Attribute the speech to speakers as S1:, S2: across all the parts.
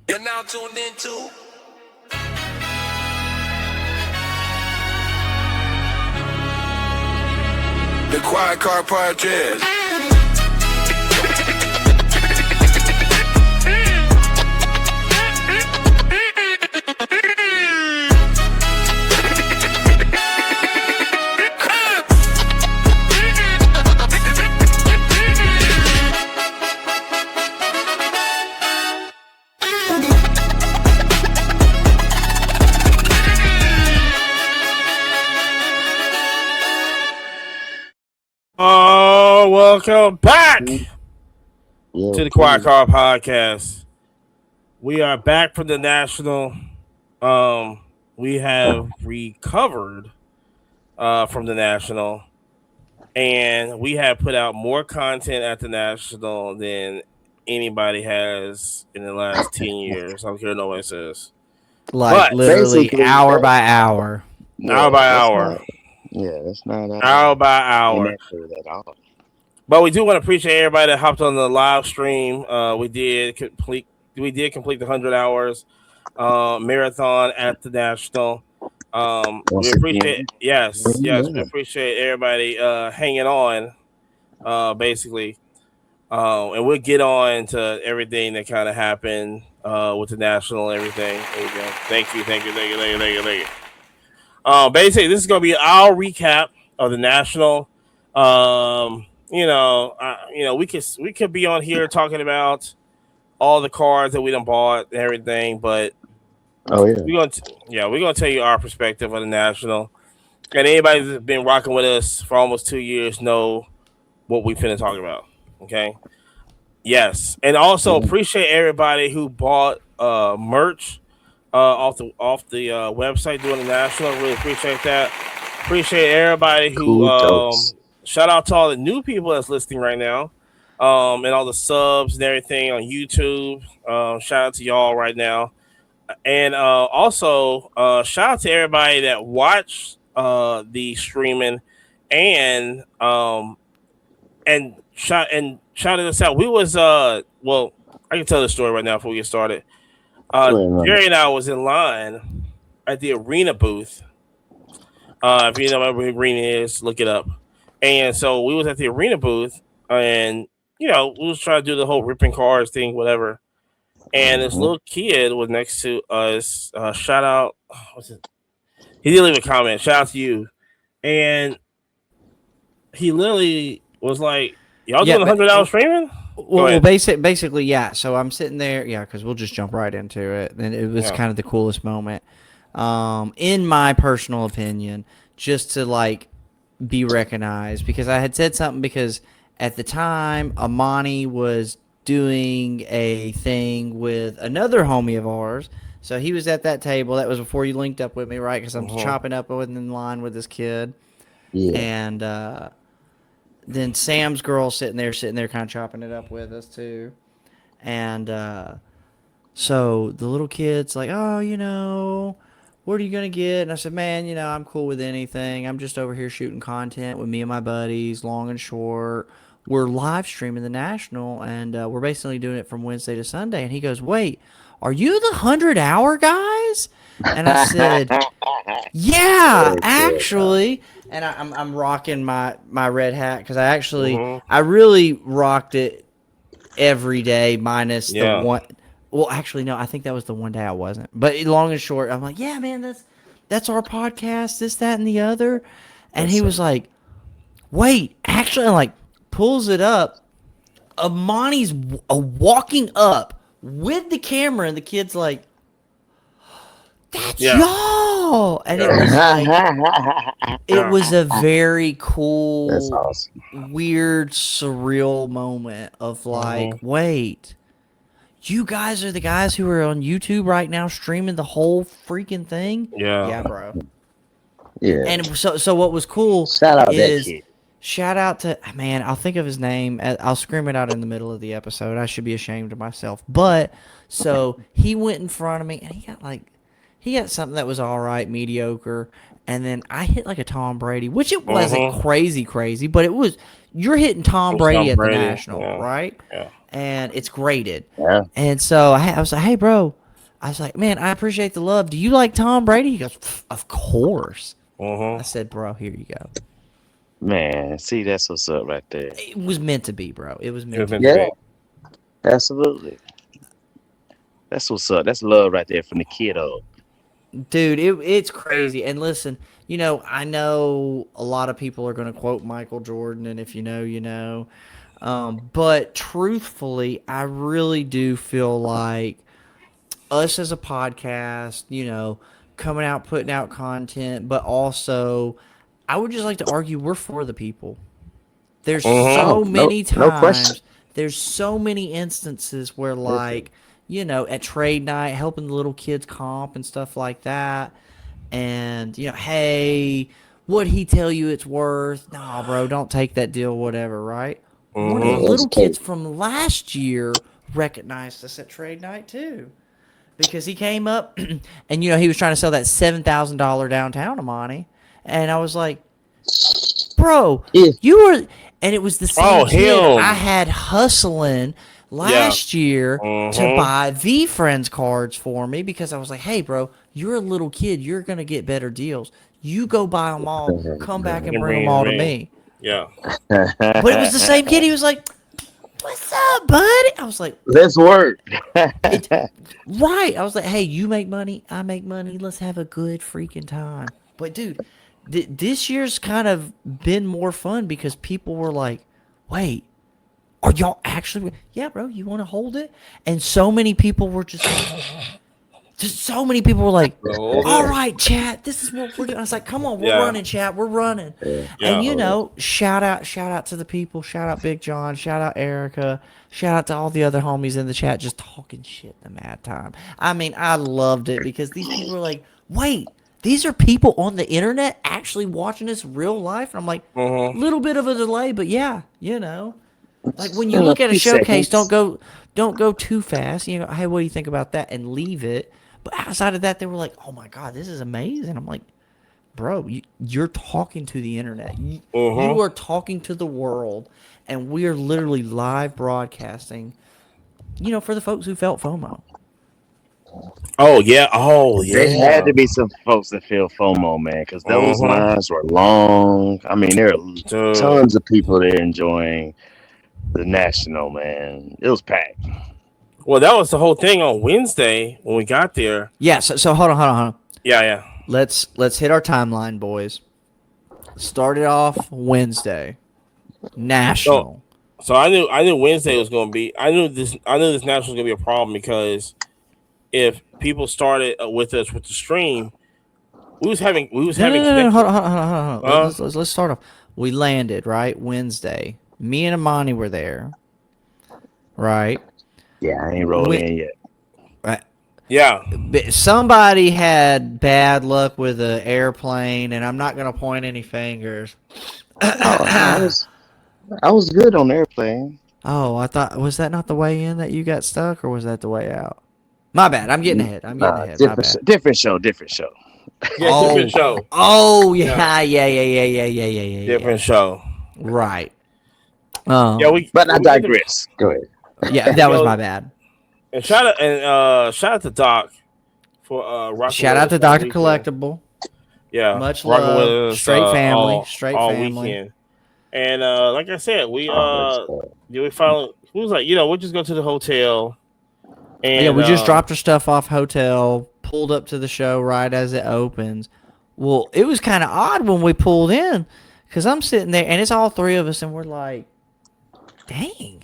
S1: You're now tuned into the Quiet Car Podcast.
S2: Oh, welcome back to the Quiet Car Podcast. We are back from the National. We have recovered from the National, and we have put out more content at the National than anybody has in the last 10 years. I don't care what nobody says.
S3: Like
S2: But
S3: literally hour by hour.
S2: Hour by hour.
S4: That's not
S2: Hour by hour.
S4: inaccurate at all.
S2: But we do want to appreciate everybody that hopped on the live stream. We did complete the 100 hours marathon at the National. We appreciate we appreciate everybody hanging on, basically. And we'll get on to everything that kind of happened with the National and everything. There you go. Thank you. Basically, this is going to be our recap of the National. We could be on here talking about all the cars that we done bought and everything, but we're gonna tell you our perspective of the National. And anybody that's been rocking with us for almost 2 years know what we finna talk about. Okay. Yes, and also appreciate everybody who bought merch off the website during the National. Really appreciate that. Appreciate everybody who shout out to all the new people that's listening right now, and all the subs and everything on YouTube. Shout out to y'all right now, and also shout out to everybody that watched the streaming and shouted us out. We was I can tell the story right now before we get started. Jerry and I was in line at the arena booth. If you know what arena is, look it up. And so we was at the arena booth, and we was trying to do the whole ripping cars thing, whatever. And this little kid was next to us. Shout out, he didn't leave a comment. Shout out to you. And he literally was like, "Y'all doing 100 hours streaming?"
S3: Well, basically, yeah. So I'm sitting there, because we'll just jump right into it. And it was kind of the coolest moment, in my personal opinion, just to be recognized, because I had said something, because at the time Amani was doing a thing with another homie of ours. So he was at that table. That was before you linked up with me, right? Because I'm chopping up in line with this kid. Yeah. And then Sam's girl sitting there kind of chopping it up with us too. And so the little kid's like, "Oh, what are you going to get?" And I said, "Man, I'm cool with anything. I'm just over here shooting content with me and my buddies, long and short. We're live streaming the National, and we're basically doing it from Wednesday to Sunday." And he goes, "Wait, are you the 100-hour guys?" And I said, "Yeah, actually." And I'm rocking my red hat, because I really rocked it every day, minus the one. Well, actually, no, I think that was the one day I wasn't. But long and short, I'm like, "Yeah, man, that's our podcast, this, that, and the other." And he was like, "Wait, actually," and pulls it up. Amani's walking up with the camera, and the kid's like, "That's y'all." And it was a very cool,
S4: that's awesome,
S3: weird, surreal moment of wait, you guys are the guys who are on YouTube right now streaming the whole freaking thing? Yeah, bro. Yeah. And so what was cool shout out to, man, I'll think of his name. I'll scream it out in the middle of the episode. I should be ashamed of myself. But so he went in front of me, and he got something that was all right, mediocre. And then I hit a Tom Brady, which it wasn't crazy, but it was, you're hitting Tom Brady at the National, right?
S2: Yeah.
S3: and it's graded.
S4: Yeah.
S3: And so I was like, hey, bro. I was like, man, I appreciate the love. Do you like Tom Brady? He goes, of course. I said, bro, here you go.
S4: Man, see, that's what's up right there.
S3: It was meant to be, bro. It was meant to be.
S4: Yeah, absolutely. That's what's up. That's love right there from the kiddo.
S3: Dude, it's crazy. And listen, I know a lot of people are going to quote Michael Jordan, and if you know, you know. But truthfully, I really do feel like us as a podcast, coming out, putting out content, but also I would just like to argue we're for the people. There's so many
S4: no question.
S3: times, there's so many instances where, like, at trade night, helping the little kids comp and stuff like that. And, hey, what'd he tell you it's worth? Nah, bro, don't take that deal, whatever, right? One of the little kids from last year recognized us at trade night, too. Because he came up and, he was trying to sell that $7,000 downtown Amani. And I was like, bro, you were, and it was the same kid I had hustling last year to buy the Friends cards for me because I was like, hey, bro, you're a little kid. You're going to get better deals. You go buy them all, come back and bring them all to me.
S2: Yeah.
S3: But it was the same kid. He was like, what's up, buddy? I was like,
S4: let's work.
S3: Right. I was like, hey, you make money, I make money. Let's have a good freaking time. But, dude, this year's kind of been more fun because people were like, wait, are y'all actually? Yeah, bro, you want to hold it? And so many people were just so many people were like, all right, chat, this is what we're doing. I was like, come on, we're running, chat, we're running. And, shout out to the people. Shout out Big John. Shout out Erica. Shout out to all the other homies in the chat just talking shit the mad time. I mean, I loved it because these people were like, wait, these are people on the internet actually watching this real life? And I'm like, little bit of a delay, but yeah, Like when you look at a showcase, don't go too fast. Hey, what do you think about that? And leave it. But outside of that, they were like, oh my God, this is amazing. I'm like, bro, you're talking to the internet. You are talking to the world. And we are literally live broadcasting, for the folks who felt FOMO.
S2: Oh, yeah.
S4: There had to be some folks that feel FOMO, man, because those lines were long. I mean, there are tons of people there enjoying the National, man. It was packed.
S2: Well, that was the whole thing on Wednesday when we got there.
S3: Yeah, so hold on.
S2: Yeah.
S3: Let's hit our timeline, boys. Started off Wednesday. National.
S2: So I knew Wednesday was going to be. I knew this National was going to be a problem because if people started with us with the stream, we was having.
S3: No, hold on. Let's start off. We landed right Wednesday. Me and Amani were there. Right.
S4: Yeah, I ain't rolled in yet.
S3: Right.
S2: Yeah.
S3: Somebody had bad luck with an airplane, and I'm not going to point any fingers.
S4: I was good on the airplane.
S3: Oh, I thought, was that not the way in that you got stuck, or was that the way out? My bad. I'm getting ahead.
S4: Different show.
S2: Yeah, different show.
S3: Oh, yeah.
S2: Different show.
S3: Right.
S4: But I digress. Go ahead.
S3: Yeah, that was my bad.
S2: And shout out to Doc for rocking.
S3: Shout out to Dr. Collectible.
S2: Yeah,
S3: much love. Straight family.
S2: All weekend. And like I said, we finally was like, we'll just go to the hotel. And
S3: we just dropped our stuff off hotel, pulled up to the show right as it opens. Well, it was kind of odd when we pulled in because I'm sitting there and it's all three of us and we're like, dang,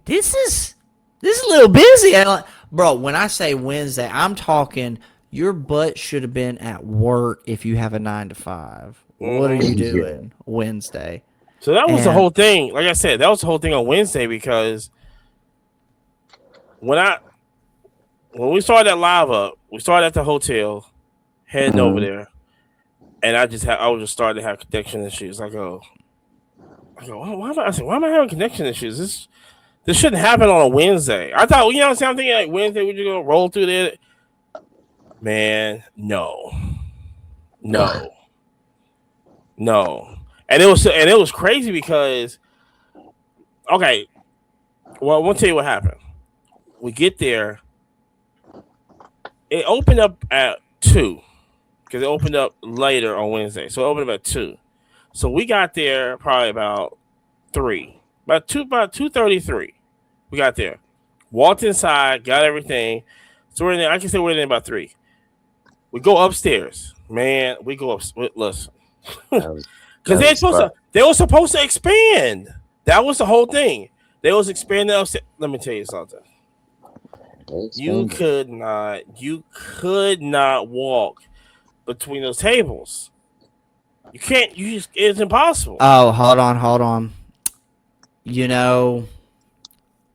S3: this is a little busy. And like, bro, when I say Wednesday, I'm talking your butt should have been at work if you have a 9 to 5. What are you doing Wednesday?
S2: So that was the whole thing. Like I said, that was the whole thing on Wednesday because when we started that live up, we started at the hotel, heading over there, and I was just starting to have connection issues. I go, why am I having connection issues? This shouldn't happen on a Wednesday. I thought, I'm thinking like Wednesday we're just gonna roll through there. Man, no. And it was crazy because, okay, Well, I want to tell you what happened. We get there. It opened up at 2 because it opened up later on Wednesday. So it opened up at 2. So we got there probably about 3. About 2:33. We got there. Walked inside, got everything. So we're in there. I can say we're in there about 3. We go upstairs. Man, we go up. Listen. Because they were supposed to expand. That was the whole thing. They was expanding upstairs. Let me tell you something. You could not walk between those tables. You can't. It's impossible.
S3: Oh, hold on. You know,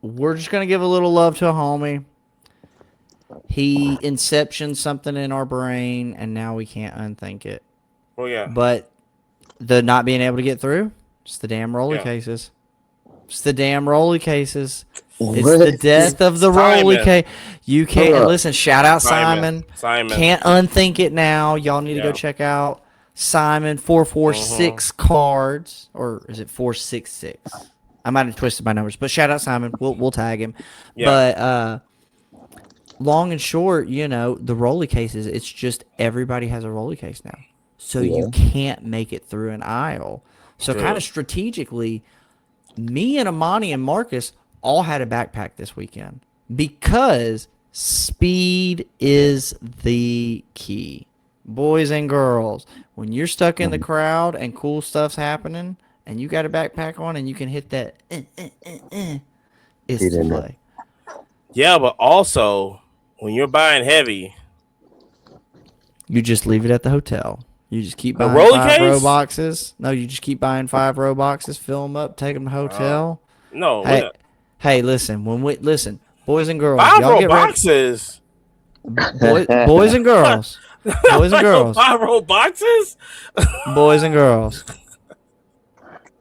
S3: we're just gonna give a little love to a homie. He inceptioned something in our brain, and now we can't unthink it.
S2: Oh yeah.
S3: But the not being able to get through, it's the damn rolly cases. It's the damn rolly cases. It's the death of the rolly case. You can't listen. Shout out Simon. Can't unthink it now. Y'all need to go check out Simon 446 cards, or is it 466? I might have twisted my numbers, but shout out Simon. We'll tag him. Yeah. But long and short, you know, the rolly cases. It's just everybody has a rolly case now, so you can't make it through an aisle. So kind of strategically, me and Amani and Marcus all had a backpack this weekend because speed is the key. Boys and girls, when you're stuck in the crowd and cool stuff's happening and you got a backpack on and you can hit that, it's the play.
S2: Yeah, but also, when you're buying heavy,
S3: you just leave it at the hotel. You just keep buying 5 row boxes. No, you just keep buying 5 row boxes, fill them up, take them to the hotel. Hey, listen. Boys and girls,
S2: 5 row boxes.
S3: Boys and girls.
S2: 5 row boxes.
S3: Boys and girls.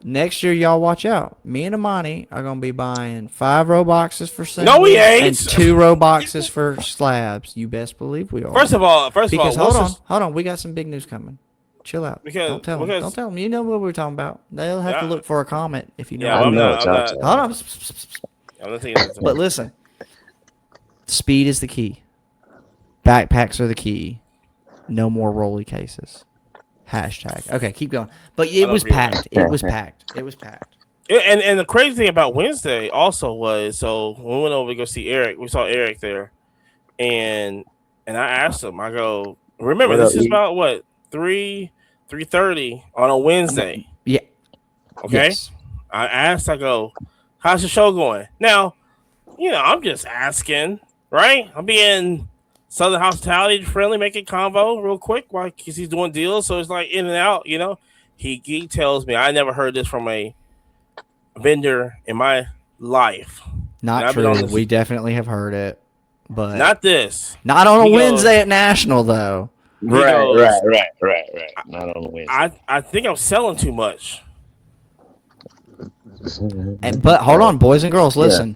S3: Next year, y'all watch out. Me and Amani are gonna be buying 5 row boxes for singles.
S2: No, we ain't.
S3: And 2 row boxes for slabs. You best believe we are.
S2: First of all,
S3: hold on. We got some big news coming. Chill out. Don't tell them. You know what we're talking about. They'll have to look for a comment if you know.
S2: I'm not.
S3: Hold on. But listen, speed is the key. Backpacks are the key. No more rolly cases. Hashtag. Okay, keep going. But it was packed. It was packed.
S2: And the crazy thing about Wednesday also was, so when we went over to go see Eric, we saw Eric there, and I asked him, I go, remember, this is about what, 3:30 on a Wednesday.
S3: Yeah.
S2: Okay. Yes. I go, how's the show going? Now, you know, I'm just asking, right? I'm being Southern hospitality friendly, making convo real quick because he's doing deals. So it's like in and out, you know. He tells me, I never heard this from a vendor in my life.
S3: Not true. We definitely have heard it, but
S2: not this.
S3: Not on a Wednesday at National though.
S4: Right. Not on a Wednesday.
S2: I think I'm selling too much.
S3: But hold on, boys and girls, listen.
S4: Yeah.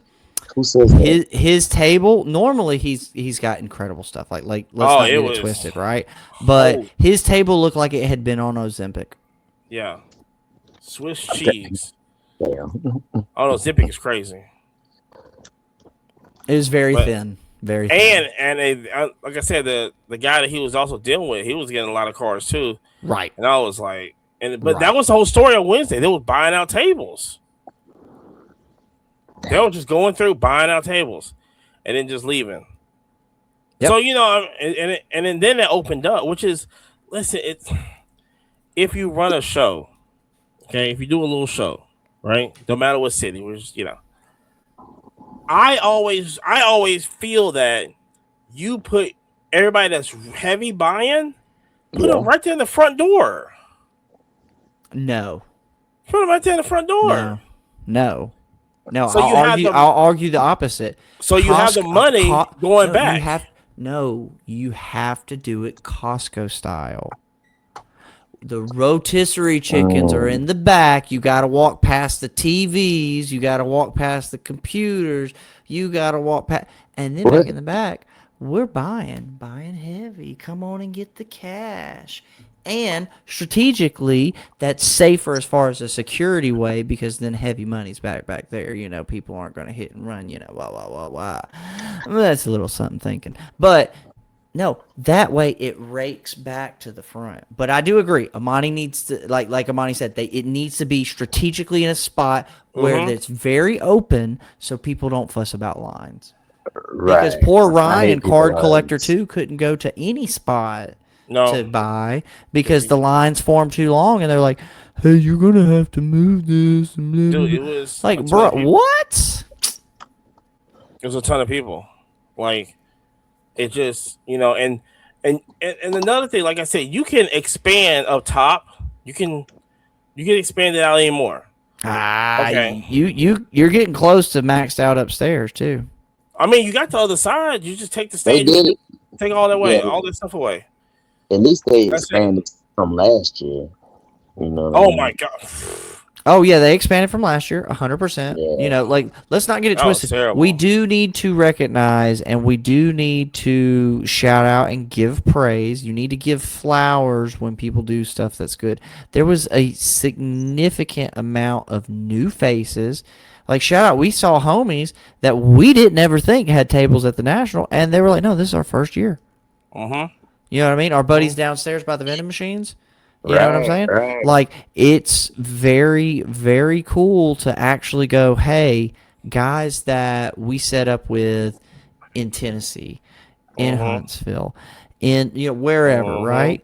S4: Who says that?
S3: His table, normally he's got incredible stuff. Like let's not get it twisted, right? But his table looked like it had been on Ozempic.
S2: Yeah. Swiss cheese. Oh no, Ozempic is crazy.
S3: It was very thin. Very thin.
S2: And like I said, the guy that he was also dealing with, he was getting a lot of cards too.
S3: Right.
S2: And I was like, that was the whole story on Wednesday. They were buying out tables. They were just going through, buying out tables, and then just leaving. Yep. So, you know, and then it opened up, which is, listen, if you run a show, okay, if you do a little show, right, no matter what city, which, you know, I always feel that you put everybody that's heavy buying, put them right there in the front door.
S3: No.
S2: Put them right there in the front door.
S3: No. So I'll argue the opposite.
S2: So you have the money going back.
S3: You have to do it Costco style. The rotisserie chickens are in the back. You got to walk past the TVs. You got to walk past the computers. You got to walk past. And then back in the back, we're buying heavy. Come on and get the cash. And strategically, that's safer as far as a security way because then heavy money's back there. People aren't going to hit and run. Blah blah blah blah. That's a little something thinking, but no, that way it rakes back to the front. But I do agree. Amani needs to, like Amani said, it needs to be strategically in a spot where it's very open so people don't fuss about lines.
S4: Right.
S3: Because poor Ryan and Card Collector 2 couldn't go to any spot to buy because the lines formed too long and they're like, hey, you're going to have to move this.
S2: Dude, it was
S3: like, bro, what?
S2: It was a ton of people. Like, it just, and another thing, like I said, you can expand up top. You can expand it out anymore.
S3: Okay. You're getting close to maxed out upstairs too.
S2: I mean, you got the other side. You just take the stage, take all that away, all that stuff away.
S5: At least they expanded from last year.
S2: My God.
S3: Oh yeah, they expanded from last year, 100%. Yeah. Let's not get it twisted. We do need to recognize, and we do need to shout out and give praise. You need to give flowers when people do stuff that's good. There was a significant amount of new faces. Like, shout out, we saw homies that we didn't ever think had tables at the National, and they were like, no, this is our first year.
S2: Uh-huh.
S3: You know what I mean? Our buddies downstairs by the vending machines. You know what I'm saying?
S4: Right.
S3: Like, it's very, very cool to actually go, hey, guys that we set up with in Tennessee, in Huntsville, in wherever, right?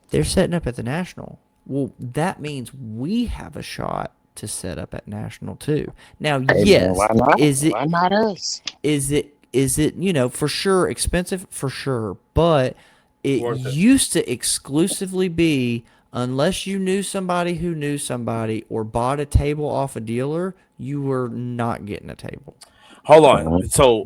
S3: They're setting up at the National. Well, that means we have a shot to set up at National too. Now, yes,
S4: why not?
S5: Why not us?
S3: Is it for sure expensive? For sure, but it used to exclusively be unless you knew somebody who knew somebody or bought a table off a dealer, you were not getting a table.
S2: Hold on. So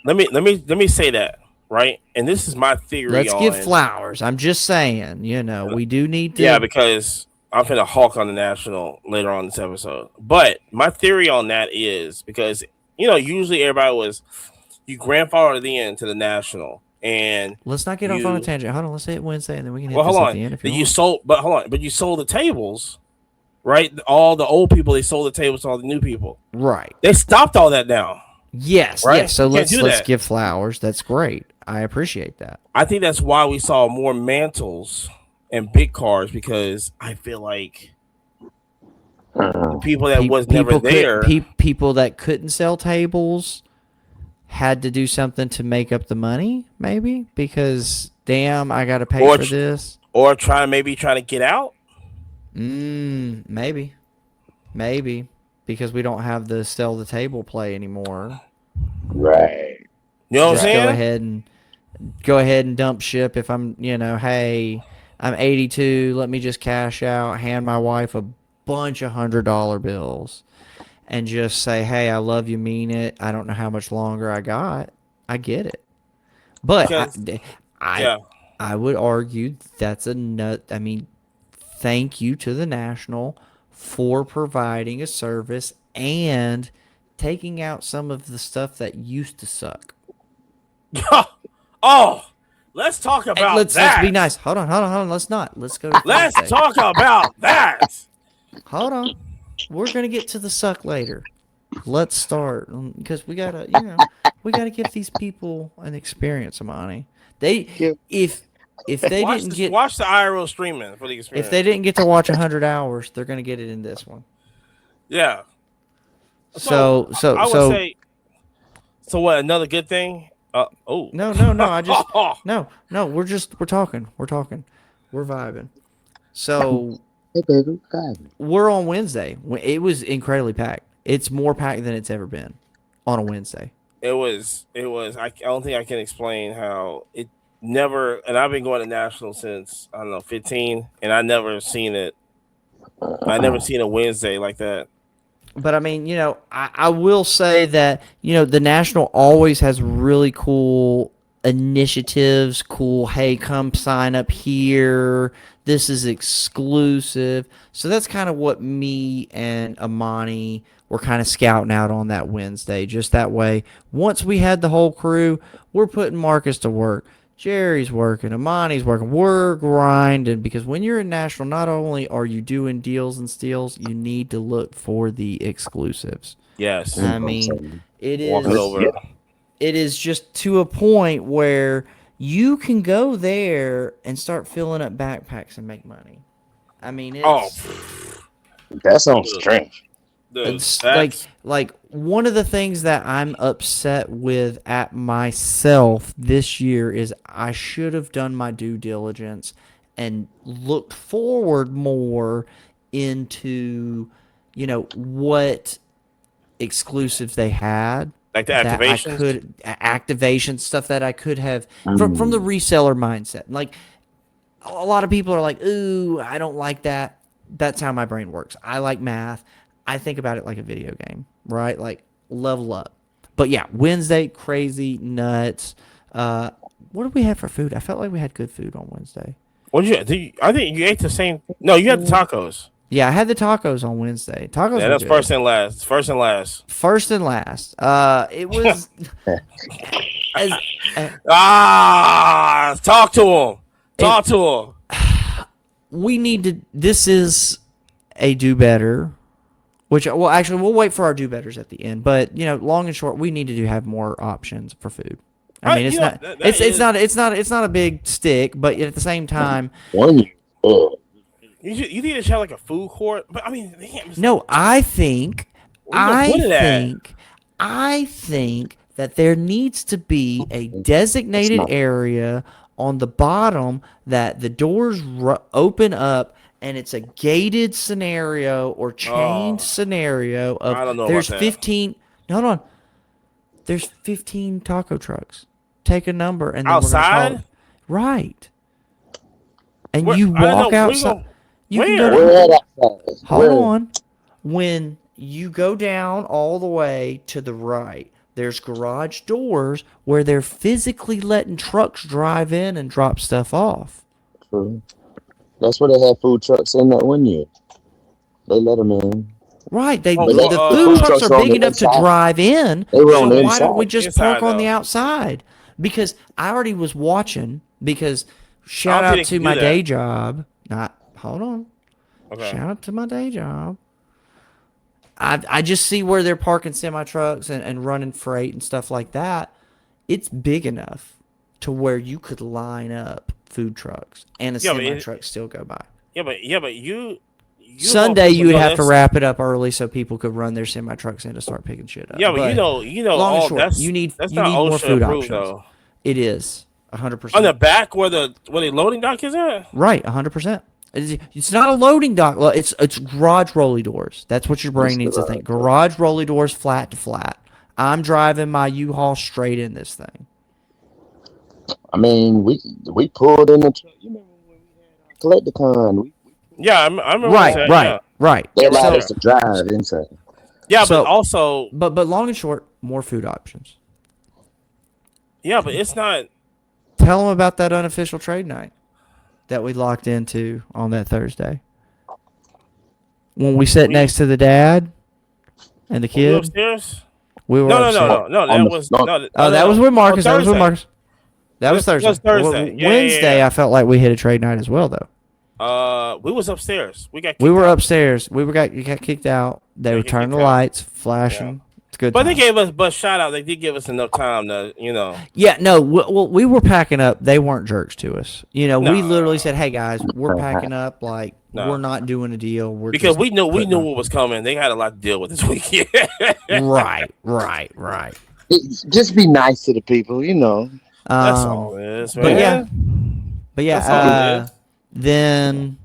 S2: let me say that, right? And this is my theory.
S3: Let's give flowers. I'm just saying, we do need to.
S2: Yeah, because I'm finna hawk on the National later on this episode. But my theory on that is because usually everybody you grandfathered into the National. And
S3: let's not get off on a tangent. Hold on, let's say it Wednesday, and then we can hit
S2: this
S3: at the end. If
S2: you sold the tables, right? All the old people, they sold the tables to all the new people,
S3: right?
S2: They stopped all that now.
S3: Yes,
S2: right?
S3: Yes. So let's give flowers. That's great. I appreciate that.
S2: I think that's why we saw more mantles and big cars because I feel like the people that was never there,
S3: people that couldn't sell tables. Had to do something to make up the money, maybe because damn, I got to pay for this,
S2: or trying to get out.
S3: Maybe because we don't have the sell the table play anymore.
S4: Right.
S2: You know what I'm saying?
S3: Go ahead and dump ship. If I'm, hey, I'm 82. Let me just cash out. Hand my wife a bunch of $100 bills. And just say, hey, I love you, mean it. I don't know how much longer I got. I get it. But I would argue that's a nut. I mean, thank you to the National for providing a service and taking out some of the stuff that used to suck.
S2: Let's talk about
S3: that. Let's be nice. Hold on. Let's not. Let's go.
S2: Let's talk about that.
S3: Hold on. We're gonna get to the suck later. Let's start because we gotta give these people an experience, Amani. If they didn't get
S2: watch the IRL streaming for the experience.
S3: If they didn't get to watch 100 hours, they're gonna get it in this one.
S2: Yeah.
S3: So
S2: I would say. So what? Another good thing?
S3: No. I just no. We're talking. We're vibing. So.
S5: Hey, baby,
S3: we're on Wednesday. It was incredibly packed. It's more packed than it's ever been on a Wednesday.
S2: It was. I don't think I can explain how it never. And I've been going to National since 15, and I never seen it. I never seen a Wednesday like that.
S3: But I mean, I will say that the National always has really cool initiatives. Cool. Hey, come sign up here. This is exclusive. So that's kind of what me and Amani were kind of scouting out on that Wednesday. Just that way, once we had the whole crew, we're putting Marcus to work. Jerry's working, Amani's working. We're grinding because when you're in Nashville, not only are you doing deals and steals, you need to look for the exclusives.
S2: Yes.
S3: I mean, it
S2: Walk it
S3: is.
S2: over.
S3: It is just to a point where you can go there and start filling up backpacks and make money. I mean,
S4: that's on strength.
S3: It's like one of the things that I'm upset with at myself this year is I should have done my due diligence and looked forward more into, what exclusives they had.
S2: Like the activations?
S3: Activation stuff that I could have from the reseller mindset. Like a lot of people are like, ooh, I don't like that. That's how my brain works. I like math. I think about it like a video game, right? Like level up. But yeah, Wednesday, crazy, nuts. What did we have for food? I felt like we had good food on Wednesday.
S2: What did you? I think you ate the same. No, you had the tacos.
S3: Yeah, I had the tacos on Wednesday. Tacos.
S2: Yeah,
S3: that's
S2: good. First and last. First and last.
S3: First and last. It was.
S2: Talk to him. Talk to him.
S3: We need to. This is a do better. Which, well, actually, we'll wait for our do betters at the end. But long and short, we need to have more options for food. I mean, it's not a big stick, but at the same time,
S2: you need to have like a food court. But I mean,
S3: no, I think that there needs to be a designated area on the bottom that the doors open up. And it's a gated scenario or chained scenario of
S2: I don't know
S3: there's
S2: about
S3: 15. Hold on. There's 15 taco trucks. Take a number and then
S2: outside,
S3: we're right? And you walk outside. Hold on. When you go down all the way to the right, there's garage doors where they're physically letting trucks drive in and drop stuff off.
S5: True. That's where they have food trucks in that one year. They let them in.
S3: Right. The food trucks are big enough to drive in. So why don't we just park on the outside? Because I already was watching. Because shout out to my day job. Hold on. Okay. Shout out to my day job. I just see where they're parking semi trucks and running freight and stuff like that. It's big enough to where you could line up food trucks and a semi truck still go by.
S2: Yeah, but you
S3: Sunday you would have to wrap it up early so people could run their semi trucks in to start picking shit up.
S2: Yeah, but you know,
S3: long and short, you need more food options. Though. It is 100%.
S2: On the back where the loading dock is at.
S3: Right, 100%. It's not a loading dock. Well, it's garage rolly doors. That's what your brain needs to think. Garage rolly doors, flat to flat. I'm driving my U-Haul straight in this thing.
S5: I mean, we pulled in the truck. You remember when we had Collecticon?
S2: Yeah, I remember.
S3: Right.
S5: They allowed us to drive inside.
S2: Yeah, but also,
S3: but long and short, more food options.
S2: Yeah, but it's not.
S3: Tell them about that unofficial trade night that we locked into on that Thursday. When we sat next to the dad and the kid.
S2: Were we upstairs?
S3: We were upstairs.
S2: No.
S3: That was with Marcus. That was with Marcus. That was Thursday.
S2: Thursday.
S3: Wednesday, I felt like we hit a trade night as well, though.
S2: We was upstairs. We
S3: were upstairs. We got kicked out. They were turning the lights, flashing. Yeah. It's good.
S2: But they gave us, shout out, they did give us enough time to,
S3: Yeah, no. Well, we were packing up. They weren't jerks to us. We literally said, "Hey guys, we're packing up. Like we're not doing a deal.
S2: Because we knew what was coming. They had a lot to deal with this weekend."
S3: Right.
S5: Just be nice to the people,
S2: That's all it is, man.
S3: But yeah. Then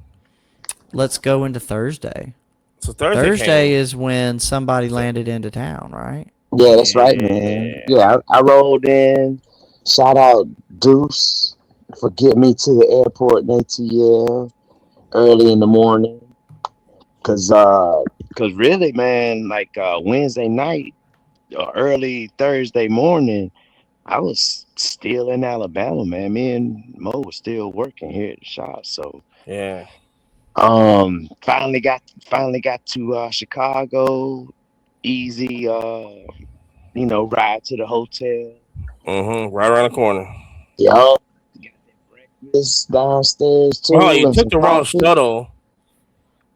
S3: let's go into Thursday.
S2: So
S3: Thursday is when somebody landed into town, right?
S5: Yeah, that's right, man. Yeah, I rolled in. Shout out Deuce for getting me to the airport in ATL early in the morning. Cause really, man, like Wednesday night or early Thursday morning, I was still in Alabama, man. Me and Mo was still working here at the shop, so
S2: yeah.
S5: Finally got to Chicago.
S4: easy, ride to the hotel.
S2: Right around the corner.
S5: Yo, breakfast downstairs
S2: Oh,
S5: too,
S2: you
S5: and
S2: took
S5: some
S2: the wrong
S5: coffee.
S2: shuttle.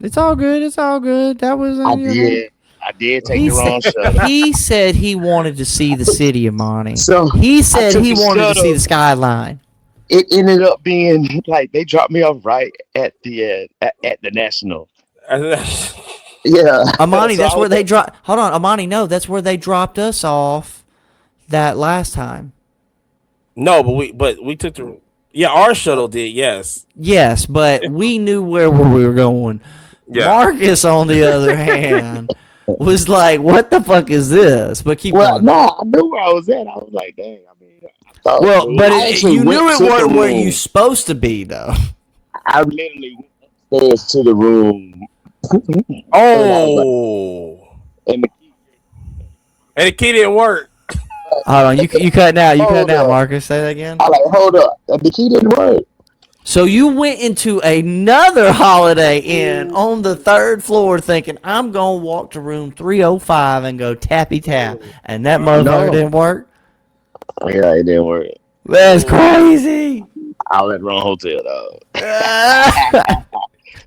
S3: It's all good. It's all good. That was,
S5: I
S3: you know.
S5: did.
S4: I did take
S3: He
S4: the
S3: said
S4: wrong shuttle.
S3: he said he wanted to see the city of Monty.
S5: So
S3: He
S5: I
S3: said
S5: took
S3: he
S5: the
S3: wanted to see
S5: shuttle.
S3: the skyline.
S5: It ended up being like they dropped me off right at the National. Yeah.
S3: Amani,
S5: So I
S3: that's where
S5: was
S3: they dropped. Hold on, Amani. No, that's where they dropped us off that last time.
S2: No, but we took the our shuttle did, yes.
S3: Yes, but we knew where we were going.
S2: Yeah.
S3: Marcus, on the other hand, was like, "What the fuck is this?" But keep going.
S5: no, I knew where I was at. I was like, dang. I mean, I thought
S3: Well, but
S5: I actually
S3: you
S5: went
S3: knew it
S5: to the
S3: weren't where you
S5: room.
S3: supposed to be, though.
S5: I literally went upstairs to the room.
S2: Oh.
S5: And
S2: And the key didn't work.
S3: Hold on, you cut out. You cut
S5: hold
S3: out,
S5: up.
S3: Marcus. Say that again.
S5: I like, hold up. And the key didn't work.
S3: So you went into another Holiday Inn on the 3rd floor thinking, I'm going to walk to room 305 and go tappy tap. And that motherfucker didn't work?
S5: Yeah, it didn't work.
S3: That's crazy.
S5: I was at the wrong hotel, though.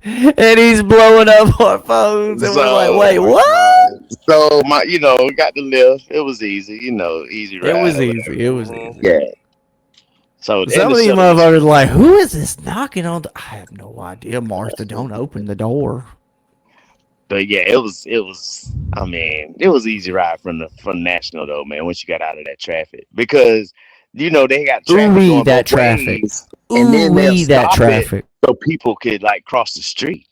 S3: And he's blowing up our phones. And we're like, wait, what?
S5: So, got the lift. It was easy, easy ride.
S3: It was easy. It was easy.
S5: Yeah. So
S3: Some of these motherfuckers are like, who is this knocking on the... I have no idea, Martha. Don't open the door.
S5: But yeah, it was. I mean, it was easy ride from the National though, man. Once you got out of that traffic, because they got traffic going
S3: that
S5: both
S3: traffic.
S5: ways, and then they'll
S3: that
S5: stop
S3: traffic.
S5: it so people could like cross the street.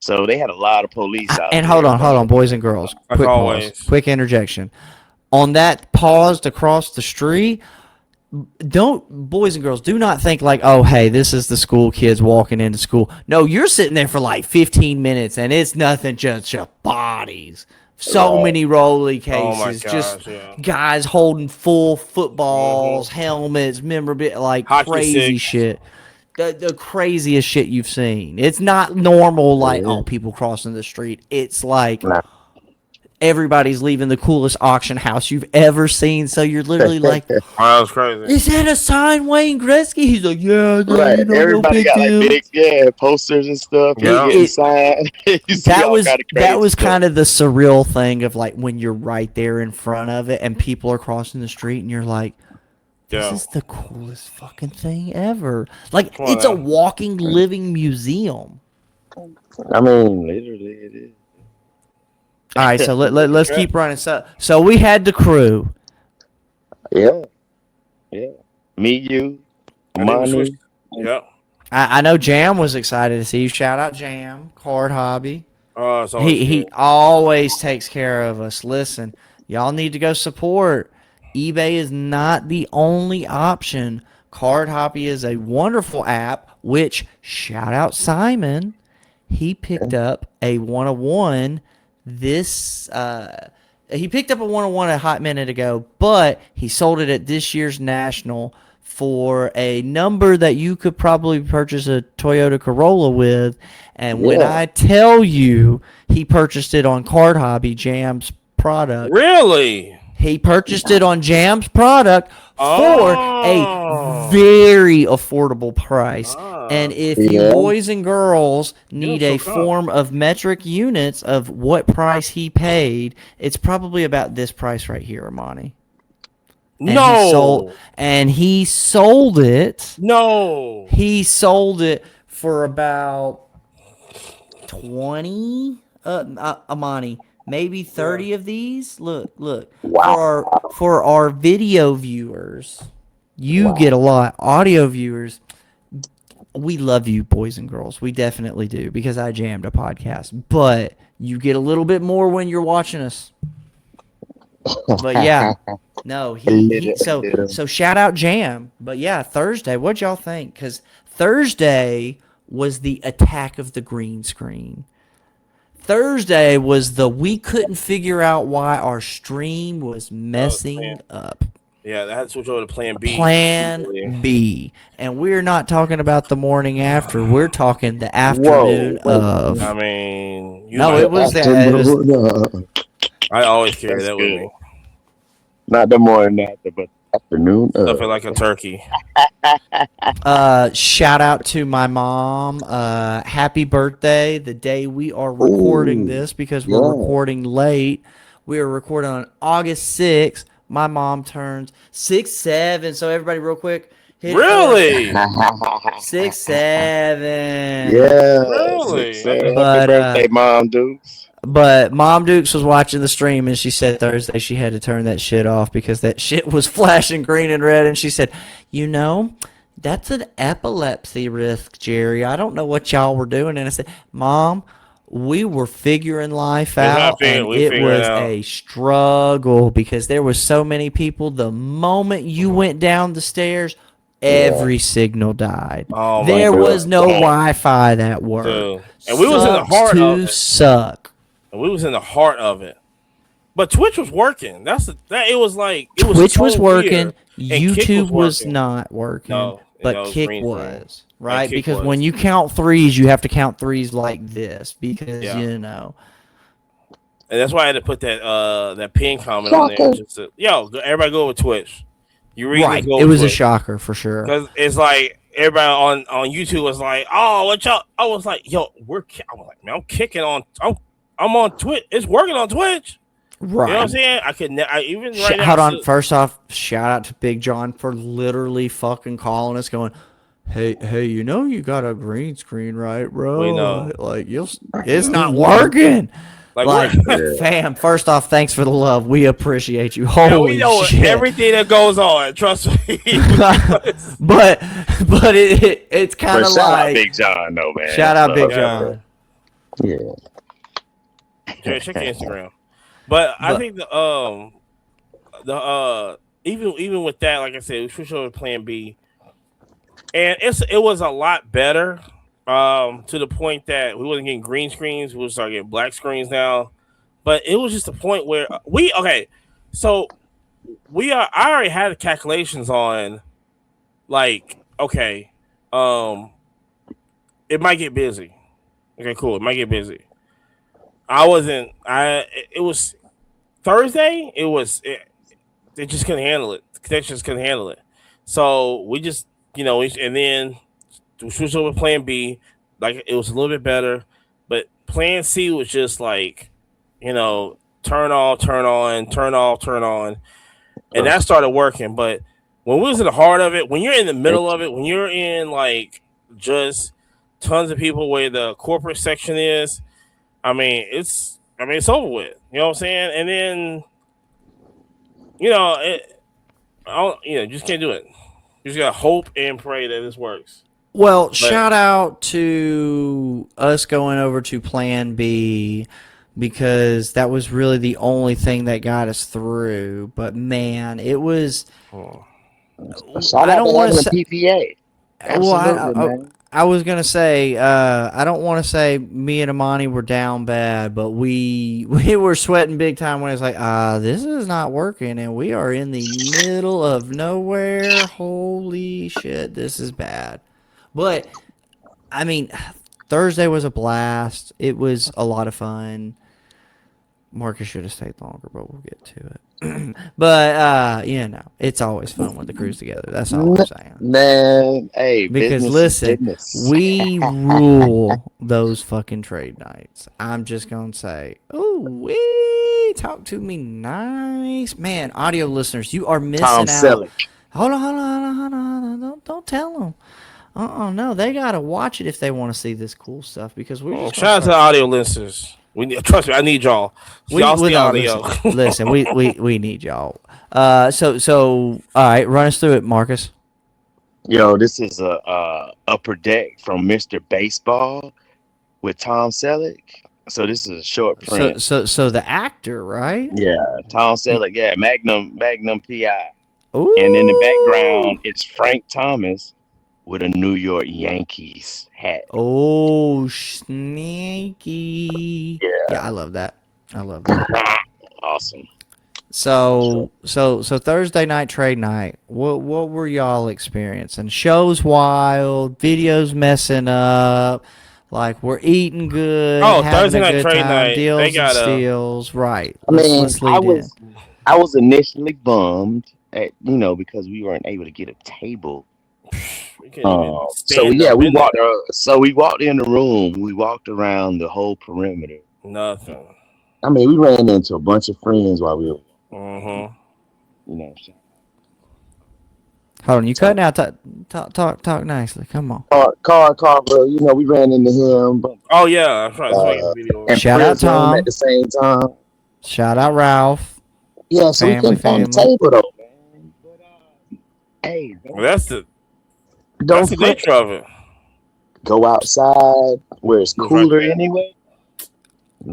S5: So they had a lot of police out
S3: And
S5: there.
S3: hold on, boys and girls.
S2: Like
S3: Quick
S2: always.
S3: pause. Quick interjection. On that pause to cross the street, boys and girls, do not think like, oh, hey, this is the school kids walking into school. No, you're sitting there for like 15 minutes and it's nothing, just bodies. So many rolly cases, just guys holding full footballs, helmets, memorabilia, like
S2: Hockey
S3: crazy shit. The craziest shit you've seen. It's not normal like, oh, people crossing the street. It's like everybody's leaving the coolest auction house you've ever seen. So you're literally like,
S2: oh, that was crazy.
S3: Is that a signed Wayne Gretzky? He's like, yeah,
S5: Right. Everybody got like big posters and stuff. Signed.
S3: That was kind of the surreal thing of like when you're right there in front of it and people are crossing the street and you're like, this is the coolest fucking thing ever. Like, it's a walking, living museum.
S5: I mean, literally it is.
S3: All right, so let's keep running. So we had the crew.
S5: Yeah. Me, you, Money.
S2: Yep.
S3: I know Jam was excited to see you. Shout out Jam, Card Hobby. He always takes care of us. Listen, y'all need to go support. eBay is not the only option. Card Hobby is a wonderful app, which, shout out Simon, he picked up a 101 he picked up a 101 a hot minute ago, but he sold it at this year's National for a number that you could probably purchase a Toyota Corolla with. And when I tell you he purchased it on Card Hobby, Jam's product.
S2: Really?
S3: He purchased it on Jam's product for a very affordable price. And if you boys and girls need a form of metric units of what price he paid, it's probably about this price right here, Amani. And he sold it.
S2: No.
S3: He sold it for about 20, Amani. Maybe 30 of these. Look. Wow. For our video viewers, you get a lot. Audio viewers, we love you, boys and girls. We definitely do, because I jammed a podcast. But you get a little bit more when you're watching us. But yeah, no. So shout out Jam. But yeah, Thursday. What'd y'all think? Because Thursday was the attack of the green screen. Thursday was we couldn't figure out why our stream was messing up.
S2: Yeah, that's what over to Plan B.
S3: Plan B. And we're not talking about the morning after. We're talking the afternoon of.
S2: I mean,
S3: it was that.
S2: I always carry
S4: That's
S2: that with
S4: good.
S2: me.
S4: Not the morning after, but
S5: Afternoon.
S2: Stuff it like a turkey.
S3: Shout out to my mom. Happy birthday the day we are recording
S5: Ooh,
S3: this because we're
S5: yeah.
S3: recording late. We are recording on August 6th. My mom turns 6'7". So everybody, real quick, hit it for
S2: Really?
S3: 6'7".
S5: Yeah.
S2: Really?
S4: 6-7.
S2: Okay.
S4: Happy
S3: But
S4: birthday, Mom Dukes.
S3: Mom Dukes was watching the stream and she said Thursday she had to turn that shit off because that shit was flashing green and red. And she said, you know, that's an epilepsy risk, Jerry. I don't know what y'all were doing. And I said, Mom, we were figuring life out and
S2: We
S3: it
S2: figure it
S3: was
S2: out.
S3: a struggle because there was so many people. The moment you went down the stairs, every signal died.
S2: Oh my
S3: There
S2: God.
S3: was no Wi-Fi that worked.
S2: Dude. And we was in the
S3: Sucks
S2: heart of
S3: to
S2: it.
S3: suck.
S2: And we was in the heart of it. But Twitch was working. It was like it was
S3: Twitch
S2: so
S3: was working.
S2: weird. And Kick
S3: YouTube was
S2: working.
S3: not working.
S2: No,
S3: but
S2: it was
S3: Kick
S2: green screen.
S3: was. Right?
S2: Kick
S3: Because
S2: was.
S3: when you count threes, you have to count threes like this. Because,
S2: Yeah.
S3: you know.
S2: And that's why I had to put that pin comment on there. Just to, everybody go with Twitch. You read
S3: Right.
S2: go
S3: It was
S2: Twitch.
S3: a shocker for sure.
S2: Because it's like everybody on YouTube was like, "Oh, what y'all?" I was like, "Yo, I was like, man, I'm kicking on. I'm on Twitch. It's working on Twitch."
S3: Right.
S2: You know what I'm saying? I could even right now.
S3: Hold on. First off, shout out to Big John for literally fucking calling us, going, "Hey, you know you got a green screen, right, bro?
S2: We know.
S3: Like it's not working." Like, fam, first off, thanks for the love. We appreciate you. Holy
S2: we know
S3: shit.
S2: everything that goes on. Trust me.
S3: but it's kind of like
S4: shout out Big John, though, man.
S3: Shout out Big John.
S5: Yeah.
S2: Check your Instagram. But I think even with that, like I said, we switched over to Plan B, and it was a lot better. To the point that we wasn't getting green screens, we would start getting black screens now. But it was just a point where I already had the calculations on, like, okay, it might get busy. Okay, cool, it might get busy. It was Thursday. They just couldn't handle it. The connections couldn't handle it. So we just, and then we switched over to Plan B. Like, it was a little bit better, but Plan C was just like, turn off, turn on, turn off, turn on, and that started working. But when we was in the heart of it, when you're in the middle of it, when you're in like just tons of people where the corporate section is, it's over with. You know what I'm saying? And then, just can't do it. You just gotta hope and pray that this works.
S3: Well, shout out to us going over to Plan B because that was really the only thing that got us through. But man, it was.
S5: Shout out to PPA. Absolutely, man.
S3: I was gonna say I don't want to say me and Amani were down bad, but we were sweating big time when it's like this is not working and we are in the middle of nowhere. Holy shit, this is bad. But Thursday was a blast. It was a lot of fun. Marcus should have stayed longer, but we'll get to it. But it's always fun when the crew's together. That's all I'm saying.
S5: Man, hey,
S3: because listen, we rule those fucking trade nights. I'm just gonna say, talk to me nice, man. Audio listeners, you are missing
S4: Tom
S3: out.
S4: Selleck.
S3: Hold on. Don't tell them. No, they gotta watch it if they want to see this cool stuff because we're
S2: shout out to the audio listeners. Trust me, I need y'all. Y'all see audio.
S3: Listen, we need y'all. So all right, run us through it, Marcus.
S4: Yo, this is a upper deck from Mr. Baseball with Tom Selleck. So this is a short print.
S3: So the actor, right?
S4: Yeah, Tom Selleck. Yeah, Magnum PI.
S3: Ooh.
S4: And in the background, it's Frank Thomas with a New York Yankees hat.
S3: Oh, sneaky. Yeah, I love that.
S4: Awesome.
S3: So Thursday night trade night. What were y'all experiencing? Shows wild, videos messing up. Like we're eating good,
S2: Oh,
S3: having
S2: Thursday
S3: a
S2: night
S3: good
S2: trade
S3: time,
S2: night. They
S3: deals and
S2: got a.
S3: steals. Right.
S5: I
S3: Let's
S5: mean,
S3: let's lead in.
S5: I was initially bummed at because we weren't able to get a table.
S2: We couldn't even
S5: So
S2: stand
S5: yeah,
S2: up in there.
S5: we walked in the room. We walked around the whole perimeter.
S2: Nothing.
S5: I mean, we ran into a bunch of friends while we were,
S2: Mm-hmm.
S5: you know.
S3: Hold on, you
S5: So
S3: cutting out. Talk nicely. Come on.
S5: Carver, we ran into him,
S2: Oh yeah, that's right. That's why I got
S5: uh,
S2: the video.
S5: and
S3: Shout out
S5: Prism at
S3: Tom.
S5: the same time.
S3: Shout out Ralph.
S5: Yeah, so we
S3: Family,
S5: couldn't find a
S3: family.
S5: table though, man. But hey,
S2: Well, that's
S5: don't
S2: the
S5: fret.
S2: nature of it.
S5: Go outside where it's
S2: It's right
S5: cooler
S2: there.
S5: anyway.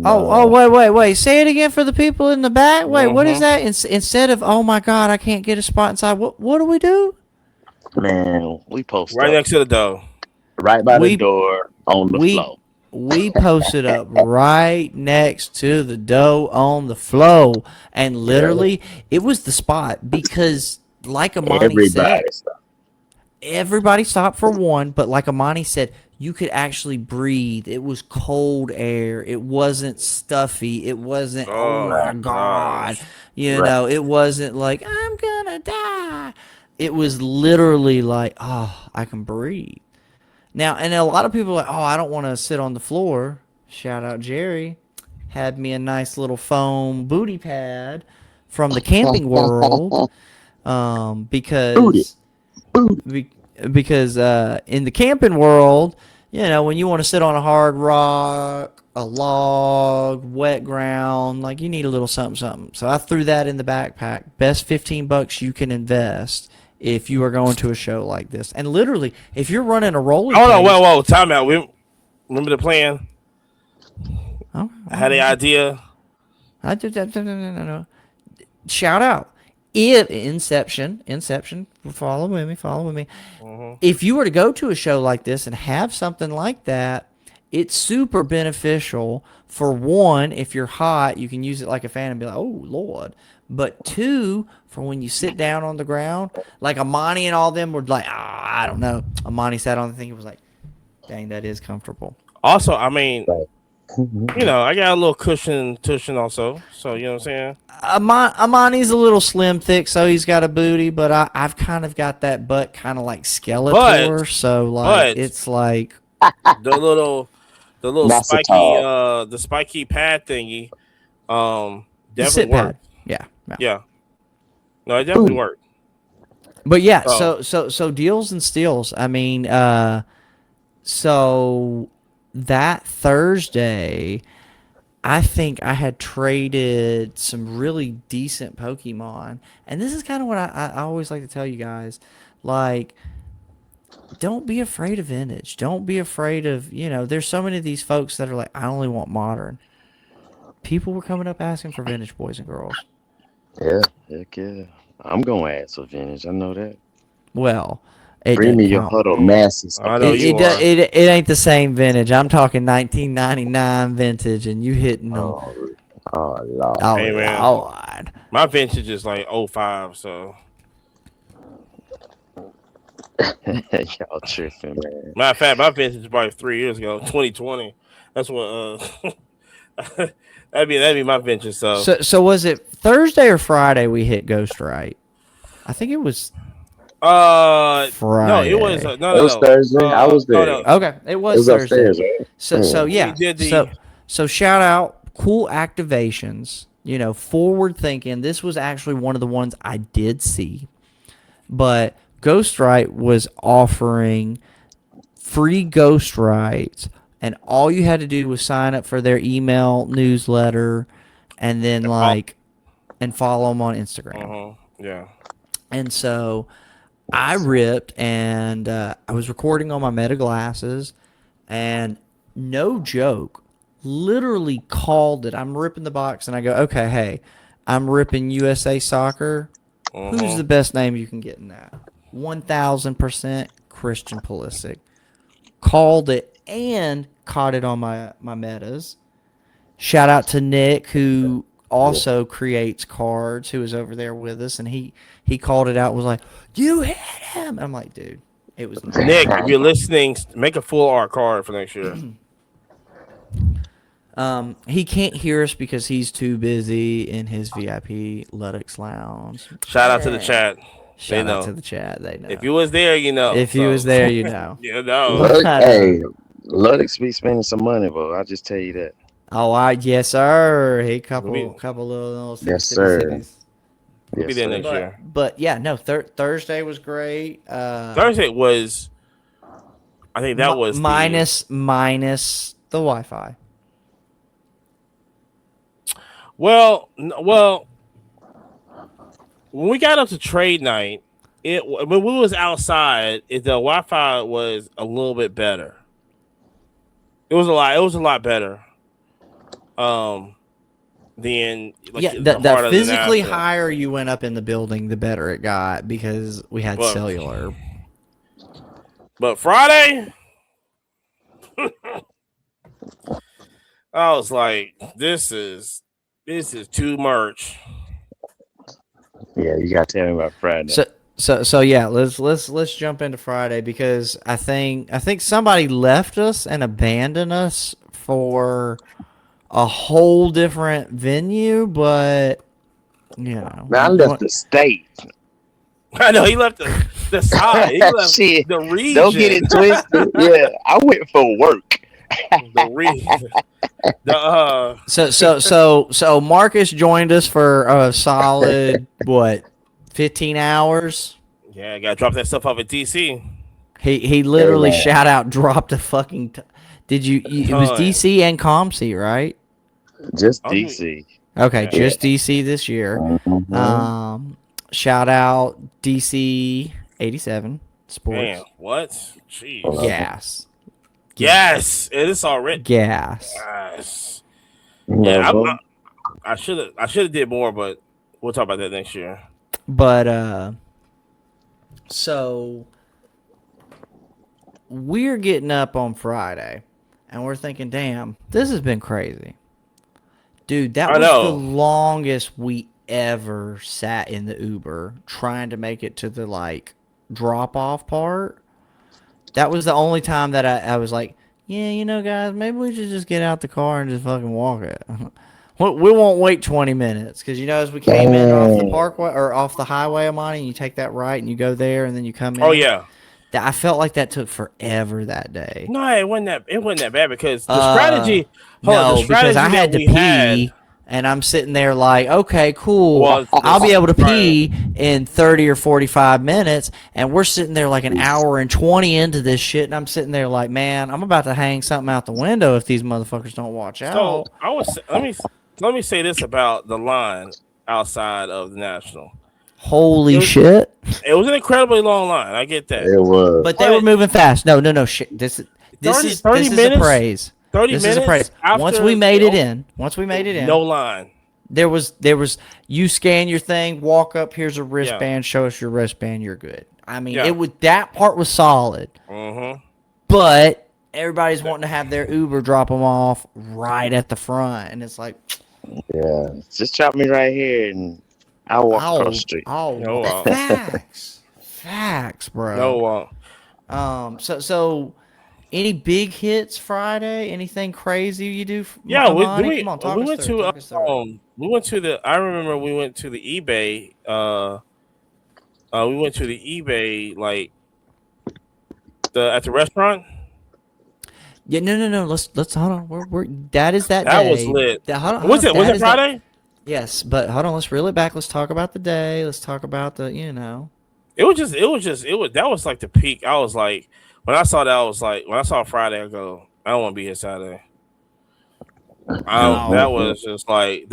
S3: Oh,
S5: No,
S3: wait. Say it again for the people in the back. Wait, what is
S2: Mm-hmm.
S3: that? Instead of, oh my God, I can't get a spot inside. What do we do?
S5: man, we post
S2: Right
S5: up
S2: next to the door.
S5: right by the
S3: We
S5: door on the
S3: we
S5: floor.
S3: we posted up right next to the dough on the flow, and
S5: Yeah,
S3: literally it was the spot because, like Amani said,
S5: everybody stuff.
S3: everybody stopped for one, but like Amani said, you could actually breathe. It was cold air. It wasn't stuffy. It wasn't, oh
S2: Oh
S3: my
S2: my
S3: God.
S2: gosh.
S5: Right.
S3: It wasn't like, I'm gonna die. It was literally like, oh, I can breathe. Now, and a lot of people are like, oh, I don't want to sit on the floor. Shout out Jerry. Had me a nice little foam booty pad from the camping world,
S5: Booty,
S3: because
S5: booty.
S3: be- because in the camping world, when you want to sit on a hard rock, a log, wet ground, like you need a little something, something. So I threw that in the backpack. Best $15 you can invest if you are going to a show like this. And literally, if you're running a rolling
S2: Hold on,
S3: pace,
S2: whoa, time out. We remember the plan.
S3: oh,
S2: I had the idea.
S3: I did that. No. Shout out. If Inception, follow with me.
S2: Mm-hmm.
S3: If you were to go to a show like this and have something like that, it's super beneficial. For one, if you're hot, you can use it like a fan and be like, oh, Lord. But two, for when you sit down on the ground, like Amani and all them were like, I don't know. Amani sat on the thing and was like, dang, that is comfortable.
S2: Also, I mean,
S5: Right.
S2: I got a little cushion also. So you know what I'm saying.
S3: Amani's a little slim, thick, so he's got a booty, but I've kind of got that butt kind of like Skeletor, so like
S2: But
S3: it's like
S2: the little spiky
S5: Macetal.
S2: the spiky pad thingy
S3: the
S2: definitely
S3: sit pad.
S2: worked.
S3: Yeah.
S2: Yeah. No, it definitely
S5: Booty.
S2: worked.
S3: But yeah,
S2: Oh.
S3: so deals and steals. I mean, so that Thursday, I think I had traded some really decent Pokemon, and this is kind of what I always like to tell you guys, like. Don't be afraid of vintage. Don't be afraid of, there's so many of these folks that are like, I only want modern. People were coming up asking for vintage, boys and girls.
S5: Yeah.
S4: Heck yeah. I'm gonna ask for vintage. I know that.
S3: Well, it
S5: Bring
S3: doesn't
S5: me your
S3: count.
S5: huddle masses.
S2: I know you
S3: It,
S2: are.
S3: it ain't the same vintage. I'm talking 1999 vintage, and you hitting them.
S5: Oh Lord.
S3: Oh,
S2: Hey man,
S3: Lord.
S2: my vintage is like '05, so
S4: Y'all tripping, man.
S2: matter of fact, my vintage is probably 3 years ago, 2020. That's what that'd be my vintage. So
S3: So was it Thursday or Friday we hit Ghost Right? I think it was
S2: no, it was
S3: Friday.
S2: no
S5: It
S2: no
S5: was
S2: no
S5: Thursday. I was
S2: no
S5: there.
S2: no.
S3: Okay, it
S5: It
S3: was
S5: was
S3: Thursday.
S5: upstairs, right?
S3: So
S2: We
S3: yeah,
S2: did the
S3: so shout out, cool activations. Forward thinking. This was actually one of the ones I did see, but Ghostwrite was offering free Ghostwrites, and all you had to do was sign up for their email newsletter, and then and follow them on Instagram.
S2: yeah.
S3: And so I ripped, and I was recording on my Meta glasses, and no joke, literally called it. I'm ripping the box, and I go, okay, hey, I'm ripping USA Soccer. Who's the best name you can get in that? 1,000% Christian Pulisic. Called it and caught it on my metas. Shout out to Nick, who also creates cards, who was over there with us, and he called it out, was like, you hit him. I'm like, dude, it was
S2: Nick, if you're listening, make a full art card for next year.
S3: He can't hear us because he's too busy in his VIP Ludex Lounge.
S2: Shout out to the chat.
S3: Shout out to the chat. They know.
S2: If you was there, you know.
S3: If you was there, you know.
S2: You know.
S4: Look, hey, Ludwig's be spending some money, bro. I'll just tell you that.
S3: Oh, yes, sir. He couple little
S4: yes, sir.
S3: Cities.
S2: We'll be there next year.
S3: But yeah, no. Thursday was great.
S2: Thursday was. I think that was
S3: minus the Wi-Fi.
S2: Well, when we got up to trade night, when we was outside, the Wi-Fi was a little bit better. It was a lot better. Then
S3: the physically higher you went up in the building, the better it got because we had cellular.
S2: But Friday, I was like, this is too much.
S4: Yeah, you gotta tell me about Friday.
S3: So yeah, let's jump into Friday because I think somebody left us and abandoned us for a whole different venue, but you know,
S4: I left the state.
S2: I know he left the side. He left the region.
S4: Don't get it twisted. Yeah, I went for work.
S2: The region.
S3: So Marcus joined us for a solid 15 hours.
S2: Yeah, I gotta drop that stuff off at DC.
S3: He literally shout out dropped a fucking. Did you? It was DC and ComC, right?
S4: Just DC.
S3: Okay, just DC this year.
S4: Mm-hmm.
S3: Shout out DC 87 Sports.
S2: Damn, what? Jeez.
S3: Gas.
S2: Yes, it is already.
S3: Gas.
S2: Yes. Yeah, I should have did more, but we'll talk about that next year.
S3: But so we're getting up on Friday, and we're thinking, damn, this has been crazy. Dude, that was the longest we ever sat in the Uber trying to make it to the drop-off part. That was the only time that I was like, yeah, you know, guys, maybe we should just get out the car and just fucking walk it. We won't wait 20 minutes because, you know, as we came in off the parkway or off the highway, Amani, and you take that right and you go there and then you come in.
S2: Oh, yeah.
S3: I felt like that took forever that day.
S2: No, it wasn't that bad because the strategy.
S3: Because I had to pee. And I'm sitting there like, okay, cool. Well, I'll be able to pee in 30 or 45 minutes. And we're sitting there like an hour and 20 into this shit. And I'm sitting there like, man, I'm about to hang something out the window if these motherfuckers don't watch out.
S2: So let me say this about the line outside of the National.
S3: Holy shit.
S2: It was an incredibly long line. I get that.
S4: It was.
S3: But they were moving fast. No. Shit. This is a praise.
S2: 30
S3: this
S2: minutes.
S3: Is a praise. Once we made it in.
S2: No line.
S3: There was. You scan your thing, walk up. Here's a wristband. Show us your wristband. You're good. I mean, that part was solid.
S2: Mm-hmm.
S3: But everybody's wanting to have their Uber drop them off right at the front, and it's like,
S4: yeah, just drop me right here, and I'll walk across the street.
S3: Facts, bro.
S2: No.
S3: So. Any big hits Friday? Anything crazy you do?
S2: Yeah, we went to the. I remember we went to the eBay. We went to the eBay at the restaurant.
S3: Yeah, no. Let's hold on. That is that day.
S2: That was lit. Was it Friday?
S3: Yes, but hold on. Let's reel it back. Let's talk about the day. Let's talk about the.
S2: It was that was like the peak. I was like. When I saw that, I was like, when I saw Friday, I go, I don't want to be here Saturday. That was just like,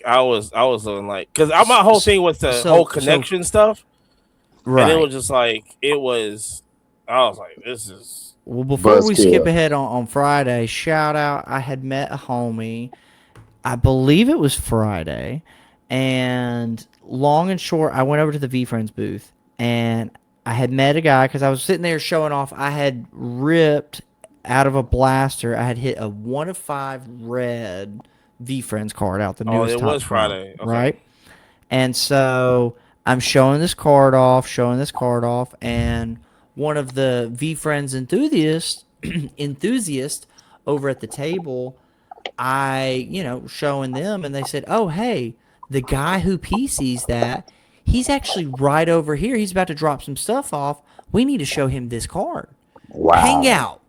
S2: I was looking like, because my whole thing was the whole connection stuff. Right. And it was just like, I was like, this is.
S3: Well, before we skip ahead on Friday, shout out, I had met a homie, I believe it was Friday, and long and short, I went over to the V-Friends booth, and I had met a guy because I was sitting there showing off. I had ripped out of a blaster. I had hit a 1 of 5 red V-Friends card out the newest.
S2: It was Friday,
S3: okay. Right? And so I'm showing this card off, and one of the V-Friends enthusiasts over at the table I, showing them, and they said, "Oh, hey, the guy who PCs that, he's actually right over here. He's about to drop some stuff off. We need to show him this card.
S5: Wow.
S3: Hang out,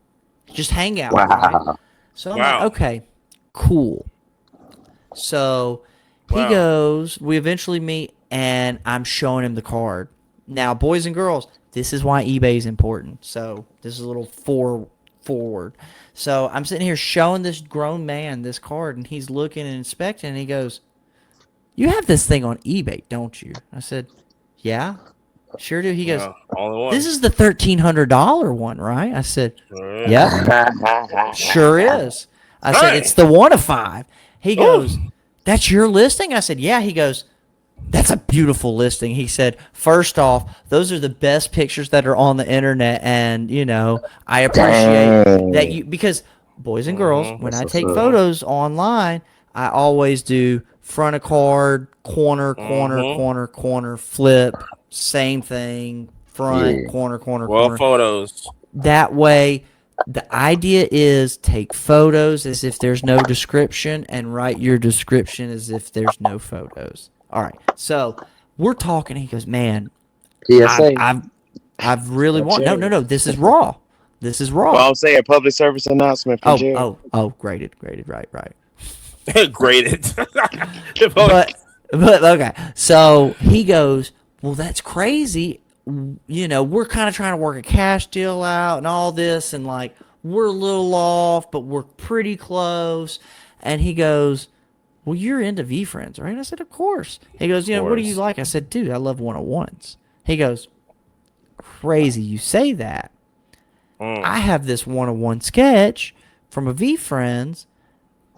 S3: just hang out."
S5: Wow.
S3: Right? So I'm like, okay, cool. So he goes. We eventually meet, and I'm showing him the card. Now, boys and girls, this is why eBay is important. So this is a little forward. So I'm sitting here showing this grown man this card, and he's looking and inspecting, and he goes, "You have this thing on eBay, don't you?" I said, "Yeah, sure do." He goes, "This is the $1,300 one, right?" I said, "Yep, sure is." I said, "It's the 1 of 5." He goes, "That's your listing?" I said, "Yeah." He goes, "That's a beautiful listing." He said, "First off, those are the best pictures that are on the internet, and I appreciate that you, because boys and girls, when I take photos online, I always do front of card, corner, flip, same thing, front, corner.
S2: Photos.
S3: That way, the idea is take photos as if there's no description and write your description as if there's no photos." All right, so we're talking. He goes, "Man, I've really wanted. No. This is raw. This is raw."
S4: Well, I'm saying public service announcement for Jerry.
S3: Graded, right.
S2: Graded.
S3: but okay. So he goes, "Well, that's crazy. We're kind of trying to work a cash deal out and all this, and like we're a little off, but we're pretty close." And he goes, "Well, you're into V-Friends, right?" I said, "Of course." He goes, "What do you like?" I said, "Dude, I love 101s." He goes, "Crazy you say that. I have this 101 sketch from a V-Friends,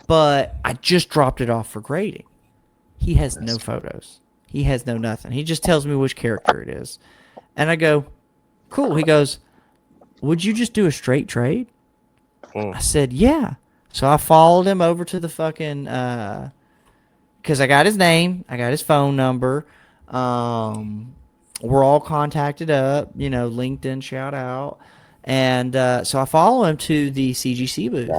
S3: but I just dropped it off for grading." He has no photos. He has no nothing. He just tells me which character it is. And I go, "Cool." He goes, "Would you just do a straight trade?" I said, "Yeah." So I followed him over to the fucking, because I got his name, I got his phone number. We're all contacted up, LinkedIn shout out. And so I follow him to the CGC booth.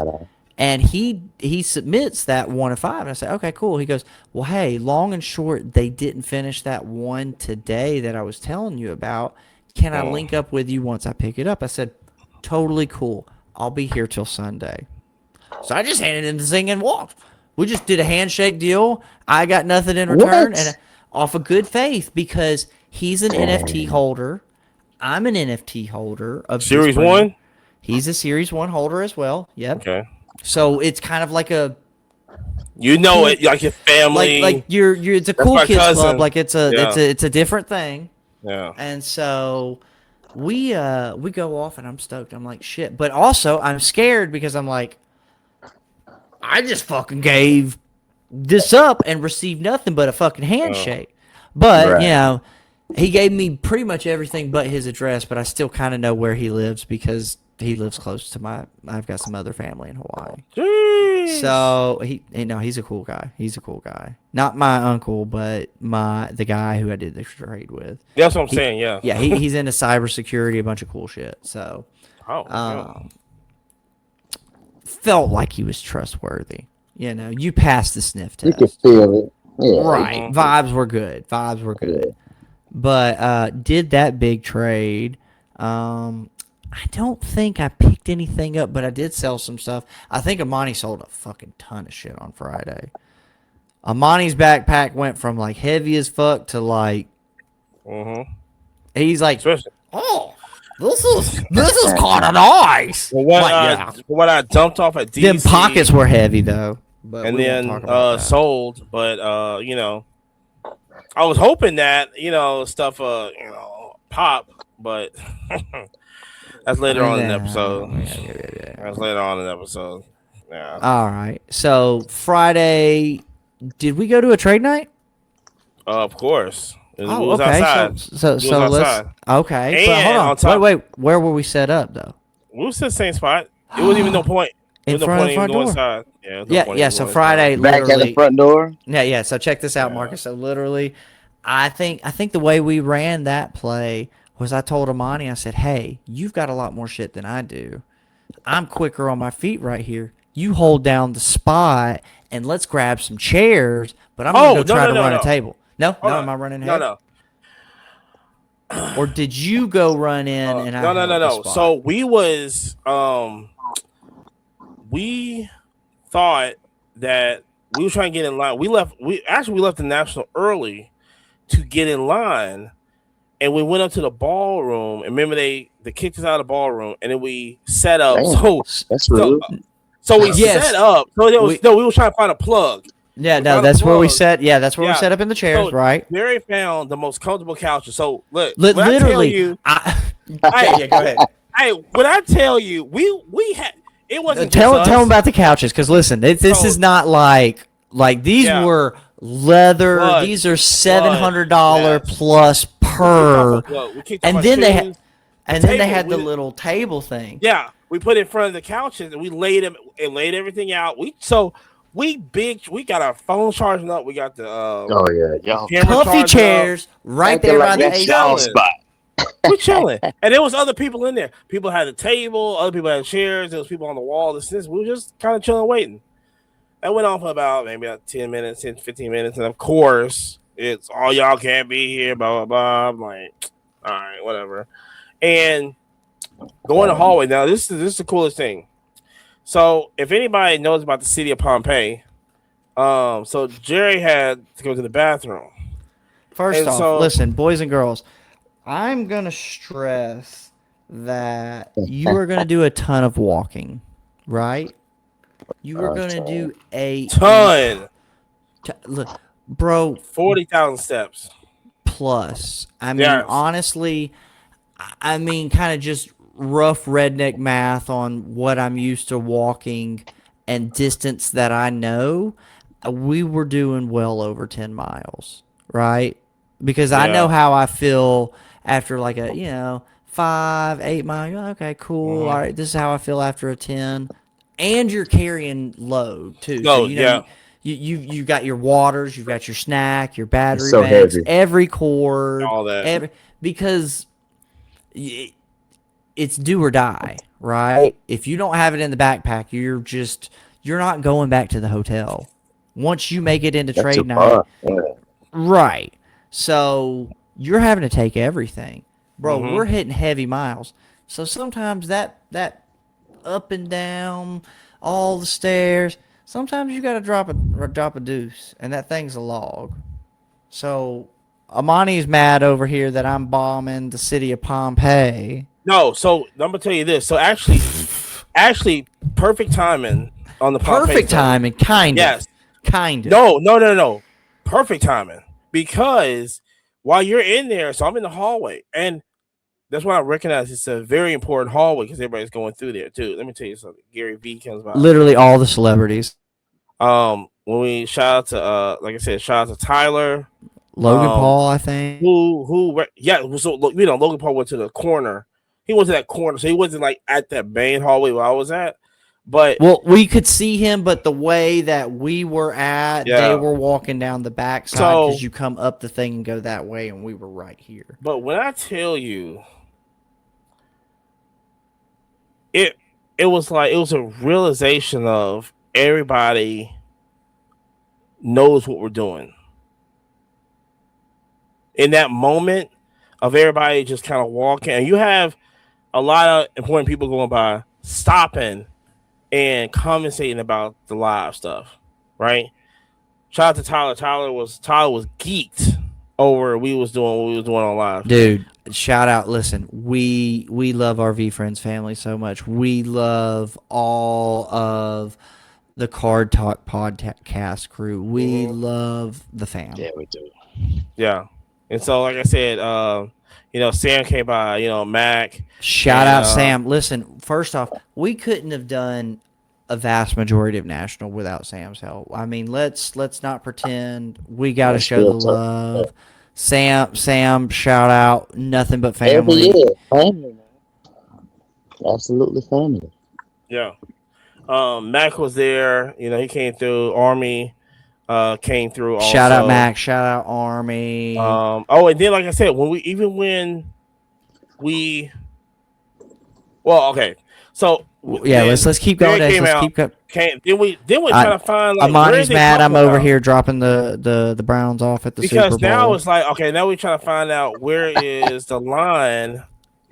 S3: And he submits that 1 of 5. And I say, "Okay, cool." He goes, "Well, hey, long and short, they didn't finish that one today that I was telling you about. Can I link up with you once I pick it up?" I said, "Totally cool. I'll be here till Sunday." So I just handed him the thing and walked. We just did a handshake deal. I got nothing in return, and off of good faith, because he's an NFT holder. I'm an NFT holder of
S2: Series 1.
S3: He's a Series 1 holder as well. Yep.
S2: Okay.
S3: So it's kind of like a,
S2: it like your family,
S3: like you're it's a cool kids
S2: cousin.
S3: club. Like it's a different thing.
S2: Yeah.
S3: And so we go off, and I'm stoked. I'm like, shit. But also I'm scared because I'm like, I just fucking gave this up and received nothing but a fucking handshake. But he gave me pretty much everything but his address. But I still kind of know where he lives because he lives close to I've got some other family in Hawaii. Jeez. So he's a cool guy. He's a cool guy. Not my uncle, but the guy who I did the trade with.
S2: That's what I'm saying. Yeah.
S3: Yeah. He's into cybersecurity, a bunch of cool shit. So, felt like he was trustworthy. You passed the sniff test.
S5: You could feel it. Yeah.
S3: Right. Vibes were good. Yeah. But did that big trade. I don't think I picked anything up, but I did sell some stuff. I think Amani sold a fucking ton of shit on Friday. Amani's backpack went from like heavy as fuck to like, he's like, "Oh, this is kind of nice."
S2: Well, what I dumped off at DC,
S3: them pockets were heavy though, but
S2: and then sold. But I was hoping that stuff pop, but. That's later on in the episode. Yeah. That's later on in the episode. Yeah.
S3: All right. So Friday, did we go to a trade night?
S2: Of course. It
S3: was
S2: okay.
S3: Outside. So let's. Okay.
S2: And
S3: but hold on. Wait. Where were we set up though?
S2: We was at the same spot. It wasn't even no point.
S3: In front of the front door.
S2: Inside.
S3: Yeah. So Friday,
S5: back at the front door.
S3: Yeah. So check this out, Marcus. So literally, I think the way we ran that play was I told Amani, I said, "Hey, you've got a lot more shit than I do. I'm quicker on my feet right here. you hold down the spot and let's grab some chairs. But I'm gonna go try to run a table. No, am I running ahead?
S2: No.
S3: Or did you go run in and I held the spot?
S2: So we thought that we were trying to get in line. We left the National early to get in line, and we went up to the ballroom. And remember, they kicked us out of the ballroom, and then we set up.
S5: Damn, that's rude.
S2: So we set up. So we were trying to find a plug.
S3: Yeah, no, that's where we set. Yeah, that's where we set up in the chairs, so right?
S2: Mary found the most comfortable couches. So look,
S3: literally,
S2: go ahead. Hey, when I tell you, we had it wasn't.
S3: Tell them about the couches, because listen, this is not like these were leather. These are $700 plus per, and then they had the little table thing.
S2: Yeah, we put it in front of the couches and we laid everything out. We got our phone charging up. We got the
S3: comfy chairs right there by the AC
S4: spot.
S2: We're chilling, and there was other people in there. People had a table, other people had chairs. There was people on the wall. We were just kind of chilling, waiting. That went on for about 10 minutes, 15 minutes, and of course, it's all y'all can't be here. Blah blah blah. I'm like, all right, whatever. And going the hallway now. This is the coolest thing. So if anybody knows about the city of Pompeii, so Jerry had to go to the bathroom.
S3: First off, listen, boys and girls, I'm going to stress that you are going to do a ton of walking, right? You are going to do a
S2: ton.
S3: Look, bro.
S2: 40,000 steps.
S3: Plus. I mean, honestly, kind of just rough redneck math on what I'm used to walking and distance that I know. We were doing well over 10 miles, right? Because I know how I feel after like a 5-8 mile. Okay, cool. All right, this is how I feel after a 10. And you're carrying load too. You got your waters, you've got your snack, your battery banks, every cord,
S2: all that.
S3: Because it's do or die, right? If you don't have it in the backpack, you're not going back to the hotel once you make it into trade night. Right. So you're having to take everything. Bro, we're hitting heavy miles. So sometimes that up and down, all the stairs, sometimes you got to drop a deuce, and that thing's a log. So Amani's mad over here that I'm bombing the city of Pompeii.
S2: No, so I'm gonna tell you this. So actually, perfect timing on the Pompeii
S3: perfect timing, kind of.
S2: Yes,
S3: kind of.
S2: No. Perfect timing, because while you're in there, so I'm in the hallway, and that's why I recognize it's a very important hallway because everybody's going through there too. Let me tell you something. Gary V comes by.
S3: Literally all the celebrities.
S2: When we shout out to Tyler,
S3: Logan Paul, I think.
S2: So Logan Paul went to the corner. He went to that corner, so he wasn't like at that main hallway where I was at. But
S3: we could see him, but the way that we were at, they were walking down the backside because you come up the thing and go that way, and we were right here.
S2: But when I tell you, it was a realization of everybody knows what we're doing. In that moment of everybody just kind of walking, and you have a lot of important people going by, stopping and commentating about the live stuff, right? Shout out to Tyler. Tyler was geeked over what we was doing on live.
S3: Dude, shout out. Listen, we love our V Friends family so much. We love all of the Card Talk podcast crew. We love the fam.
S4: Yeah, we do.
S2: Yeah. And so, like I said, Sam came by, Mac.
S3: Shout out Sam. Listen, first off, we couldn't have done a vast majority of National without Sam's help. I mean, let's not pretend. We got to show the love. Sam, shout out. Nothing but family.
S5: Every year, family. Absolutely family.
S2: Yeah. Mac was there. He came through. Army came through also.
S3: Shout out Mac. Shout out Army.
S2: And then, like I said, okay. So
S3: let's keep going. Let's keep going.
S2: Can't. Then we try to find like
S3: Amani's mad. I'm over here dropping the Browns off at the Super Bowl.
S2: Because now it's like, okay, now we're trying to find out where is the line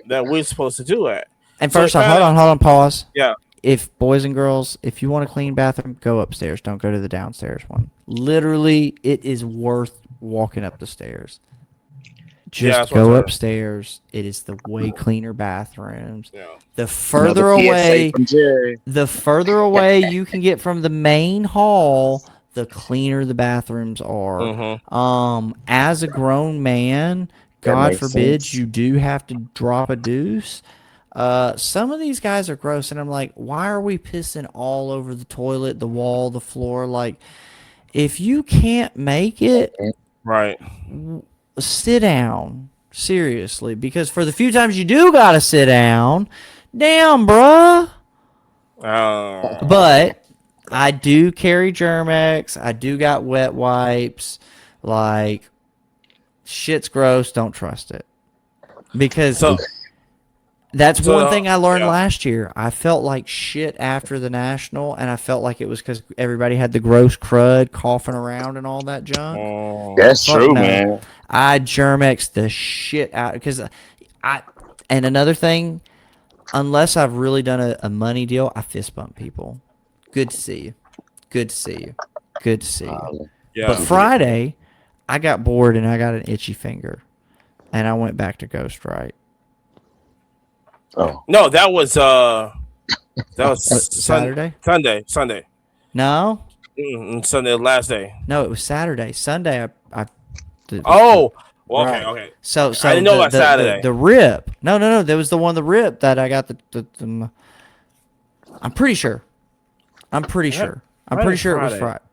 S2: that we're supposed to do at.
S3: And first off, hold on, pause.
S2: Yeah.
S3: If boys and girls, if you want a clean bathroom, go upstairs. Don't go to the downstairs one. Literally, it is worth walking up the stairs. Just go upstairs. It is the way cleaner bathrooms. Yeah. The further away you can get from the main hall, the cleaner the bathrooms are. Mm-hmm. As a grown man, God forbid you do have to drop a deuce. Some of these guys are gross, and I'm like, why are we pissing all over the toilet, the wall, the floor? Like, if you can't make it,
S2: right,
S3: sit down. Seriously, because for the few times you do gotta sit down, damn, bruh. But I do carry Germ-X. I do got wet wipes. Like, shit's gross. Don't trust it. Because that's one thing I learned last year. I felt like shit after the National, and I felt like it was because everybody had the gross crud coughing around and all that junk.
S4: That's true, man.
S3: I Germ-X the shit out because and another thing, unless I've really done a money deal, I fist bump people. Good to see you. Good to see you. Good to see you. Yeah. But Friday, I got bored and I got an itchy finger, and I went back to Ghost Right.
S2: Oh no, that was
S3: Saturday.
S2: Sunday.
S3: No.
S2: Sunday, last day.
S3: No, it was Saturday. Sunday, I
S2: Oh, well, okay.
S3: So
S2: I didn't know about Saturday.
S3: The rip. No. There was the one, the rip that I got the I'm pretty sure. I'm pretty sure it was Friday.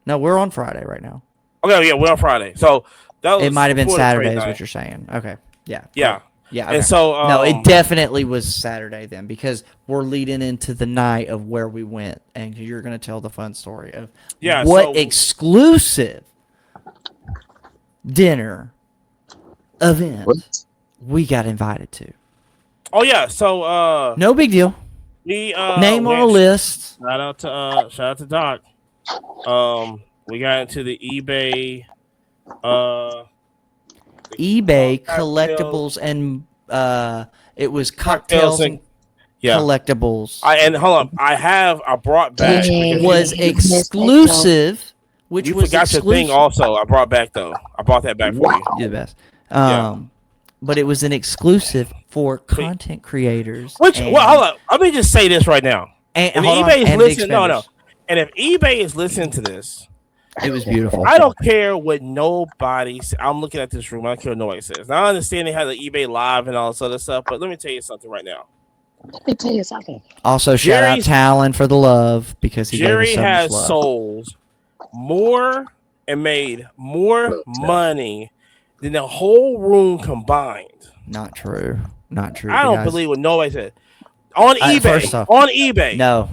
S3: No, we're on Friday right now.
S2: Okay, yeah, we're on Friday. So that was
S3: it might have been Saturday, is what you're saying. Okay, yeah.
S2: Yeah.
S3: Yeah, okay.
S2: And so
S3: no, it definitely was Saturday then, because we're leading into the night of where we went, and you're going to tell the fun story of what exclusive dinner event we got invited to.
S2: Oh yeah, so
S3: no big deal.
S2: We
S3: name on a list.
S2: Shout out to Doc. We got into the eBay
S3: collectibles and it was cocktails and collectibles.
S2: I brought back
S3: was exclusive, which
S2: you
S3: was
S2: forgot
S3: exclusive.
S2: your thing also. I brought that back for you.
S3: You're the best. But it was an exclusive for content creators.
S2: Hold on. Let me just say this right now. And if eBay is listening to this,
S3: it was beautiful.
S2: I don't care what nobody says. I'm looking at this room. I don't care what nobody says. Now, I understand they have the eBay Live and all this other stuff, but let me tell you something right now.
S3: Also, shout out Talon for the love, because
S2: Jerry has sold more and made more money than the whole room combined.
S3: Not true.
S2: I don't believe what nobody said. On eBay.
S3: No.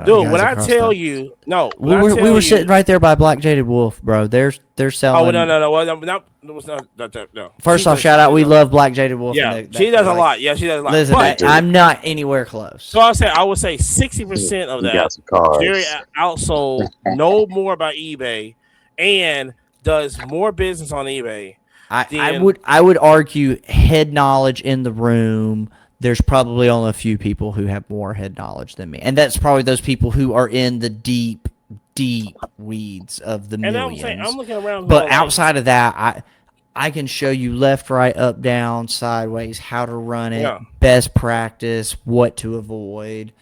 S2: Dude, when I tell you,
S3: we were sitting right there by Black Jaded Wolf, bro. They're selling.
S2: No.
S3: First off, shout out. We love Black Jaded Wolf.
S2: Yeah, she does a lot. Yeah, she does a lot.
S3: Listen, I'm not anywhere close.
S2: So I would say 60% of that. Jerry outsold know more about eBay and does more business on eBay.
S3: I would argue head knowledge in the room. There's probably only a few people who have more head knowledge than me. And that's probably those people who are in the deep, deep weeds of the millions.
S2: I'm looking around.
S3: But outside of that, I can show you left, right, up, down, sideways, how to run it, best practice, what to avoid.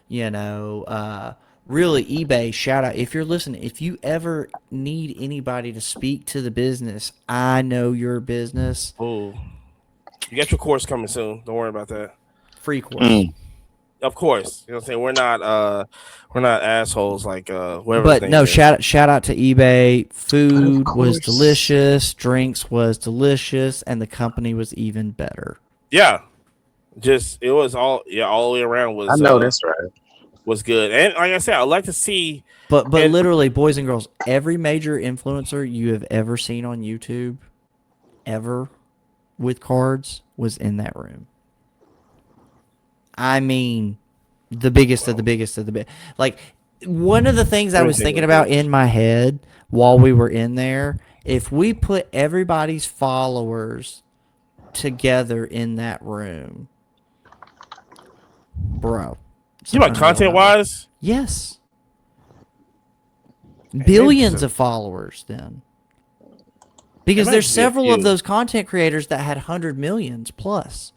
S3: Really, eBay, shout out. If you're listening, if you ever need anybody to speak to the business, I know your business.
S2: Oh. You got your course coming soon. Don't worry about that.
S3: Free course.
S2: Of course. You know what I'm saying? We're not assholes like whoever.
S3: But no, shout out to eBay. Food was delicious, drinks was delicious, and the company was even better.
S2: Yeah. It was all the way around was
S4: I know that's right.
S2: Was good. And like I said, I'd like to see
S3: But literally, boys and girls, every major influencer you have ever seen on YouTube ever with cards was in that room. I mean, The biggest of the biggest of the big. Like, one of the things I was thinking about in my head while we were in there, if we put everybody's followers together in that room, bro.
S2: You mean content-wise?
S3: Yes. Billions of followers then. Because there's several of those content creators that had 100 millions plus.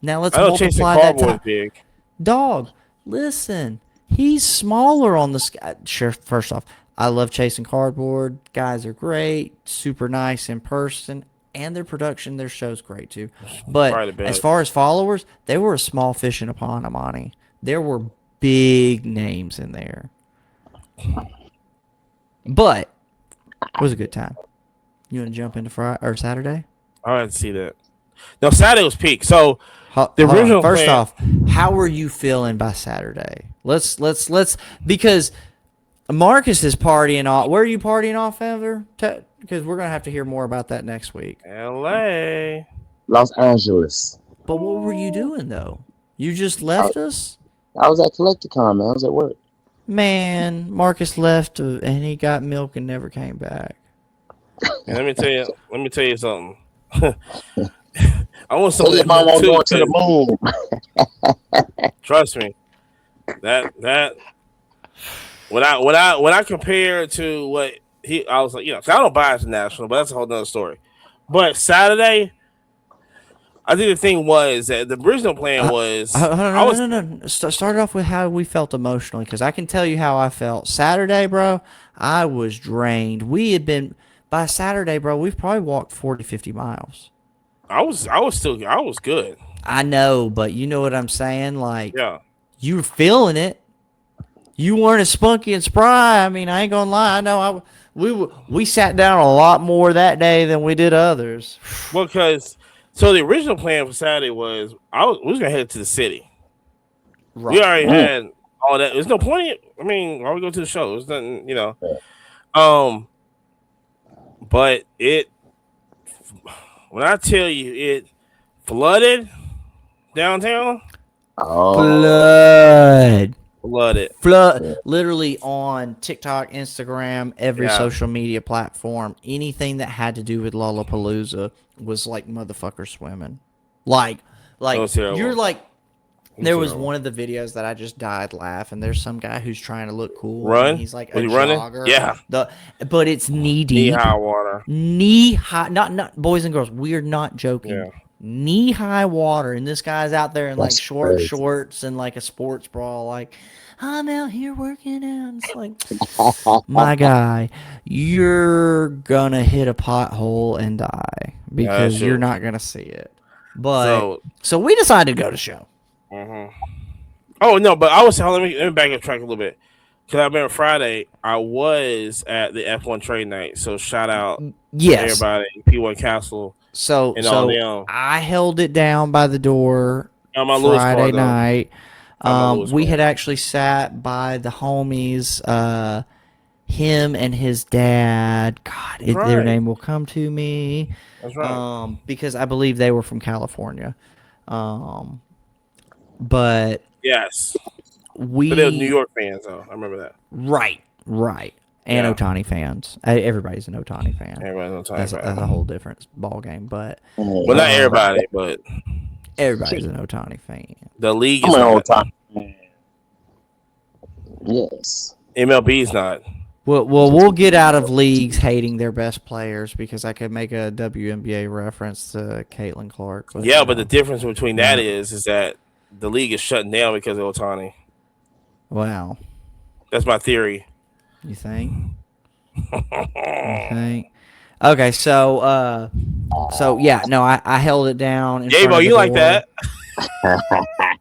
S3: Now let's multiply that time.
S2: Big.
S3: Dog, listen. He's smaller on the sky. Sure, first off, I love Chasing Cardboard. Guys are great, super nice in person, and their production, their show's great too. But as far as followers, they were a small fish in a pond, Amani. There were big names in there. But it was a good time. You want to jump into Friday or Saturday?
S2: I didn't see that. No, Saturday was peak. So the original
S3: first off, how were you feeling by Saturday? Let's because Marcus is partying off. Where are you partying off, Ever? Because we're gonna have to hear more about that next week.
S2: L.A.,
S5: Los Angeles.
S3: But what were you doing though? You just left us?
S5: I was at Collecticon, man. I was at work.
S3: Man, Marcus left and he got milk and never came back.
S2: And let me tell you something. I want something
S5: to the moon.
S2: Trust me. That when I compare it to what I was like, you know, 'cause I don't buy international, but that's a whole nother story. But Saturday, I think the thing was that the original plan was
S3: no. Start off with how we felt emotionally, because I can tell you how I felt. Saturday, bro, I was drained. By Saturday, bro, we've probably walked 40, 50 miles.
S2: I was good.
S3: I know, but you know what I'm saying? Like,
S2: yeah,
S3: you were feeling it. You weren't as spunky and spry. I mean, I ain't gonna lie. I know we sat down a lot more that day than we did others.
S2: Well, so the original plan for Saturday was we was gonna head to the city. Right. We already had all that. There's no point. I mean, why we go to the show? There's nothing, you know. But when I tell you it flooded downtown. Flooded.
S3: Literally on TikTok, Instagram, every social media platform, anything that had to do with Lollapalooza was like motherfuckers swimming. Like you're like, there was one of the videos that I just died laughing. There's some guy who's trying to look cool. And he's like a jogger.
S2: Yeah.
S3: But it's knee deep.
S2: Knee high water.
S3: Knee high. Not boys and girls. We're not joking. Yeah. Knee high water, and this guy's out there in like shorts and like a sports bra. Like, I'm out here working out. It's like, my guy, you're gonna hit a pothole and die because you're not gonna see it. But so we decided to go to show.
S2: Mm-hmm. Oh no, but I was let me back up track a little bit, because I remember Friday I was at the F1 trade night. So shout out to everybody, P1 Castle.
S3: So I held it down by the door Friday night. We had actually sat by the homies, him and his dad. God, their name will come to me.
S2: That's right.
S3: Because I believe they were from California. But
S2: yes, but they were New York fans, though. I remember that. Right.
S3: And Ohtani fans. Everybody's an Ohtani fan.
S2: Everybody's an Ohtani fan.
S3: That's a whole different ball game. But
S2: well, not everybody, but
S3: everybody's an Ohtani fan.
S2: The league is an Ohtani fan.
S5: Yes.
S2: MLB's not.
S3: Well, we'll get out of leagues hating their best players, because I could make a WNBA reference to Caitlin Clark.
S2: But, but the difference between that is that the league is shutting down because of Ohtani.
S3: Wow.
S2: That's my theory.
S3: You think? Okay, so yeah, no, I held it down.
S2: Gabo, you like that?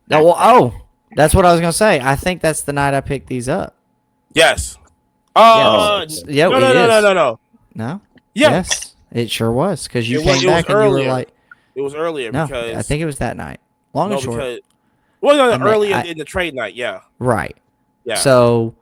S3: That's what I was gonna say. I think that's the night I picked these up.
S2: Yes.
S3: No.
S2: No.
S3: No.
S2: Yeah.
S3: Yes, it sure was, because you came back and you were like,
S2: it was earlier.
S3: No,
S2: because
S3: I think it was that night. Long and short.
S2: Earlier in the trade night. Yeah.
S3: Right.
S2: Yeah.
S3: So,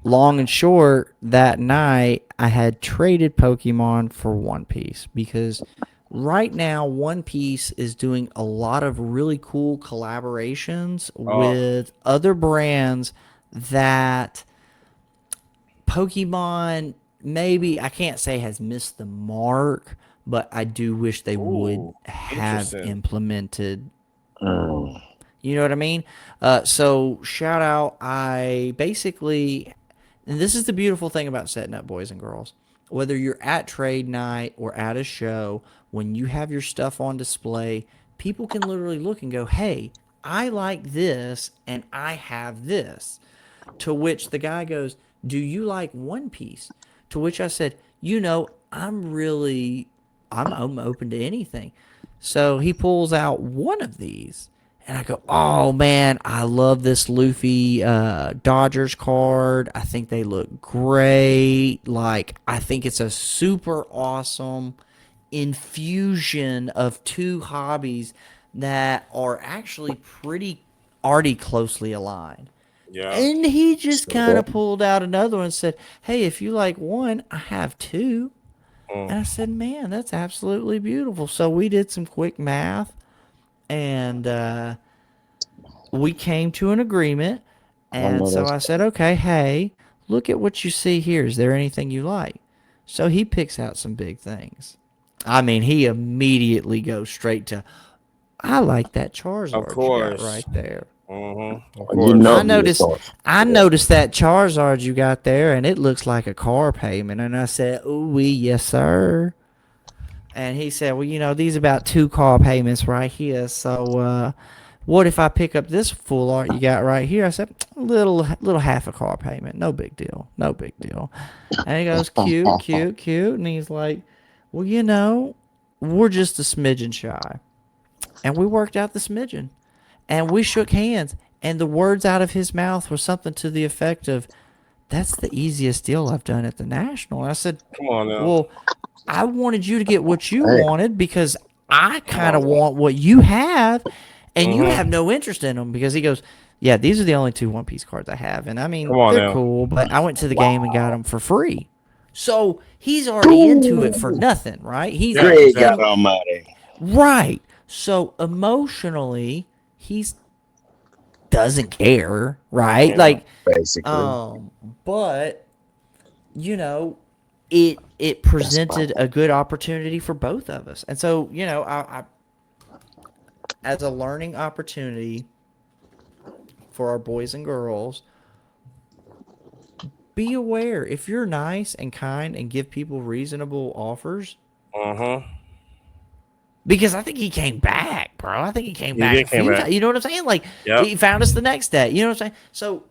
S3: long and short, that night I had traded Pokemon for One Piece, because right now, One Piece is doing a lot of really cool collaborations
S2: Oh,
S3: with other brands that Pokemon maybe I can't say has missed the mark, but I do wish they would
S2: ooh,
S3: have
S2: interesting.
S3: implemented.
S4: Mm.
S3: You know what I mean? So shout out. I basically, and this is the beautiful thing about setting up, boys and girls. Whether you're at trade night or at a show, when you have your stuff on display, people can literally look and go, "Hey, I like this, and I have this." To which the guy goes, "Do you like One Piece?" To which I said, I'm open to anything. So he pulls out one of these. And I go, "Oh man, I love this Luffy Dodgers card. I think they look great. Like, I think it's a super awesome infusion of two hobbies that are actually pretty already closely aligned."
S2: Yeah.
S3: And he just
S5: So
S3: kind
S5: that
S3: of pulled out another one and said, "Hey, if you like one, I have two."
S2: Mm.
S3: And I said, "Man, that's absolutely beautiful." So we did some quick math and we came to an agreement.
S5: I
S3: And
S5: know
S3: so
S5: that's
S3: I said, "Okay, hey, look at what you see here. Is there anything you like?" So he picks out some big things. I mean, he immediately goes straight to, "I like that
S2: Of
S3: Charizard you got
S2: course.
S3: right there."
S2: Of
S5: you
S2: course.
S5: know
S3: I
S5: he was
S3: noticed
S5: going.
S3: I
S5: Yeah.
S3: noticed that Charizard you got there and it looks like a car payment. And I said, "Ooh wee, yes sir." And he said, "Well, these about two car payments right here. So what if I pick up this full art you got right here?" I said, "Little half a car payment. No big deal. No big deal." And he goes, "Cute, cute, cute." And he's like, "Well, we're just a smidgen shy." And we worked out the smidgen. And we shook hands. And the words out of his mouth were something to the effect of, "That's the easiest deal I've done at the National." And I said,
S2: Come on now.
S3: "Well, I wanted you to get what you
S5: Hey,
S3: wanted because I
S2: Come
S3: kind
S2: on
S3: of
S2: now.
S3: want what you have, and you have
S2: Mm-hmm.
S3: no interest in them." Because he goes, "Yeah, these are the only two One Piece cards I have." And I mean,
S2: Come on
S3: they're
S2: now.
S3: cool, but I went to the game and got
S5: wow.
S3: them for free. So he's already into it for
S5: Ooh,
S3: nothing, right?
S2: Yeah,
S5: great
S4: God
S5: guy.
S2: exactly.
S4: Almighty.
S3: Right. So emotionally, he's doesn't care, right?
S2: Yeah.
S3: Like,
S5: Basically,
S3: um, but you know, it
S5: that's my
S3: presented a good opportunity for both of us, and so I as a learning opportunity for our boys and girls, be aware if you're nice and kind and give people reasonable offers.
S2: Mm-hmm.
S3: Because I think he came back, bro. I think he came
S2: He
S3: back a
S2: did came
S3: few
S2: back.
S3: times. You know what I'm saying? Like,
S2: Yep.
S3: he found us the next day. You know what I'm saying? So,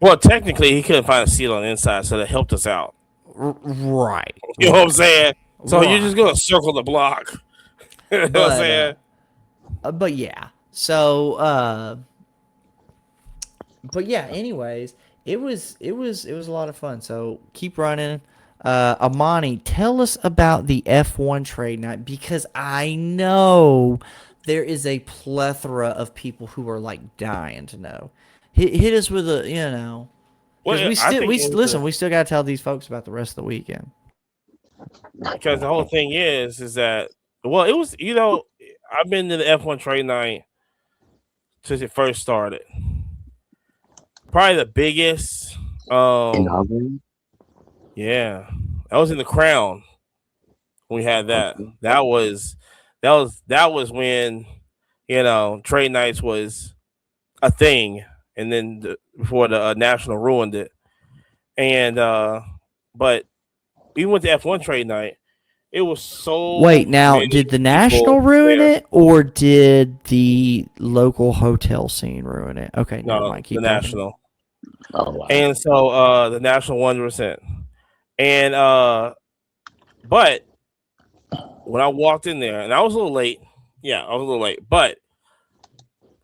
S2: Well, technically, he couldn't find a seat on the inside, so that helped us out.
S3: right,
S2: You know what I'm
S3: right,
S2: saying? So you're just
S3: right.
S2: gonna circle the block. You know what I'm
S3: But
S2: saying?
S3: but yeah. So but yeah, anyways, it was a lot of fun. So keep running. Amani, tell us about the F1 trade night because I know there is a plethora of people who are like dying to know. Hit us with because
S2: Well,
S3: we
S2: I
S3: still
S2: think
S3: we
S2: it was
S3: listen. We still got to tell these folks about the rest of the weekend.
S2: because the whole thing is that well, it was I've been to the F1 trade night since it first started. Probably the biggest.
S5: in
S2: Um,
S5: Holland.
S2: yeah, that was in the Crown. We had that.
S5: Okay.
S2: That was when trade nights was a thing, and then before the national ruined it. And but we went to F1 trade night. It was so
S3: Wait, now
S2: many
S3: did the
S2: people
S3: national ruin
S2: there.
S3: it, or did the local hotel scene ruin it? Okay, never
S2: No,
S3: mind.
S2: the
S3: Keep talking.
S2: national.
S5: Oh wow.
S2: And so the national 1%. And but when I walked in there, and I was a little late. Yeah, I was a little late. But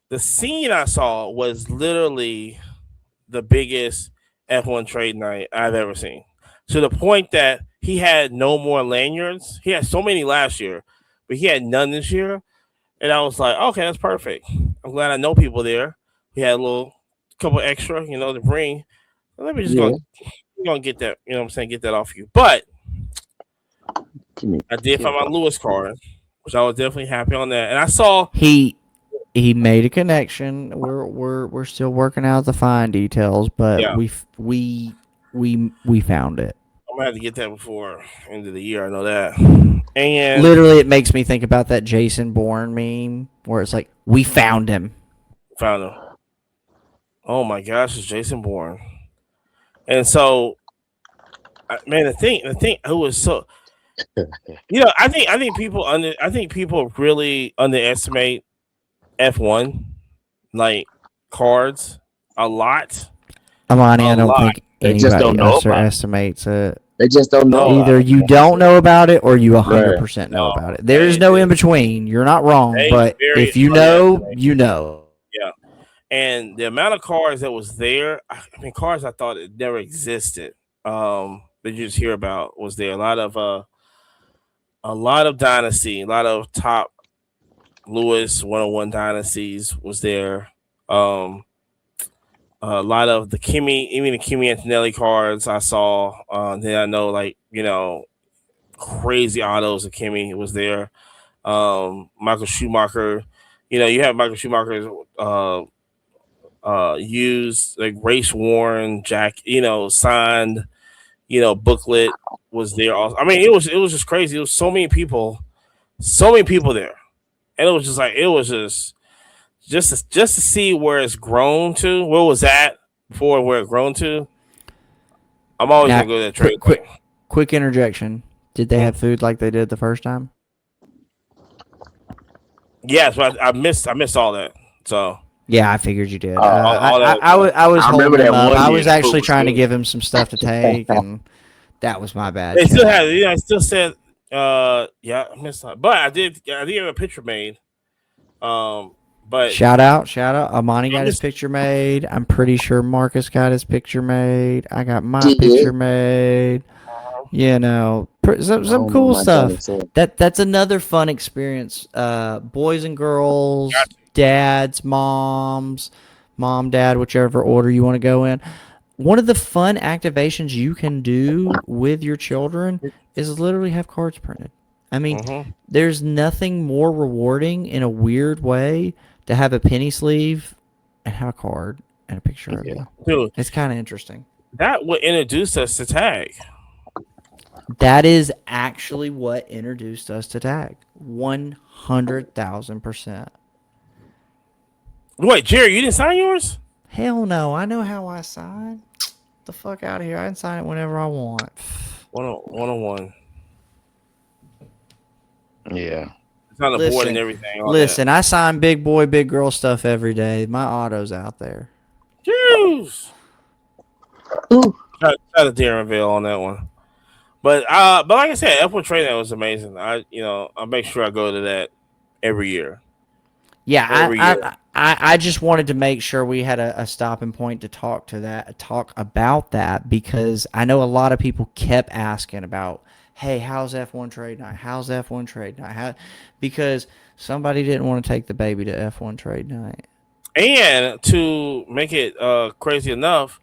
S2: the scene I saw was literally the biggest F1 trade night I've ever seen. To the point that he had no more lanyards. He had so many last year, but he had none this year. And I was like, okay, that's perfect. I'm glad I know people there. He had a little couple extra, to bring. Let me just
S5: Yeah.
S2: gonna get that, get that off you. But
S5: Give me.
S2: I did
S5: Give
S2: find
S5: it
S2: my
S5: up.
S2: Lewis card, I was definitely happy on that. And I saw
S3: he made a connection. We're still working out the fine details, but
S2: yeah.
S3: we found it.
S2: I'm gonna have to get that before end of the year. I know that. And
S3: Literally, it makes me think about that Jason Bourne meme where it's like, we found him.
S2: found him. Oh my gosh, it's Jason Bourne. And so, man, the thing, it was so. I think people really underestimate F1 like cards a lot.
S3: Amani, I don't think
S4: they just
S3: anybody
S4: don't know
S3: underestimates it.
S5: They just don't know.
S3: Either you don't know about it or you 100% know about it. There is no in between. You're not wrong, but if you know, you know.
S2: Yeah. And the amount of cards that was there, I mean, cards I thought it never existed. That you just hear about was there. A lot of dynasty, a lot of top Lewis 101 dynasties was there. A lot of the Kimi, even the Kimi Antonelli cards I saw. Then I know, like, crazy autos of Kimi was there. Michael Schumacher, you have Michael Schumacher's used like race worn signed, booklet was there also. I mean, it was just crazy. It was so many people there. And it was just like just to see where it's grown to, where it was at before where it grown to. I'm always gonna go to that trade.
S3: Quick interjection. Did they have food like they did the first time?
S2: Yes, but I missed all that. So
S3: yeah, I figured you did. I was holding him up. I was actually trying to give him some stuff to take, and that was my bad.
S2: They still had. I still said, I missed that, but I did have a picture made. But
S3: shout out, Amani got his picture made. I'm pretty sure Marcus got his picture made. I got my picture made. Some cool stuff. That's another fun experience. Boys and girls, dads, moms, mom, dad, whichever order you want to go in. One of the fun activations you can do with your children is literally have cards printed. I mean, there's nothing more rewarding in a weird way to have a penny sleeve and have a card and a picture of you. Dude, it's kind of interesting.
S2: That would introduce us to tag.
S3: That is actually what introduced us to tag. 100,000%.
S2: Wait, Jerry, you didn't sign yours?
S3: Hell no. I know how I sign. The fuck out of here. I can sign it whenever I want.
S2: 101.
S4: Yeah.
S2: It's on the board and everything.
S3: Listen, I sign big boy, big girl stuff every day. My auto's out there.
S2: Jeez. Try to Darrenville on that one. But like I said, F1 Training was amazing. I make sure I go to that every year.
S3: Yeah, I just wanted to make sure we had a stopping point to talk about that, because I know a lot of people kept asking about, hey, how's F1 trade night? How's F1 trade night? Because somebody didn't want to take the baby to F1 trade night.
S2: And to make it crazy enough,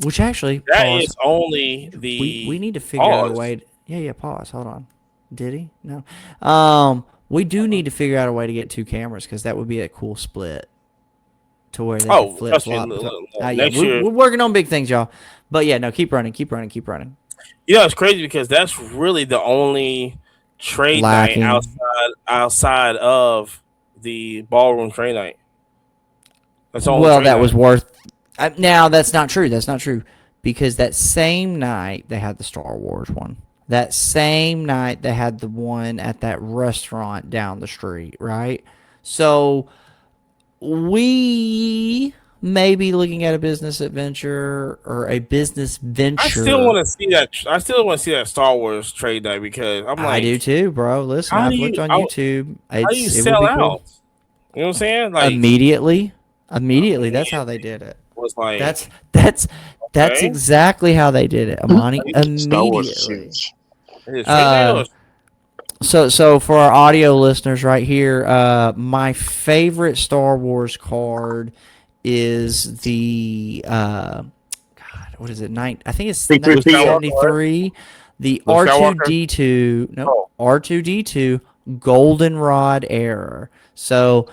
S3: which actually
S2: is only the
S3: we need to figure out a way. Pause. Hold on. Did he? No. We do need to figure out a way to get two cameras, because that would be a cool split to where they can flip flop. We're working on big things, y'all. But yeah, no, keep running.
S2: It's crazy because that's really the only trade night outside of the ballroom trade night. That's all.
S3: Well, that was worth. Now that's not true. Because that same night they had the Star Wars one. That same night they had the one at that restaurant down the street, right? So we may be looking at a business adventure or a business venture.
S2: I still want to see that Star Wars trade night, because I'm like,
S3: I do too, bro. Listen, I've looked on YouTube.
S2: How do you sell out? Cool. You know what I'm saying? Like
S3: immediately. That's how they did it.
S2: Was like
S3: that's exactly how they did it, Amani. Immediately. So for our audio listeners right here, my favorite Star Wars card is the what is it? I think it's 1973. The
S2: Luke Skywalker?
S3: R2D2, no, R2D2 goldenrod error. So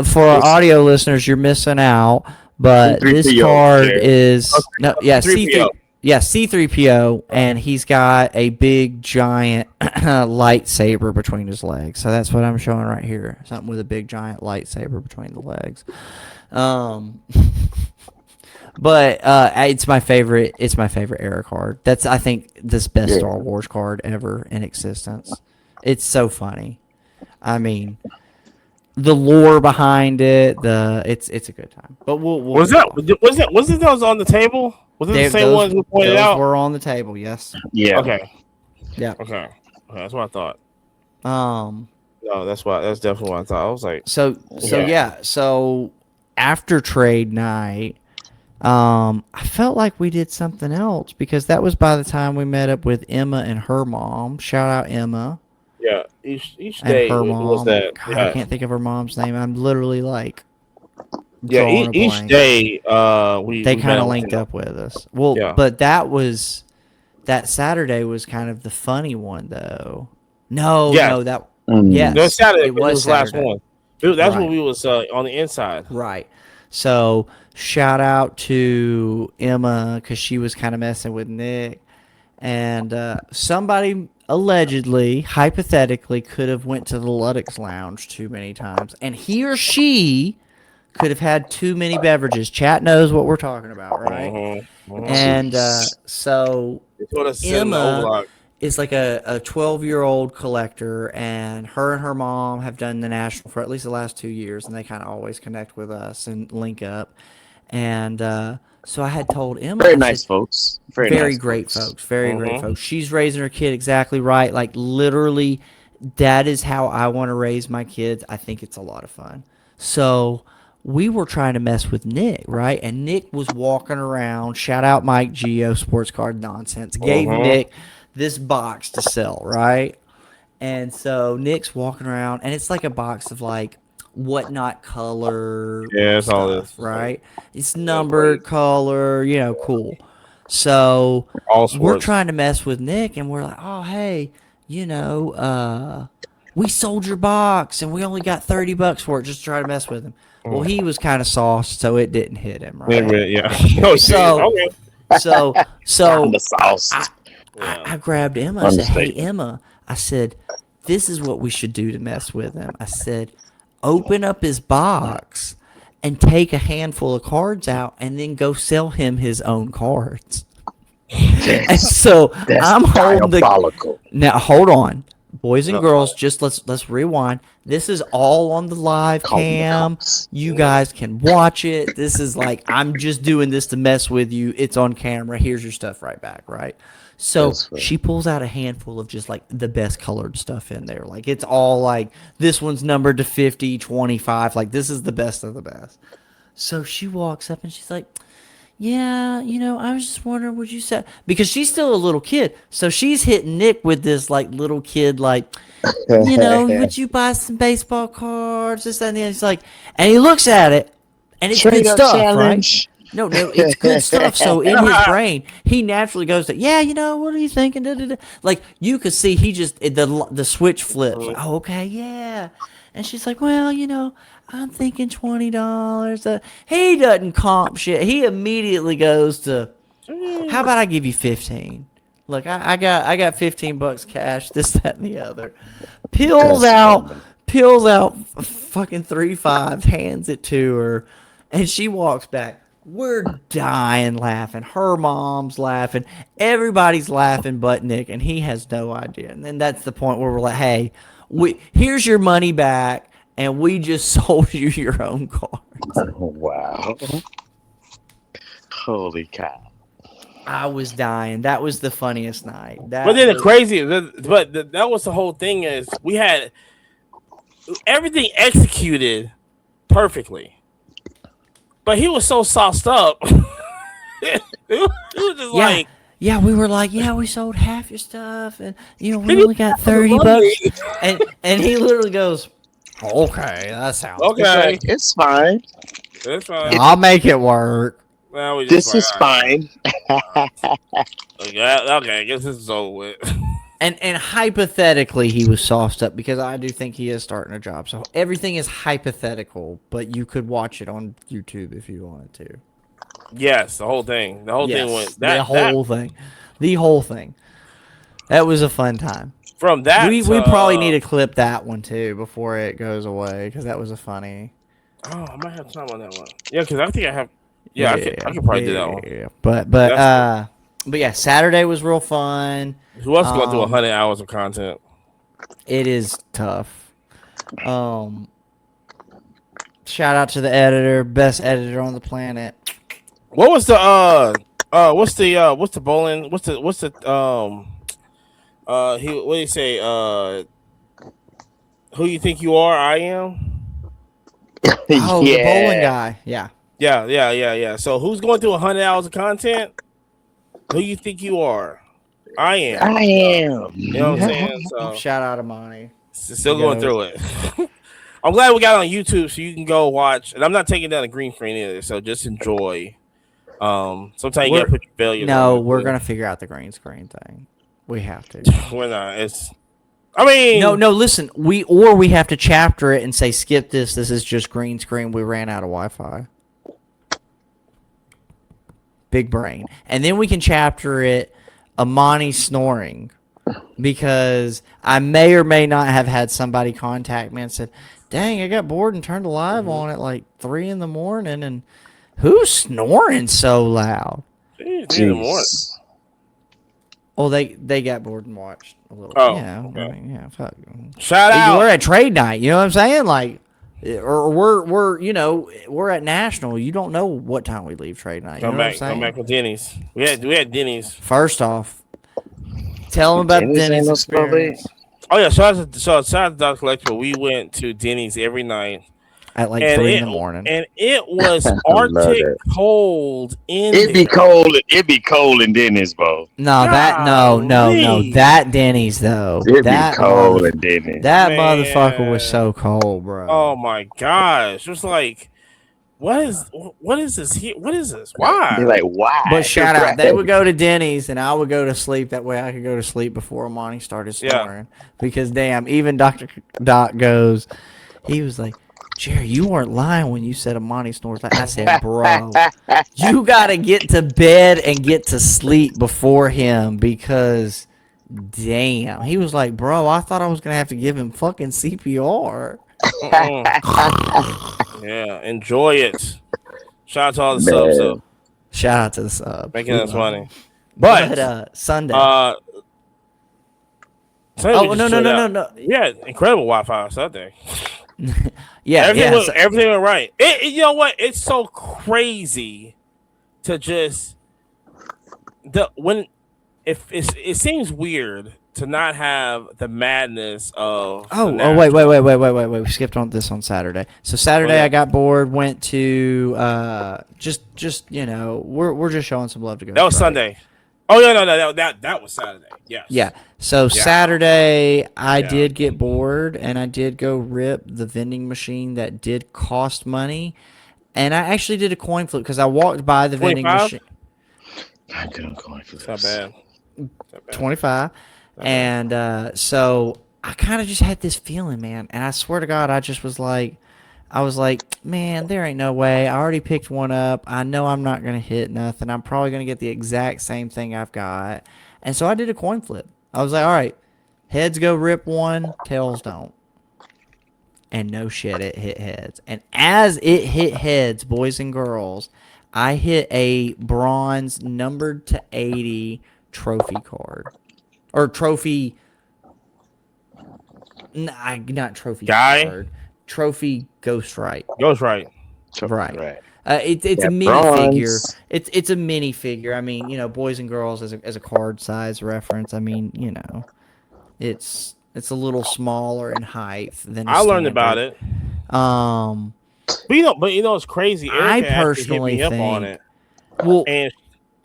S3: for our audio listeners, you're missing out, but this
S4: C3PO,
S3: card
S4: Jared.
S3: is
S2: C3PO.
S3: C3PO, and he's got a big giant lightsaber between his legs. So that's what I'm showing right here. Something with a big giant lightsaber between the legs. But it's my favorite. It's my favorite era card. That's, I think, this best Star Wars card ever in existence. It's so funny. I mean, the lore behind it. It's a good time. But we'll
S2: was it that was on the table? Was it the same ones we pointed out?
S3: Were on the table. Yes.
S4: Yeah.
S2: Okay.
S3: Yeah.
S2: Okay. That's what I thought.
S3: No,
S2: that's definitely what I thought. I was like,
S3: So after trade night, I felt like we did something else because that was by the time we met up with Emma and her mom. Shout out Emma.
S2: Yeah, each day
S3: her mom.
S2: was that.
S3: God, I can't think of her mom's name. I'm literally like,
S2: each day
S3: they kind of linked up with us. Well, but that Saturday was kind of the funny one though. No, that
S2: Saturday. It was the last
S3: Saturday.
S2: one. That's when we was on the inside.
S3: Right. So shout out to Emma because she was kind of messing with Nick, and somebody allegedly, hypothetically, could have went to the Luddix Lounge too many times, and he or she could have had too many beverages. Chat knows what we're talking about, right? And so Emma is like a 12-year-old collector, and her mom have done the National for at least the last 2 years, and they kind of always connect with us and link up. And so I had told Emma,
S4: very nice folks, very
S3: great folks, very great folks. She's raising her kid exactly right. Like literally, that is how I want to raise my kids. I think it's a lot of fun. So we were trying to mess with Nick, right? And Nick was walking around. Shout out Mike Geo, Sports Card Nonsense. Gave Nick this box to sell, right? And so Nick's walking around, and it's like a box of like whatnot color
S2: stuff, all this,
S3: right? It's numbered color, cool. So we're trying to mess with Nick, and we're like, oh, hey, we sold your box, and we only got $30 for it just to try to mess with him. Well, he was kind of sauced, so it didn't hit him, right?
S2: Yeah.
S3: So
S4: the sauce.
S3: I grabbed Emma. I said, hey, Emma, I said, this is what we should do to mess with him. I said, open up his box and take a handful of cards out and then go sell him his own cards. And so I'm holding the... Now, hold on. Boys and girls, just let's rewind. This is all on the live cam. You guys can watch it. This is like, I'm just doing this to mess with you. It's on camera. Here's your stuff right back, right? So she pulls out a handful of just like the best colored stuff in there. Like it's all like, this one's numbered to 50, 25. Like this is the best of the best. So she walks up and she's like, yeah, I was just wondering what you said. Because she's still a little kid. So she's hitting Nick with this like little kid, like, would you buy some baseball cards? This, that, and the other. He's like, and he looks at it and it's good stuff, right? No, it's good stuff. So in his brain, he naturally goes to, what are you thinking? Da, da, da. Like you could see he just, the switch flips. Oh, okay, yeah. And she's like, well, I'm thinking $20. He doesn't comp shit. He immediately goes to, how about I give you 15? Look, I got $15 cash, this, that, and the other. Peels out fucking 3 5s, hands it to her, and she walks back. We're dying laughing. Her mom's laughing. Everybody's laughing but Nick, and he has no idea. And then that's the point where we're like, hey, here's your money back, and we just sold you your own cards.
S4: Wow. Holy cow.
S3: I was dying. That was the funniest night.
S2: But then that was the whole thing is we had everything executed perfectly. But he was so sauced up. It was just like...
S3: Yeah, we were like, we sold half your stuff, and we only got $30. And he literally goes, okay, that sounds
S2: okay.
S4: It's fine.
S2: It's fine.
S3: I'll make it work.
S4: This is fine.
S2: Okay, I guess this is over with.
S3: And hypothetically, he was sauced up because I do think he is starting a job. So everything is hypothetical, but you could watch it on YouTube if you wanted to.
S2: Yes, the whole thing. The whole thing went.
S3: The whole thing. That was a fun time.
S2: From that,
S3: we probably need to clip that one too before it goes away because that was a funny.
S2: Oh, I might have time on that one. Yeah, because I think I have. Yeah, I could probably do that one.
S3: Yeah, but yeah, Saturday was real fun.
S2: Who else going through 100 hours of content? It
S3: is tough. Shout out to the editor, best editor on the planet.
S2: What was the what's the bowling? What do you say? Who you think you are? I am.
S3: Oh, the bowling guy.
S2: Yeah. So who's going through 100 hours of content? Who you think you are? I am. You know what I'm saying? So
S3: shout out to Monty.
S2: Still going through it. I'm glad we got it on YouTube so you can go watch. And I'm not taking down a green screen either, so just enjoy. Sometimes you gotta put your failures.
S3: No, we're gonna figure out the green screen thing. We have to.
S2: We're not. No.
S3: Listen, we have to chapter it and say skip this. This is just green screen. We ran out of Wi-Fi. Big brain, and then we can chapter it. Amani snoring, because I may or may not have had somebody contact me and said, "Dang, I got bored and turned the live on at like 3 a.m. and who's snoring so loud?"
S2: 3 in the morning.
S3: Oh, they got bored and watched a little.
S2: Oh,
S3: yeah,
S2: okay.
S3: I mean, yeah. Fuck.
S2: Shout out.
S3: We're at trade night. You know what I'm saying? Like, or we're at national. You don't know what time we leave trade night.
S2: Come back with Denny's. We had Denny's.
S3: First off, tell them about Denny's experience.
S2: Oh yeah, shout out to Dr. Collectible. We went to Denny's every night
S3: at like 3 in the morning,
S2: and it was Arctic cold.
S4: It'd be cold in Denny's, bro.
S3: No, that Denny's though.
S4: It'd be cold in Denny's.
S3: That motherfucker was so cold, bro.
S2: Oh my gosh, it was like, what is this here? What is this? Why?
S4: They're like, why?
S3: But shout out, they would go to Denny's and I would go to sleep. That way I could go to sleep before Amani started snoring. Yeah. Because damn, even Dr. Doc goes, he was like, "Jerry, you weren't lying when you said Amani snores." I said, "Bro, you gotta get to bed and get to sleep before him because, damn." He was like, "Bro, I thought I was gonna have to give him fucking CPR."
S2: Yeah, enjoy it. Shout out to all the subs. Though.
S3: Shout out to the sub,
S2: making us money. But
S3: Sunday.
S2: No. Yeah, incredible Wi-Fi Sunday. Everything went right. You know what? It's so crazy to just it seems weird to not have the madness of.
S3: Wait! We skipped on this on Saturday. So Saturday I got bored. Went to just we're just showing some love to go.
S2: That was Sunday. Oh yeah, no, that was Saturday. Yes.
S3: Yeah. So Saturday I did get bored and I did go rip the vending machine that did cost money, and I actually did a coin flip because I walked by the 25? Vending machine.
S4: I did coin flip.
S2: Not bad.
S3: 25, and so I kind of just had this feeling, man, and I swear to God, I was like, man, there ain't no way. I already picked one up. I know I'm not going to hit nothing. I'm probably going to get the exact same thing I've got. And so I did a coin flip. I was like, all right, heads go rip one, tails don't. And no shit, it hit heads. And as it hit heads, boys and girls, I hit a bronze numbered to 80 trophy card. Or trophy. Not trophy card. Trophy Ghost Right.
S2: Right.
S3: It's a minifigure. It's a minifigure. I mean, boys and girls as a card size reference. I mean, it's a little smaller in height than.
S2: I learned about it. But it's crazy. Erica
S3: I personally
S2: hit me
S3: think
S2: up on it. Well, and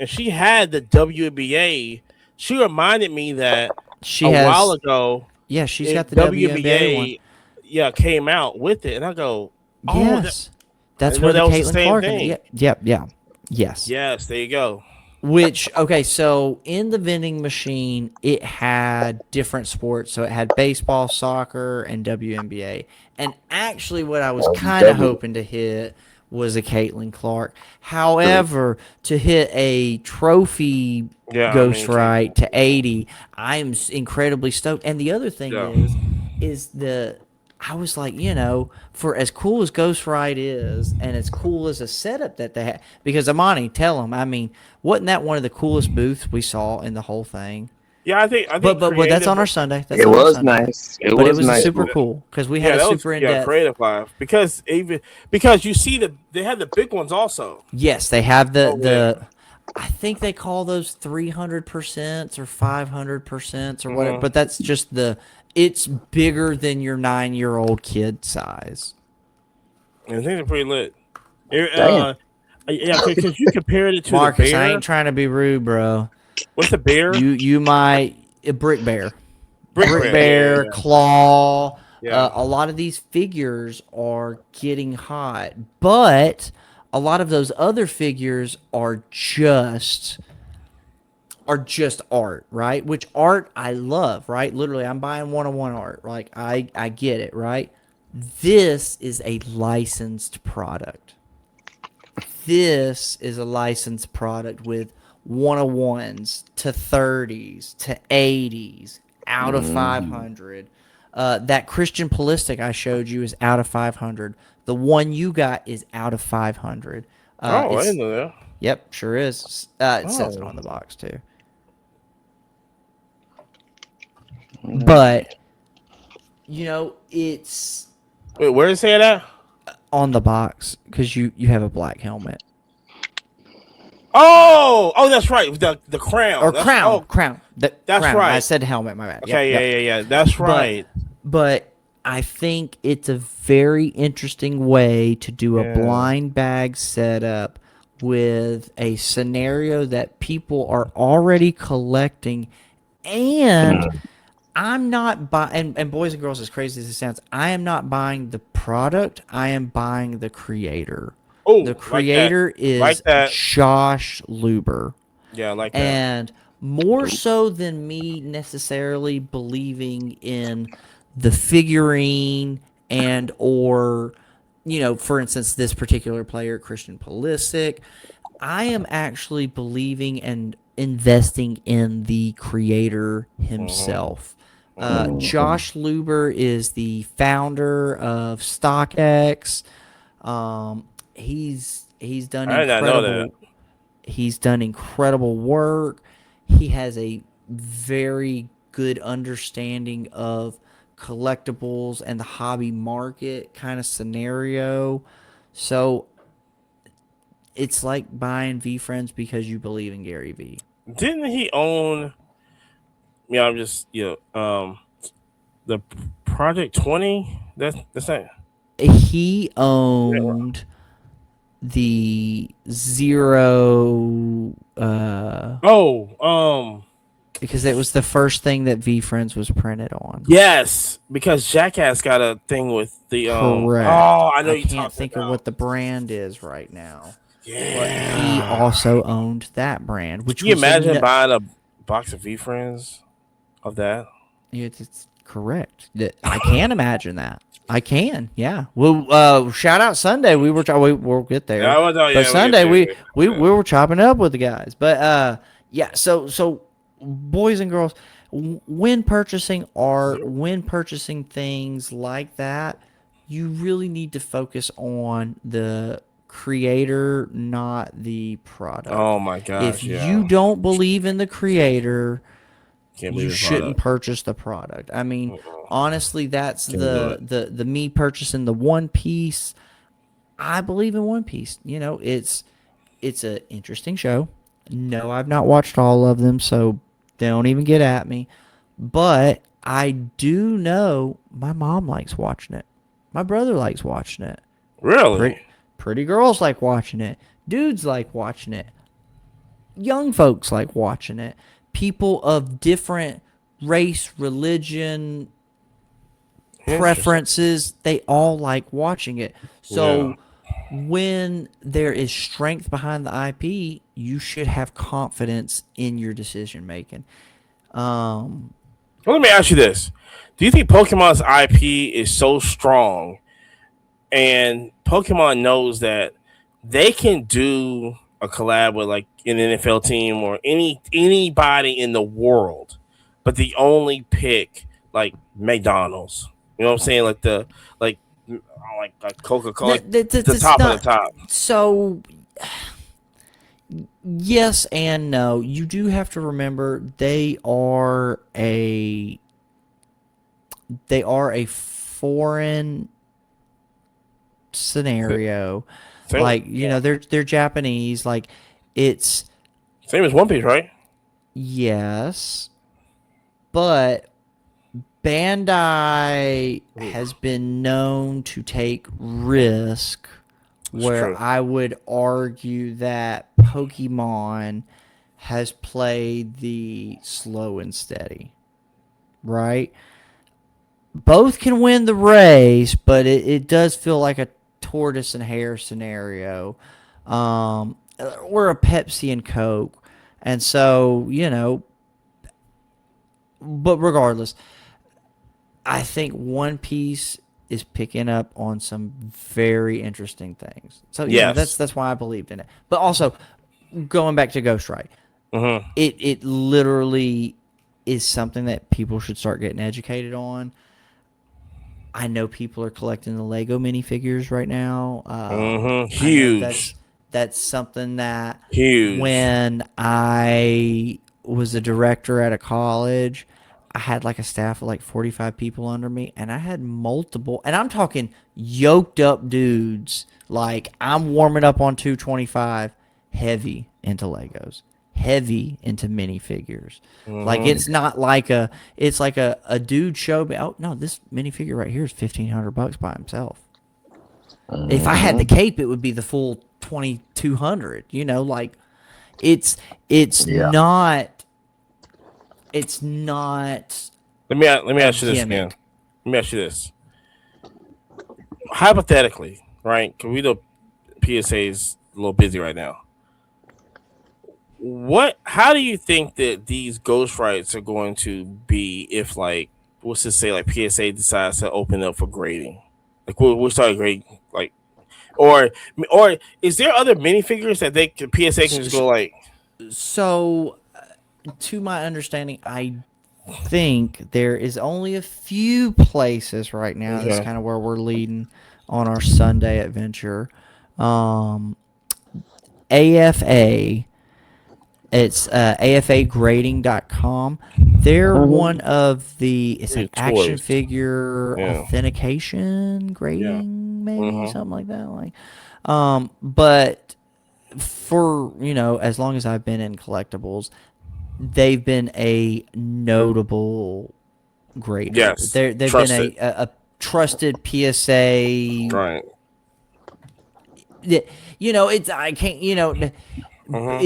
S2: she had the WNBA. She reminded me that while ago.
S3: Yeah, she's got the WNBA one.
S2: Yeah, came out with it, and I go,
S3: yes, that's where the Caitlin Clark. Yep. Yes.
S2: Yes, there you go.
S3: Okay, so in the vending machine, it had different sports. So it had baseball, soccer, and WNBA. And actually, what I was kind of hoping to hit was a Caitlin Clark. However, to hit a trophy Ghostwrite to 80, I'm incredibly stoked. And the other thing is I was like, for as cool as Ghostwrite is, and as cool as a setup that they had, because Amani, tell them, I mean, wasn't that one of the coolest booths we saw in the whole thing?
S2: Yeah, I think.
S3: But that's on our Sunday. That's
S4: it
S3: on our
S4: was
S3: Sunday.
S4: nice.
S3: But it was
S4: nice.
S3: super cool because we had a super in depth.
S2: Creative Live because you see they had the big ones also.
S3: Yes, they have the. I think they call those 300% or 500% or whatever, but that's just it's bigger than your 9-year-old kid size.
S2: And things are pretty lit. Yeah, because you compared it to
S3: Marcus,
S2: the bear.
S3: I ain't trying to be rude, bro.
S2: What's the bear?
S3: You might a brick bear.
S2: Brick
S3: bear,
S2: yeah.
S3: claw.
S2: Yeah.
S3: A lot of these figures are getting hot, but a lot of those other figures are just art, right? Which art I love, right? Literally, I'm buying one-on-one art. Like I get it, right? This is a licensed product. This is a licensed product with 101s to 30s to 80s out of 500. That Christian Ballistic I showed you is out of 500. The one you got is out of 500.
S2: I didn't know that.
S3: Yep, sure is. It says it on the box too. But it's.
S2: Wait, where is it at?
S3: On the box because you have a black helmet.
S2: Oh, that's right. The crown
S3: or crown. That's crown.
S2: Right.
S3: I said helmet. My bad.
S2: Okay, yeah. That's right.
S3: But I think it's a very interesting way to do a blind bag setup with a scenario that people are already collecting, and I'm not buying. And boys and girls, as crazy as it sounds, I am not buying the product. I am buying the creator.
S2: Oh,
S3: the creator is Josh Luber.
S2: Yeah, I like that.
S3: And more so than me necessarily believing in the figurine and or, for instance, this particular player, Christian Pulisic, I am actually believing and investing in the creator himself. Josh Luber is the founder of StockX. He's done incredible. He's done incredible work. He has a very good understanding of collectibles and the hobby market kind of scenario. So it's like buying V-Friends because you believe in Gary V.
S2: Didn't he own? Yeah, I'm just the Project 20. That's it.
S3: He owned the Zero. Because it was the first thing that V-Friends was printed on.
S2: Yes, because Jackass got a thing with the.
S3: Correct.
S2: Oh, I know you
S3: can't think of what the brand is right now.
S2: Yeah.
S3: But he also owned that brand. Which
S2: can you imagine buying a box of V-Friends of that?
S3: It's correct. I can imagine that. I can, yeah. Well, shout out Sunday. We'll get there. But Sunday we were chopping up with the guys. But yeah. So boys and girls, when purchasing art, when purchasing things like that, you really need to focus on the creator, not the product.
S2: Oh my gosh!
S3: If you don't believe in the creator, you shouldn't purchase the product. I mean, honestly, that's the me purchasing the One Piece. I believe in One Piece. It's an interesting show. No, I've not watched all of them, so don't even get at me. But I do know my mom likes watching it. My brother likes watching it.
S2: Really?
S3: Pretty girls like watching it. Dudes like watching it. Young folks like watching it. People of different race, religion, preferences, they all like watching it. So when there is strength behind the IP, you should have confidence in your decision making.
S2: Well, let me ask you this: do you think Pokemon's IP is so strong, and Pokemon knows that they can do a collab with like an NFL team or anybody in the world, but they only pick like McDonald's? You know what I'm saying? Like like like Coca Cola, like the
S3: That's
S2: top of the
S3: not
S2: top.
S3: so. Yes and no. You do have to remember they are a foreign scenario.
S2: Same,
S3: Like, they're Japanese. Like, it's
S2: same as One Piece, right?
S3: yes, but Bandai has been known to take risk
S2: It's
S3: where
S2: true.
S3: I would argue that Pokemon has played the slow and steady, right? Both can win the race, but it does feel like a tortoise and hare scenario, or a Pepsi and Coke. And so, but regardless, I think One Piece is picking up on some very interesting things. So,
S2: Yes.
S3: that's why I believed in it. But also, going back to Ghostwrite,
S2: Mm-hmm.
S3: it literally is something that people should start getting educated on. I know people are collecting the Lego minifigures right now.
S2: Mm-hmm.
S3: I know
S2: Huge.
S3: that's something that
S2: Huge.
S3: when I was a director at a college, I had like a staff of like 45 people under me, and I had multiple, and I'm talking yoked up dudes. Like, I'm warming up on 225, heavy into Legos, heavy into minifigures. Like,
S2: Mm-hmm.
S3: it's not like it's like a dude showed me, oh no, this minifigure right here is $1,500 by himself. If I had the cape, it would be the full 2,200. Like, it's
S5: Yeah.
S3: not it's not
S2: Let me
S3: a
S2: ask you this again.
S3: gimmick.
S2: Let me ask you this. Hypothetically, right? Because we know PSA is a little busy right now. How do you think that these ghost rights are going to be if, like, let's just say, like, PSA decides to open up for grading? Like, we'll start grading, like, or is there other minifigures that PSA can just go like?
S3: So, to my understanding, I think there is only a few places right now. That's
S2: Okay.
S3: kind of where we're leading on our Sunday adventure. AFA, it's afagrading.com. They're one of it's
S2: Your
S3: like action
S2: toys.
S3: figure
S2: Yeah.
S3: authentication
S2: Yeah.
S3: grading, maybe
S2: Mm-hmm.
S3: something like that. Like, but for as long as I've been in collectibles, they've been a notable grader.
S2: Yes.
S3: They've been
S2: Trusted.
S3: a trusted PSA.
S2: Right.
S3: It's I can't.
S2: Mm-hmm.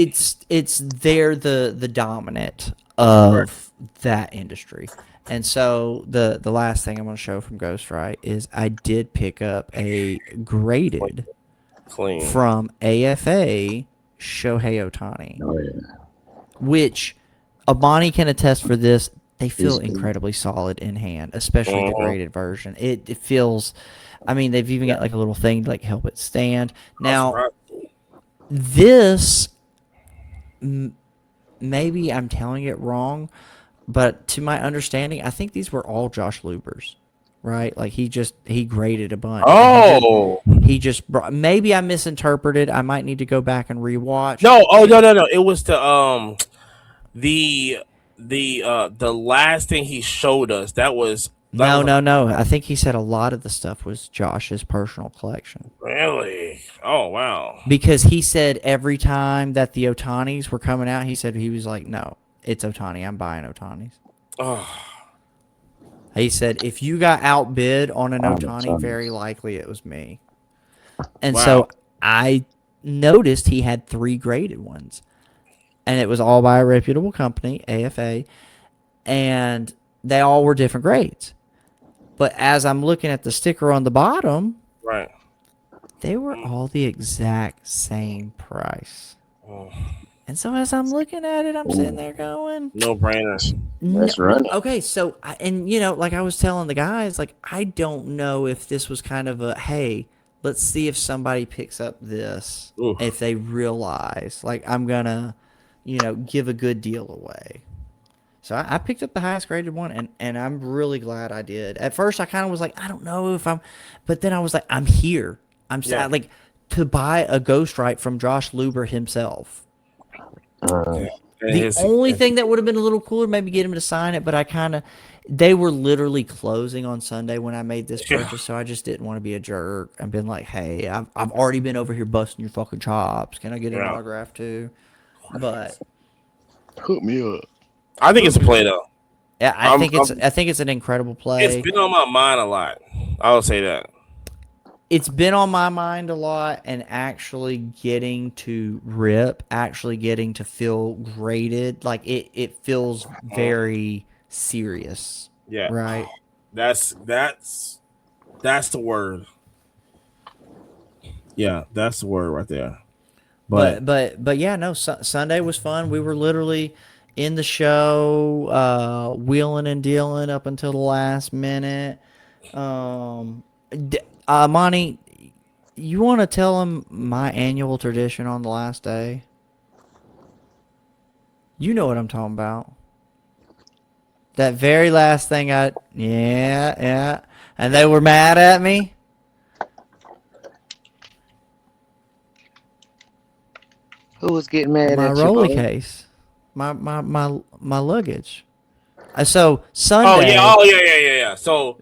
S3: It's they're the dominant
S2: Right.
S3: of that industry. And so the last thing I'm going to show from Ghostwrite is I did pick up a graded
S2: Clean.
S3: from AFA Shohei Ohtani,
S5: Oh yeah.
S3: which Abani can attest for this. They feel
S5: He's
S3: incredibly solid in hand, especially the
S2: Mm-hmm.
S3: graded version. It feels, I mean, they've even got like a little thing to like help it stand.
S2: I'm
S3: Now,
S2: surprised.
S3: this, maybe I'm telling it wrong, but to my understanding, I think these were all Josh Lubers, right? Like, he graded a bunch, and
S2: Oh
S3: he just brought. Maybe I misinterpreted. I might need to go back and rewatch.
S2: no! Oh no! It was the the last thing he showed us. That
S3: No,
S2: was
S3: no, no. I think he said a lot of the stuff was Josh's personal collection.
S2: really. Oh wow.
S3: Because he said every time that the Otanis were coming out, he was like, no, it's Otani. I'm buying Otanis.
S2: Oh
S3: He said, if you got outbid on an
S5: on the
S3: Otani, very
S5: tunnels.
S3: likely it was me. And
S2: wow.
S3: so I noticed he had 3 graded ones. And it was all by a reputable company, AFA. And they all were different grades. But as I'm looking at the sticker on the bottom,
S2: Right.
S3: they were all the exact same price. And so as I'm looking at it, I'm sitting there going,
S2: no brainer.
S5: That's right.
S3: Okay, so like I was telling the guys, like I don't know if this was kind of a hey, let's see if somebody picks up this if they realize like I'm gonna, give a good deal away. So I picked up the highest graded one, and I'm really glad I did. At first, I kind of was like, I don't know if but then I was like, I'm here. Like to buy a Ghostwrite from Josh Luber himself. The only thing that would have been a little cooler, maybe get him to sign it, but they were literally closing on Sunday when I made this purchase, so I just didn't want to be a jerk and been like, hey, I've already been over here busting your fucking chops. Can I get an autograph too? But
S4: hook me up.
S2: I think it's a play though.
S3: Yeah, I think it's an incredible play.
S2: It's been on my mind a lot. I will say that.
S3: It's been on my mind a lot, and actually getting to rip, actually getting to feel graded, like it feels very serious.
S2: Yeah.
S3: Right.
S2: That's the word. Yeah, that's the word right there.
S3: But yeah, no. Sunday was fun. We were literally in the show, wheeling and dealing up until the last minute. Monty, you want to tell him my annual tradition on the last day? You know what I'm talking about. That very last thing yeah. And they were mad at me.
S5: Who was getting mad at
S3: my
S5: you?
S3: My roller case. My luggage. So Sunday.
S2: Oh yeah. So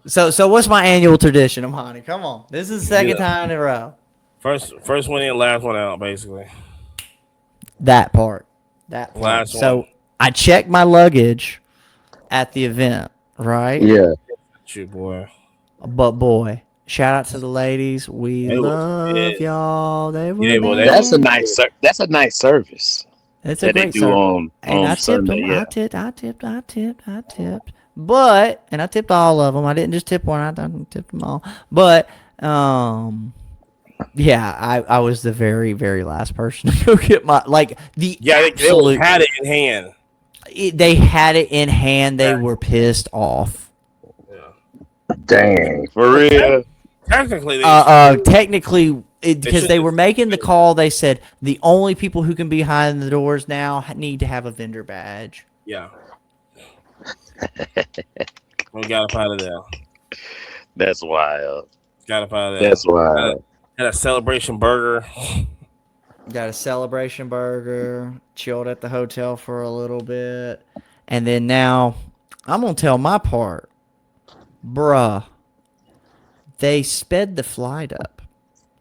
S3: what's my annual tradition, Amani? Come on, this is the second time in a row.
S2: First one in, last one out, basically.
S3: That part.
S2: Last
S3: so
S2: one.
S3: I checked my luggage at the event, right?
S5: Yeah.
S2: Shoot, boy.
S3: But boy, shout out to the ladies. We love y'all. They were
S4: that's a nice service.
S3: It's a great
S4: do
S3: service.
S4: And I tipped
S3: them.
S4: Yeah.
S3: I tipped. But I tipped all of them. I didn't just tip one. I tipped them all. But yeah, I was the very, very last person to go get my
S2: They had it in hand.
S3: They had it in hand. They were pissed off.
S2: Yeah.
S5: Dang,
S4: for real.
S3: Technically, because they were making the call, they said the only people who can be behind the doors now need to have a vendor badge.
S2: Yeah. We got up out of there.
S4: That's wild.
S2: Got up out of there.
S5: That's wild.
S2: Had a celebration burger.
S3: Got a celebration burger. Chilled at the hotel for a little bit. And then now, I'm going to tell my part. Bruh. They sped the flight up.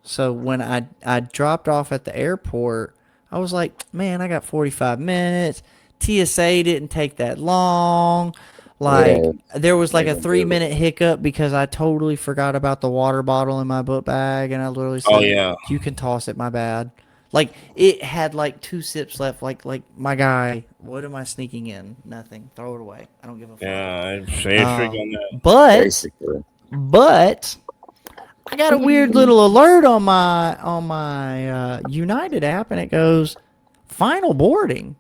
S3: So when I dropped off at the airport, I was like, man, I got 45 minutes. TSA didn't take that long. There was like a 3-minute hiccup because I totally forgot about the water bottle in my book bag, and I literally said, you can toss it, my bad. Like, it had like 2 sips left. Like my guy, what am I sneaking in? Nothing. Throw it away. I don't give a fuck.
S2: Yeah, on that.
S3: But I got a weird little alert on my United app, and it goes, final boarding.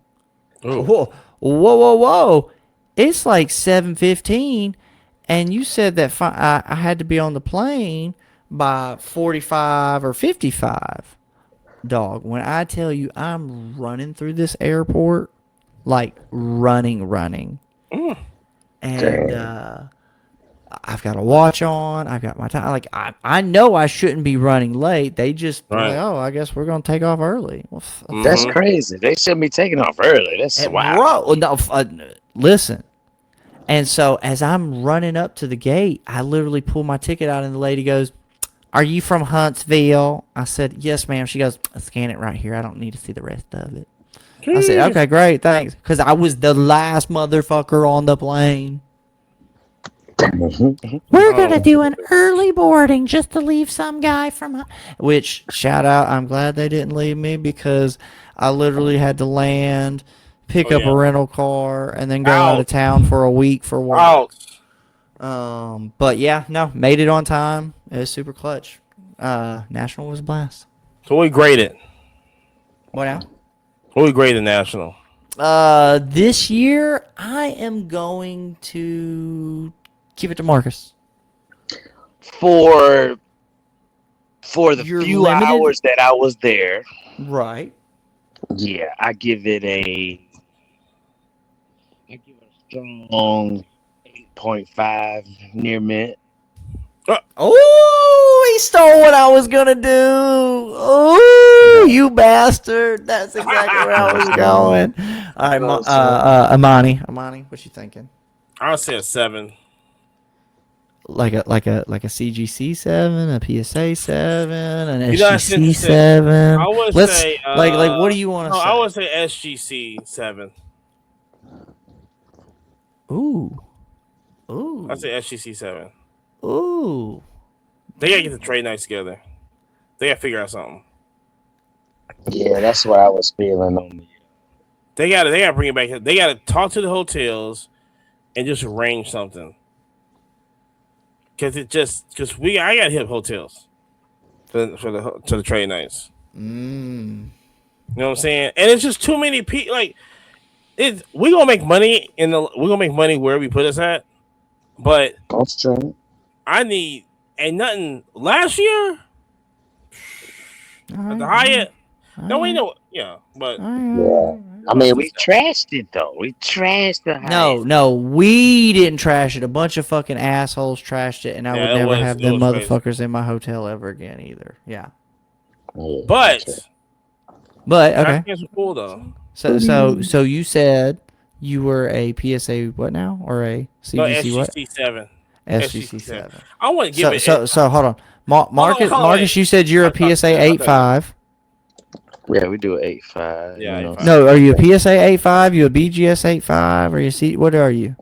S2: Ooh.
S3: Whoa. It's like 7:15, and you said that I had to be on the plane by 45 or 55. Dog, when I tell you I'm running through this airport, like running. And I've got a watch on. I've got my time. Like, I know I shouldn't be running late. They just like, oh, I guess we're going to take off early. Well,
S4: that's crazy. They shouldn't be taking off early. That's wild.
S3: Bro, no, listen. And so as I'm running up to the gate, I literally pull my ticket out, and the lady goes, are you from Huntsville? I said, yes, ma'am. She goes, scan it right here. I don't need to see the rest of it. I said, okay, great, thanks. Because I was the last motherfucker on the plane. We're going to do an early boarding just to leave some guy from... Which, shout out, I'm glad they didn't leave me, because I literally had to land, pick up a rental car, and then go out of town for a week for work. But yeah, no, made it on time. It was super clutch. National was a blast.
S2: So we graded.
S3: What now?
S2: What we graded National?
S3: This year I am going to give it to Marcus.
S4: For the
S3: You're
S4: few
S3: limited?
S4: hours that I was there,
S3: Right.
S4: yeah, I give it a strong 8.5 near mint.
S3: Oh, he stole what I was gonna do. Oh, you bastard! That's exactly where I was going. All right, Amani, what you thinking?
S2: I'll say a 7.
S3: Like a CGC 7, a PSA 7, an
S2: You know, that's
S3: SGC
S2: interesting.
S3: 7.
S2: I would
S3: Let's
S2: say
S3: like what do you want to say?
S2: I would say SGC 7.
S3: Ooh.
S2: I say SGC 7.
S3: Ooh.
S2: They gotta get the trade nights together. They gotta figure out something.
S5: Yeah, that's what I was feeling on me.
S2: They gotta bring it back. They gotta talk to the hotels and just arrange something. Cause I gotta hit hotels to the trade nights. You know what I'm saying? And it's just too many people. Like, we gonna make money where we put us at. But
S5: That's true.
S2: nothing last year. At the Hyatt. No, we know. Yeah, but
S5: Yeah. I mean, we trashed it though. We trashed the Hyatt.
S3: No, we didn't trash it. A bunch of fucking assholes trashed it, and I would never have them motherfuckers in my hotel ever again either. Yeah.
S2: But
S3: okay.
S2: It's cool though.
S3: So you said you were a PSA what now or a CGC
S2: No,
S3: what?
S2: SGC 7.
S3: SGC 7.
S2: I want to give it.
S3: So hold on, Marcus.
S2: Wait.
S3: You said you're a PSA 8.5.
S4: Yeah, we do an 8.5.
S2: Yeah,
S4: you know.
S2: 8.5.
S3: No, are you a PSA 8.5? You a BGS 8.5? Or you C? What are you?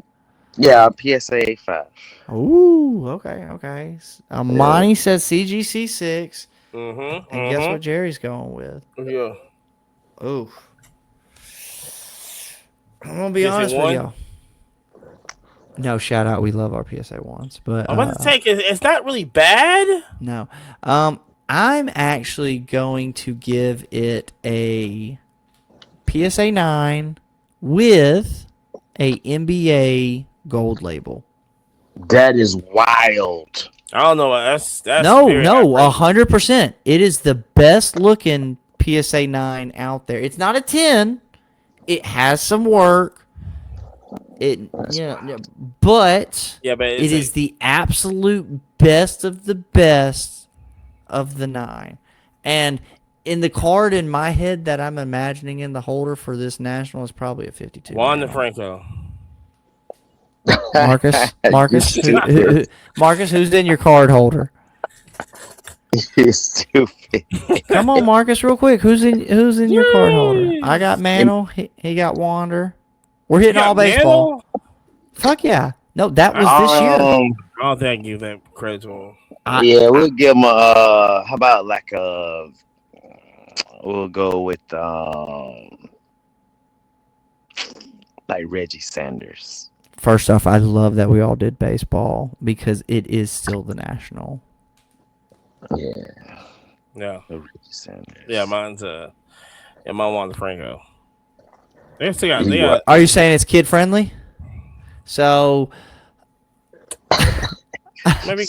S4: Yeah, PSA 8.5.
S3: Ooh, okay. Monty says CGC 6. And guess what Jerry's going with?
S2: Yeah.
S3: Ooh. I'm gonna be honest with y'all. No, shout out. We love our PSA 1s, but
S2: I'm about to take it. It's not really bad.
S3: No. I'm actually going to give it a PSA 9 with a NBA gold label.
S5: That is wild.
S2: I don't know. That's
S3: no, 100%. It is the best looking PSA 9 out there. It's not a 10. It has some work. But it is the absolute best of the best of the 9. And in the card in my head that I'm imagining in the holder for this national is probably a 52.
S2: Juan DeFranco.
S3: Marcus, Marcus, who's in your card holder?
S5: You're stupid.
S3: Come on, Marcus, real quick. Who's in your card holder? I got Mantle. He got Wander. We're hitting all baseball. Mantle? Fuck yeah. No, that was this year.
S2: I don't think I can give that credit to him.
S4: Yeah, we'll give him a. How about like a? We'll go with like Reggie Sanders.
S3: First off, I love that we all did baseball because it is still the national.
S2: Yeah.
S4: Reggie Sanders.
S2: Yeah, mine's mine Juan DeFranco.
S3: Are you saying it's kid friendly? So
S2: maybe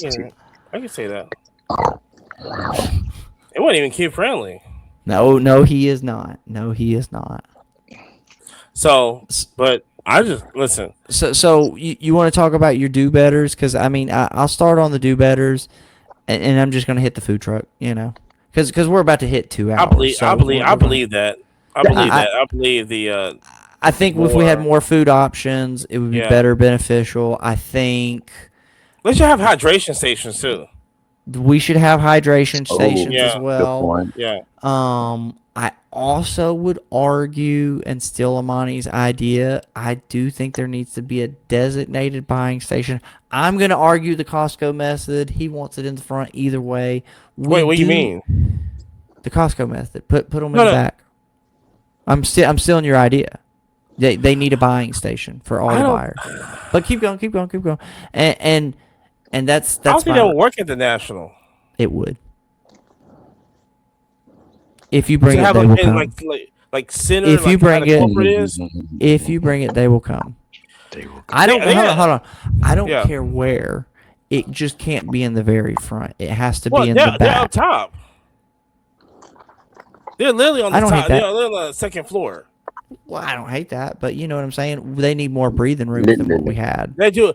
S2: I can say that. It wasn't even kid friendly.
S3: No, he is not.
S2: So, but I just listen.
S3: So you want to talk about your do betters? Because I mean, I'll start on the do betters, and I'm just gonna hit the food truck. Because we're about to hit 2 hours.
S2: I believe that. I believe the.
S3: I think if we had more food options, it would be better beneficial. I think.
S2: Let's have hydration stations too.
S3: We should have hydration stations as well.
S2: Yeah.
S3: I also would argue and steal Amani's idea. I do think there needs to be a designated buying station. I'm going to argue the Costco method. He wants it in the front either way.
S2: Wait, what do you mean?
S3: The Costco method. Put them in the back. I'm stealing your idea. They need a buying station for all the buyers. But keep going. And that's
S2: I don't think that would work at the National.
S3: It would. If you bring it, they will come.
S2: Like center.
S3: If you bring it,
S2: is.
S3: If you bring it, they will come. I don't. Hold on. I don't care where. It just can't be in the very front. It has to be in the back.
S2: They're up top. They're literally on the top. They're literally on the second floor.
S3: Well, I don't hate that, but you know what I'm saying. They need more breathing room than what we had.
S2: They do.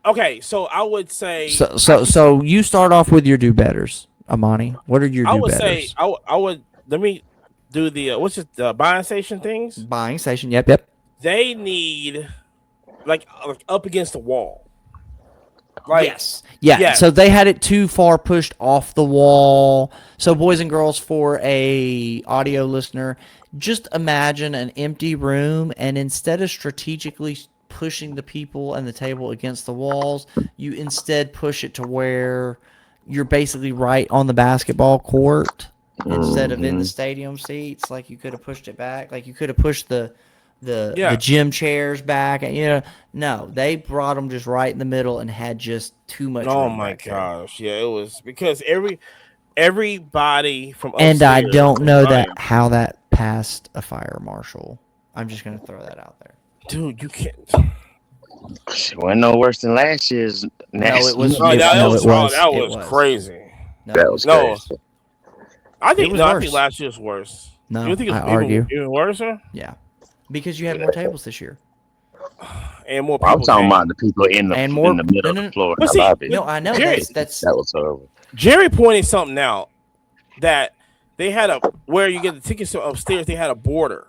S2: Okay, so I would say.
S3: So you start off with your do betters, Amani. What are your do betters?
S2: I would. Let me do the what's it? The buying station things.
S3: Buying station. Yep.
S2: They need like up against the wall.
S3: Yes. Yeah. So they had it too far pushed off the wall. So boys and girls, for a audio listener, just imagine an empty room, and instead of strategically pushing the people and the table against the walls, you instead push it to where you're basically right on the basketball court instead of in the stadium seats. Like you could have pushed it back. Like you could have pushed the gym chairs back, and no, they brought them just right in the middle and had just too much.
S2: Oh my gosh, yeah, it was because everybody from upstairs,
S3: and I don't know how that passed a fire marshal. I'm just gonna throw that out there,
S2: dude. You can't.
S4: It wasn't no worse than last year's.
S3: No, it was.
S2: That was crazy.
S4: That was crazy.
S2: I think last year's worse.
S3: No,
S2: you think it's even worse?
S3: Yeah. Because you had more tables this year.
S2: And more people.
S4: I'm talking about the people in the middle of the floor.
S3: No, I know. That
S4: was horrible.
S2: Jerry pointed something out that they had where you get the tickets upstairs, they had a border.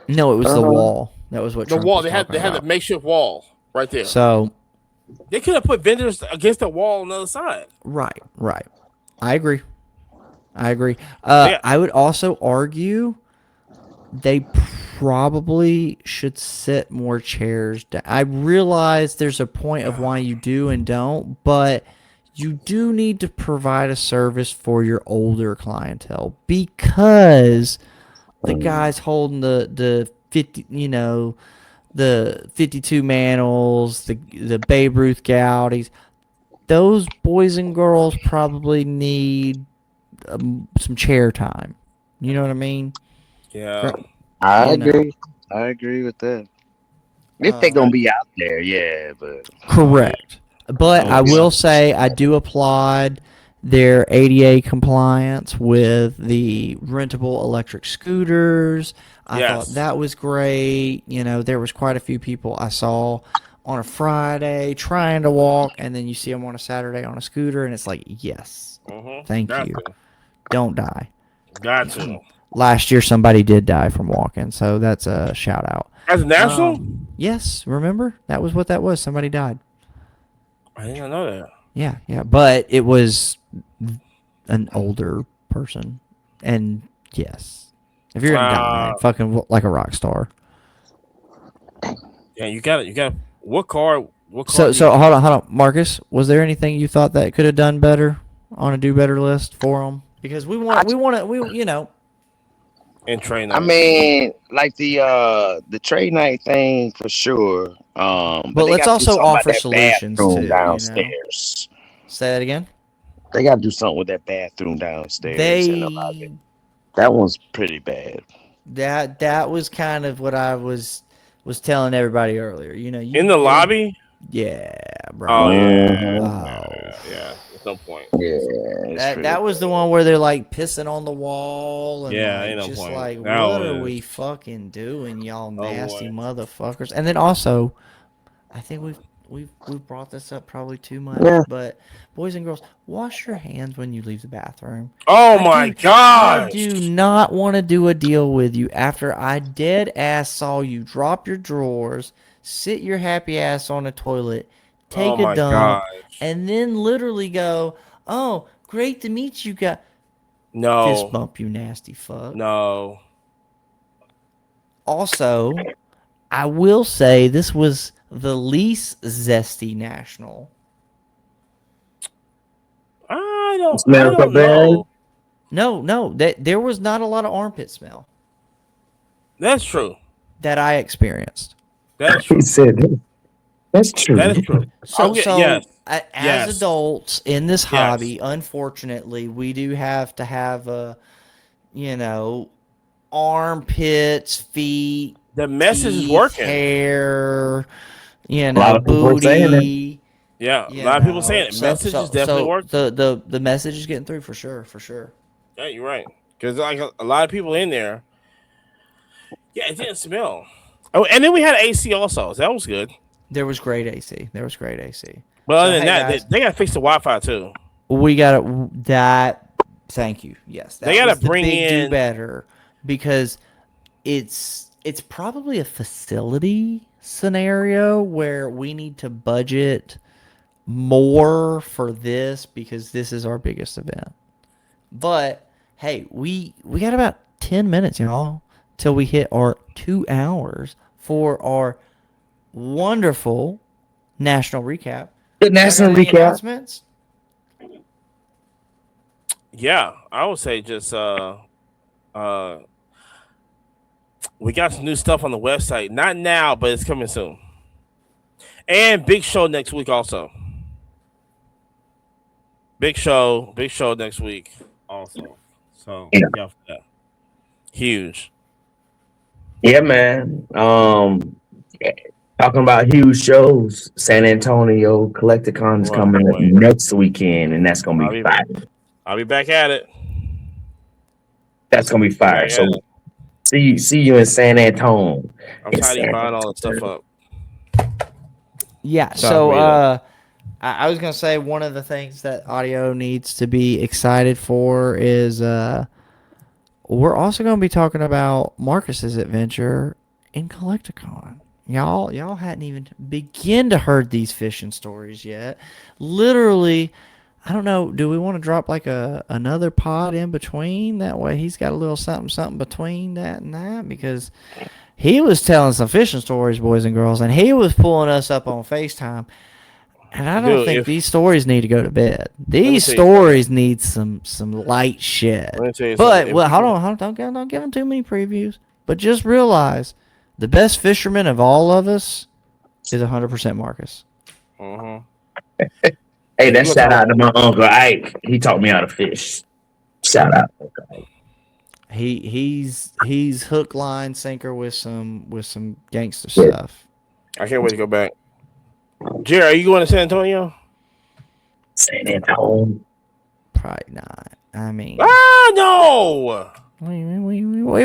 S3: No, it was the wall. That was what
S2: the wall. They had a makeshift wall right there.
S3: So
S2: they could have put vendors against the wall on the other side.
S3: Right. I agree. I would also argue they probably should set more chairs down. I realize there's a point of why you do and don't, but you do need to provide a service for your older clientele, because the guys holding the 50, the 52 Mantles, the Babe Ruth Goudies, those boys and girls probably need some chair time. You know what I mean?
S2: Yeah,
S4: I agree with that. If they're gonna be out there, yeah, but
S3: correct. But I will say I do applaud their ADA compliance with the rentable electric scooters. I thought that was great. There was quite a few people I saw on a Friday trying to walk, and then you see them on a Saturday on a scooter, and it's like, yes, thank you. Don't die.
S2: Got to.
S3: Last year, somebody did die from walking, so that's a shout out.
S2: As a national?
S3: Yes, remember? That was what that was. Somebody died.
S2: I didn't know that.
S3: Yeah, but it was an older person, and yes, if you're gonna die, fucking like a rock star.
S2: Yeah, you got it. What car?
S3: So hold on, Marcus. Was there anything you thought that could have done better on a do better list for them? Because we
S2: and trade night.
S4: I mean, like the trade night thing for sure. But
S3: let's also offer solutions too.
S4: Downstairs.
S3: Say that again.
S4: They got to do something with that bathroom downstairs. That one's pretty bad.
S3: That was kind of what I was telling everybody earlier.
S2: In the lobby.
S3: Yeah, bro.
S2: Oh yeah. Yeah. At some point.
S4: Yeah.
S3: That was the one where they're like pissing on the wall and just
S2: point.
S3: like, what are we fucking doing, y'all nasty motherfuckers? And then also, I think we've brought this up probably too much, but boys and girls, wash your hands when you leave the bathroom.
S2: Oh my God!
S3: I do not want to do a deal with you after I dead ass saw you drop your drawers, sit your happy ass on a toilet, take a dump, and then literally go, "Oh, great to meet you, guys."
S2: No.
S3: Fist bump, you nasty fuck.
S2: No.
S3: Also, I will say this was the least zesty national.
S2: I don't know.
S3: No, there was not a lot of armpit smell.
S2: That's true.
S3: That I experienced.
S2: That's true.
S5: He said that's true.
S2: That is true.
S3: As adults in this hobby, unfortunately, we do have to have armpits, feet,
S2: The message is
S3: teeth,
S2: working.
S3: hair,
S6: A lot of people are saying it.
S3: booty.
S2: Yeah, a lot of people saying it.
S3: So,
S2: Message is definitely working.
S3: the message is getting through for sure.
S2: Yeah, you're right. Because like a lot of people in there. Yeah, it didn't smell. Oh, and then we had AC also. So that was good.
S3: There was great AC.
S2: But
S3: So
S2: other than
S3: hey
S2: that,
S3: guys,
S2: they got to fix the Wi-Fi too.
S3: we got that. Thank you. Yes, that
S2: They got to
S3: was the
S2: bring
S3: big
S2: in
S3: do better because it's probably a facility scenario where we need to budget more for this because this is our biggest event. But hey, we got about 10 minutes, y'all, till we hit our 2 hours for our wonderful national recap.
S6: The national
S3: Got any
S6: recap.
S3: announcements?
S2: Yeah, I would say just we got some new stuff on the website. Not now, but it's coming soon. And big show next week also. Big show next week also. So
S6: Yeah.
S2: yeah, for that. Huge.
S6: Yeah, man. Talking about huge shows, San Antonio Collecticon is coming up next weekend, and that's gonna be fire.
S2: I'll be back at it.
S6: That's gonna be fire. So see you in San Antonio.
S2: I'm tired of buying all the stuff up.
S3: Yeah, so I was gonna say one of the things that audio needs to be excited for is we're also gonna be talking about Marcus's adventure in Collecticon. Y'all hadn't even begin to heard these fishing stories yet. Literally, I don't know. Do we want to drop like another pod in between? That way he's got a little something between that and that because he was telling some fishing stories, boys and girls, and he was pulling us up on FaceTime. And I don't think these stories need to go to bed. These stories need some light shit. But hold on, don't give them too many previews. But just realize the best fisherman of all of us is 100% Marcus.
S2: Mm-hmm.
S6: Hey, that shout out to my uncle Ike. He taught me how to fish. Shout out, Uncle Ike.
S3: He's hook, line, sinker with some gangster stuff.
S2: I can't wait to go back. Jerry, are you going to San Antonio?
S6: San Antonio?
S3: Probably not. I mean,
S2: no.
S3: We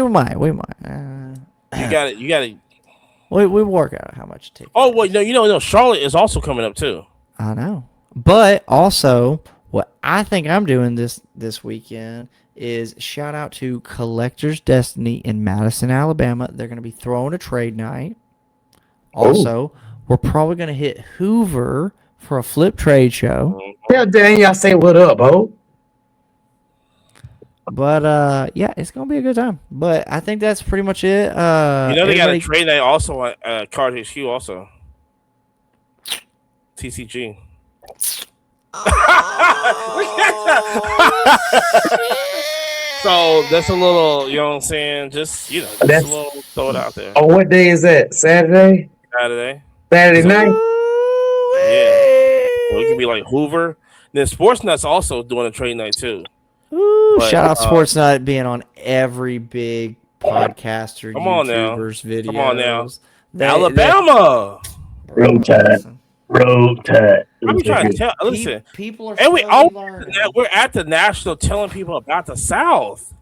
S3: might. You
S2: got it.
S3: We work out how much it takes.
S2: Oh wait, no. Charlotte is also coming up too.
S3: I know, but also what I think I'm doing this weekend is shout out to Collector's Destiny in Madison, Alabama. They're going to be throwing a trade night. Also, we're probably going to hit Hoover for a flip trade show.
S6: Tell Dan y'all say what up, ho.
S3: But yeah, it's gonna be a good time. But I think that's pretty much it.
S2: They got a trade night also at Card HQ also. TCG. So that's a little, you know what I'm saying? Just a little throw it out there.
S6: Oh, what day is that? Saturday night?
S2: Yeah. So it could be like Hoover. Then Sports Nuts also doing a trade night too.
S3: Shout out Sports Nut being on every big podcaster, YouTubers, videos.
S2: Come on now. Alabama.
S6: Road Tide.
S2: I'm trying to tell. Listen,
S3: people are.
S2: And we're at the national telling people about the South.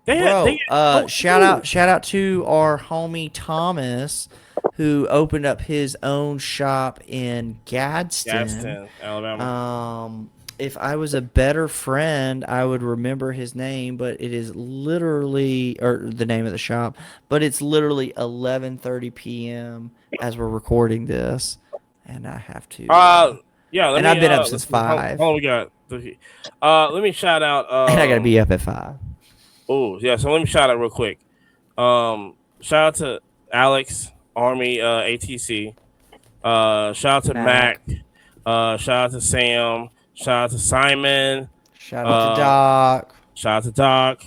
S3: Shout out to our homie Thomas, who opened up his own shop in Gadsden,
S2: Alabama.
S3: If I was a better friend, I would remember his name, but it is literally, or the name of the shop, but it's literally 11:30 p.m. as we're recording this, and I have to.
S2: I've been
S3: up since 5.
S2: Oh, we got. Let me shout out.
S3: And I gotta be up at 5.
S2: Oh yeah, so let me shout out real quick. Shout out to Alex Army ATC. Shout out to Mac. Shout out to Sam. Shout out to Simon.
S3: Shout out to Doc.
S2: Shout out to Doc.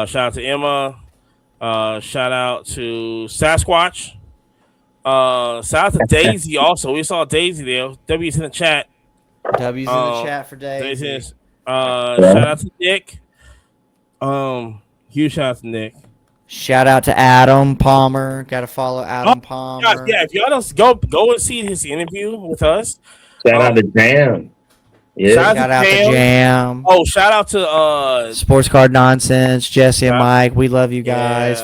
S2: Shout out to Emma. Shout out to Sasquatch. Shout out to Daisy also. We saw Daisy there. W's in the chat.
S3: W's in the chat for Daisy.
S2: Shout out to Nick. Huge shout out to Nick.
S3: Shout out to Adam Palmer. Got to follow Adam Palmer.
S2: Yeah, if y'all don't go and see his interview with us.
S6: Shout out to Jam.
S3: Yeah. Shout out to Jam.
S2: Oh, shout out to
S3: Sports Card Nonsense, Jesse and Mike. We love you guys.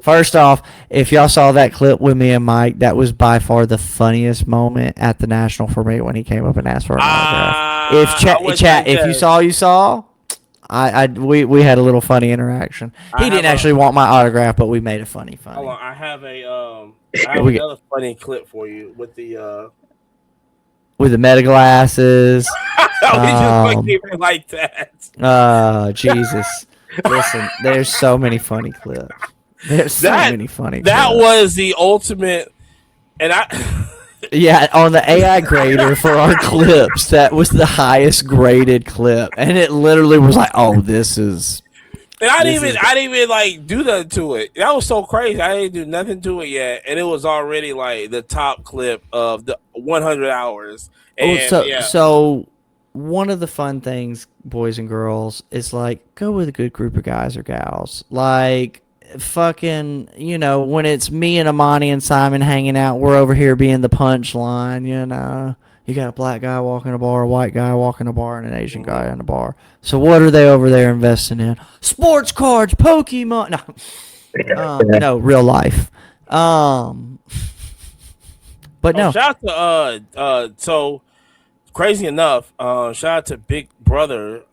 S3: First off, if y'all saw that clip with me and Mike, that was by far the funniest moment at the National for me when he came up and asked for an autograph. If you saw, you saw. We had a little funny interaction. He didn't actually want my autograph, but we made it funny.
S2: Hold on, I have another funny clip for you with the
S3: meta glasses.
S2: We just keep it like that.
S3: Jesus. Listen, there's so many funny clips. That
S2: was the ultimate, and
S3: yeah, on the AI grader for our clips, that was the highest graded clip, and it literally was like, "Oh, this is."
S2: And I didn't even like do nothing to it. That was so crazy. I didn't do nothing to it yet, and it was already like the top clip of the 100 hours. And,
S3: so one of the fun things, boys and girls, is like go with a good group of guys or gals. Like fucking, when it's me and Amani and Simon hanging out, we're over here being the punchline. You got a black guy walking a bar, a white guy walking a bar, and an Asian guy in a bar. So what are they over there investing in? Sports cards, Pokemon. No, real life. But no.
S2: Shout out to so crazy enough. Shout out to Big Brother.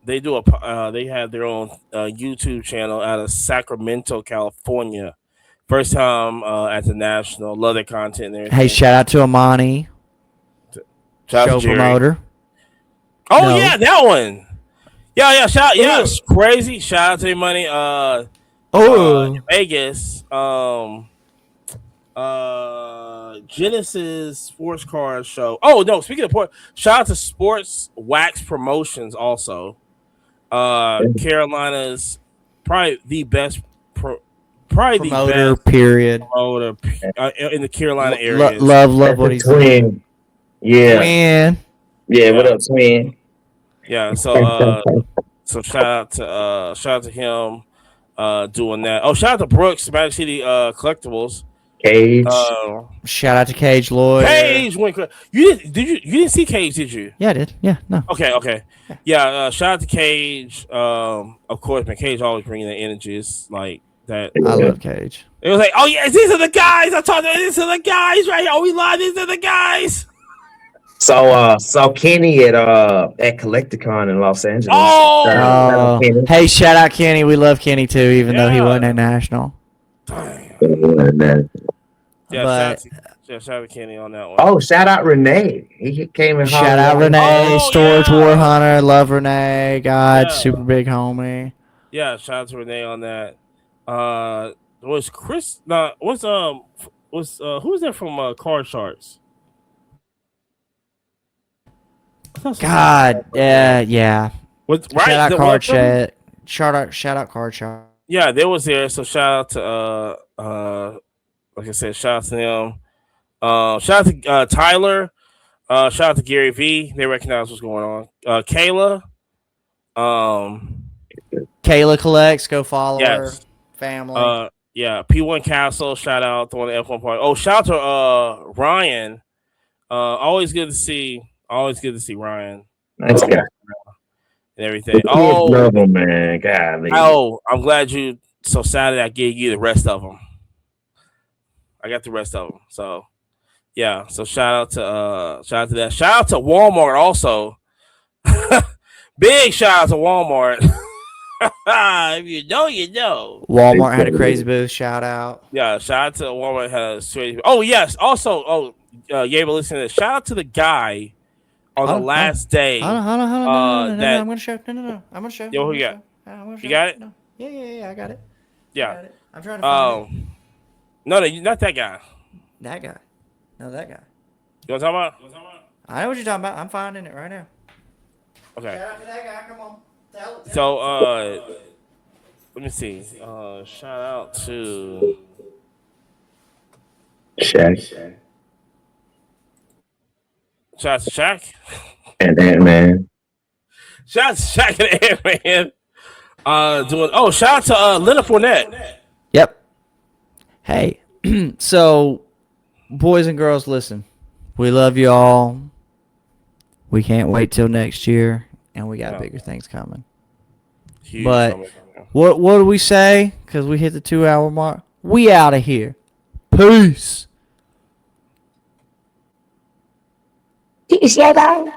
S2: They have their own YouTube channel out of Sacramento, California. First time at the National. Love their content and everything.
S3: Hey, shout out to Amani. Show promoter.
S2: Oh yeah, that one. Yeah. It's crazy. Shout out to money. Vegas. Genesis Sports Card Show. Oh no, speaking of shout out to Sports Wax Promotions also. Carolina's probably the best promoter
S3: period
S2: in the Carolina area.
S3: Love what he's doing.
S6: Yeah. What up, twin?
S2: Yeah, so shout out to him doing that. Oh, shout out to Brooks, Magic City Collectibles.
S6: Cage.
S3: Shout out to Cage Lloyd.
S2: Cage went. You didn't see Cage, did you?
S3: Yeah, I did. Yeah, no.
S2: Okay. Yeah, shout out to Cage. Of course, man, Cage always bringing the energies like that.
S3: I love Cage.
S2: It was like, oh yeah, these are the guys. I talked about these are the guys right here. Oh, we live. These are the guys.
S6: So Kenny at Collecticon in Los Angeles.
S3: Oh, hey, shout out Kenny. We love Kenny too, even though he wasn't at National.
S2: Yeah, shout out to Kenny on that one.
S6: Oh, shout out Renee. He came in.
S3: Shout out Renee, Storage War Hunter. Love Renee. God, super big homie.
S2: Yeah, shout out to Renee on that. Was Chris? Who was that from Card Sharks?
S3: God, yeah.
S2: Shout
S3: out Card Chat. Shout out Card Chat.
S2: Yeah, they was there. So shout out to like I said, shout out to them. Shout out to Tyler. Shout out to Gary V. They recognize what's going on. Kayla.
S3: Kayla collects. Go follow her. Family.
S2: Yeah. P1 Castle. Shout out to one of the F1 party. Oh, shout out to Ryan. Always good to see Ryan.
S6: Nice guy.
S2: And everything.
S6: Love him, man. God.
S2: Oh, I'm glad you so Saturday I gave you the rest of them. I got the rest of them. So yeah. So shout out to that. Shout out to Walmart also. Big shout out to Walmart. If you know, you know.
S3: Walmart had a crazy booth. Shout out.
S2: Yeah, shout out to Walmart had a crazy. Oh yes. Also, yeah, but listen to this. Shout out to the guy on the last day.
S3: Hold on. No, I'm gonna show. No. I'm gonna show.
S2: Yo, who you got? You got it?
S3: No. Yeah. I got it.
S2: Yeah.
S3: I'm trying to find it.
S2: No, not that guy.
S3: That guy. No, that guy.
S2: You want to talk about?
S3: I know what you're talking about. I'm finding it right now.
S2: Okay.
S3: Shout out to that guy. Come on.
S2: So, let me see. Shout out to
S6: Shaq.
S2: Shout out to Shaq.
S6: And Ant-Man.
S2: Shout out to Shaq and Ant-Man. Shout out to Leonard Fournette.
S3: Yep. Hey, so boys and girls, listen. We love you all. We can't wait till next year, and we got bigger things coming.
S2: Huge
S3: but
S2: coming.
S3: what do we say? Because we hit the 2-hour mark. We out of here. Peace.
S6: Peace, y'all.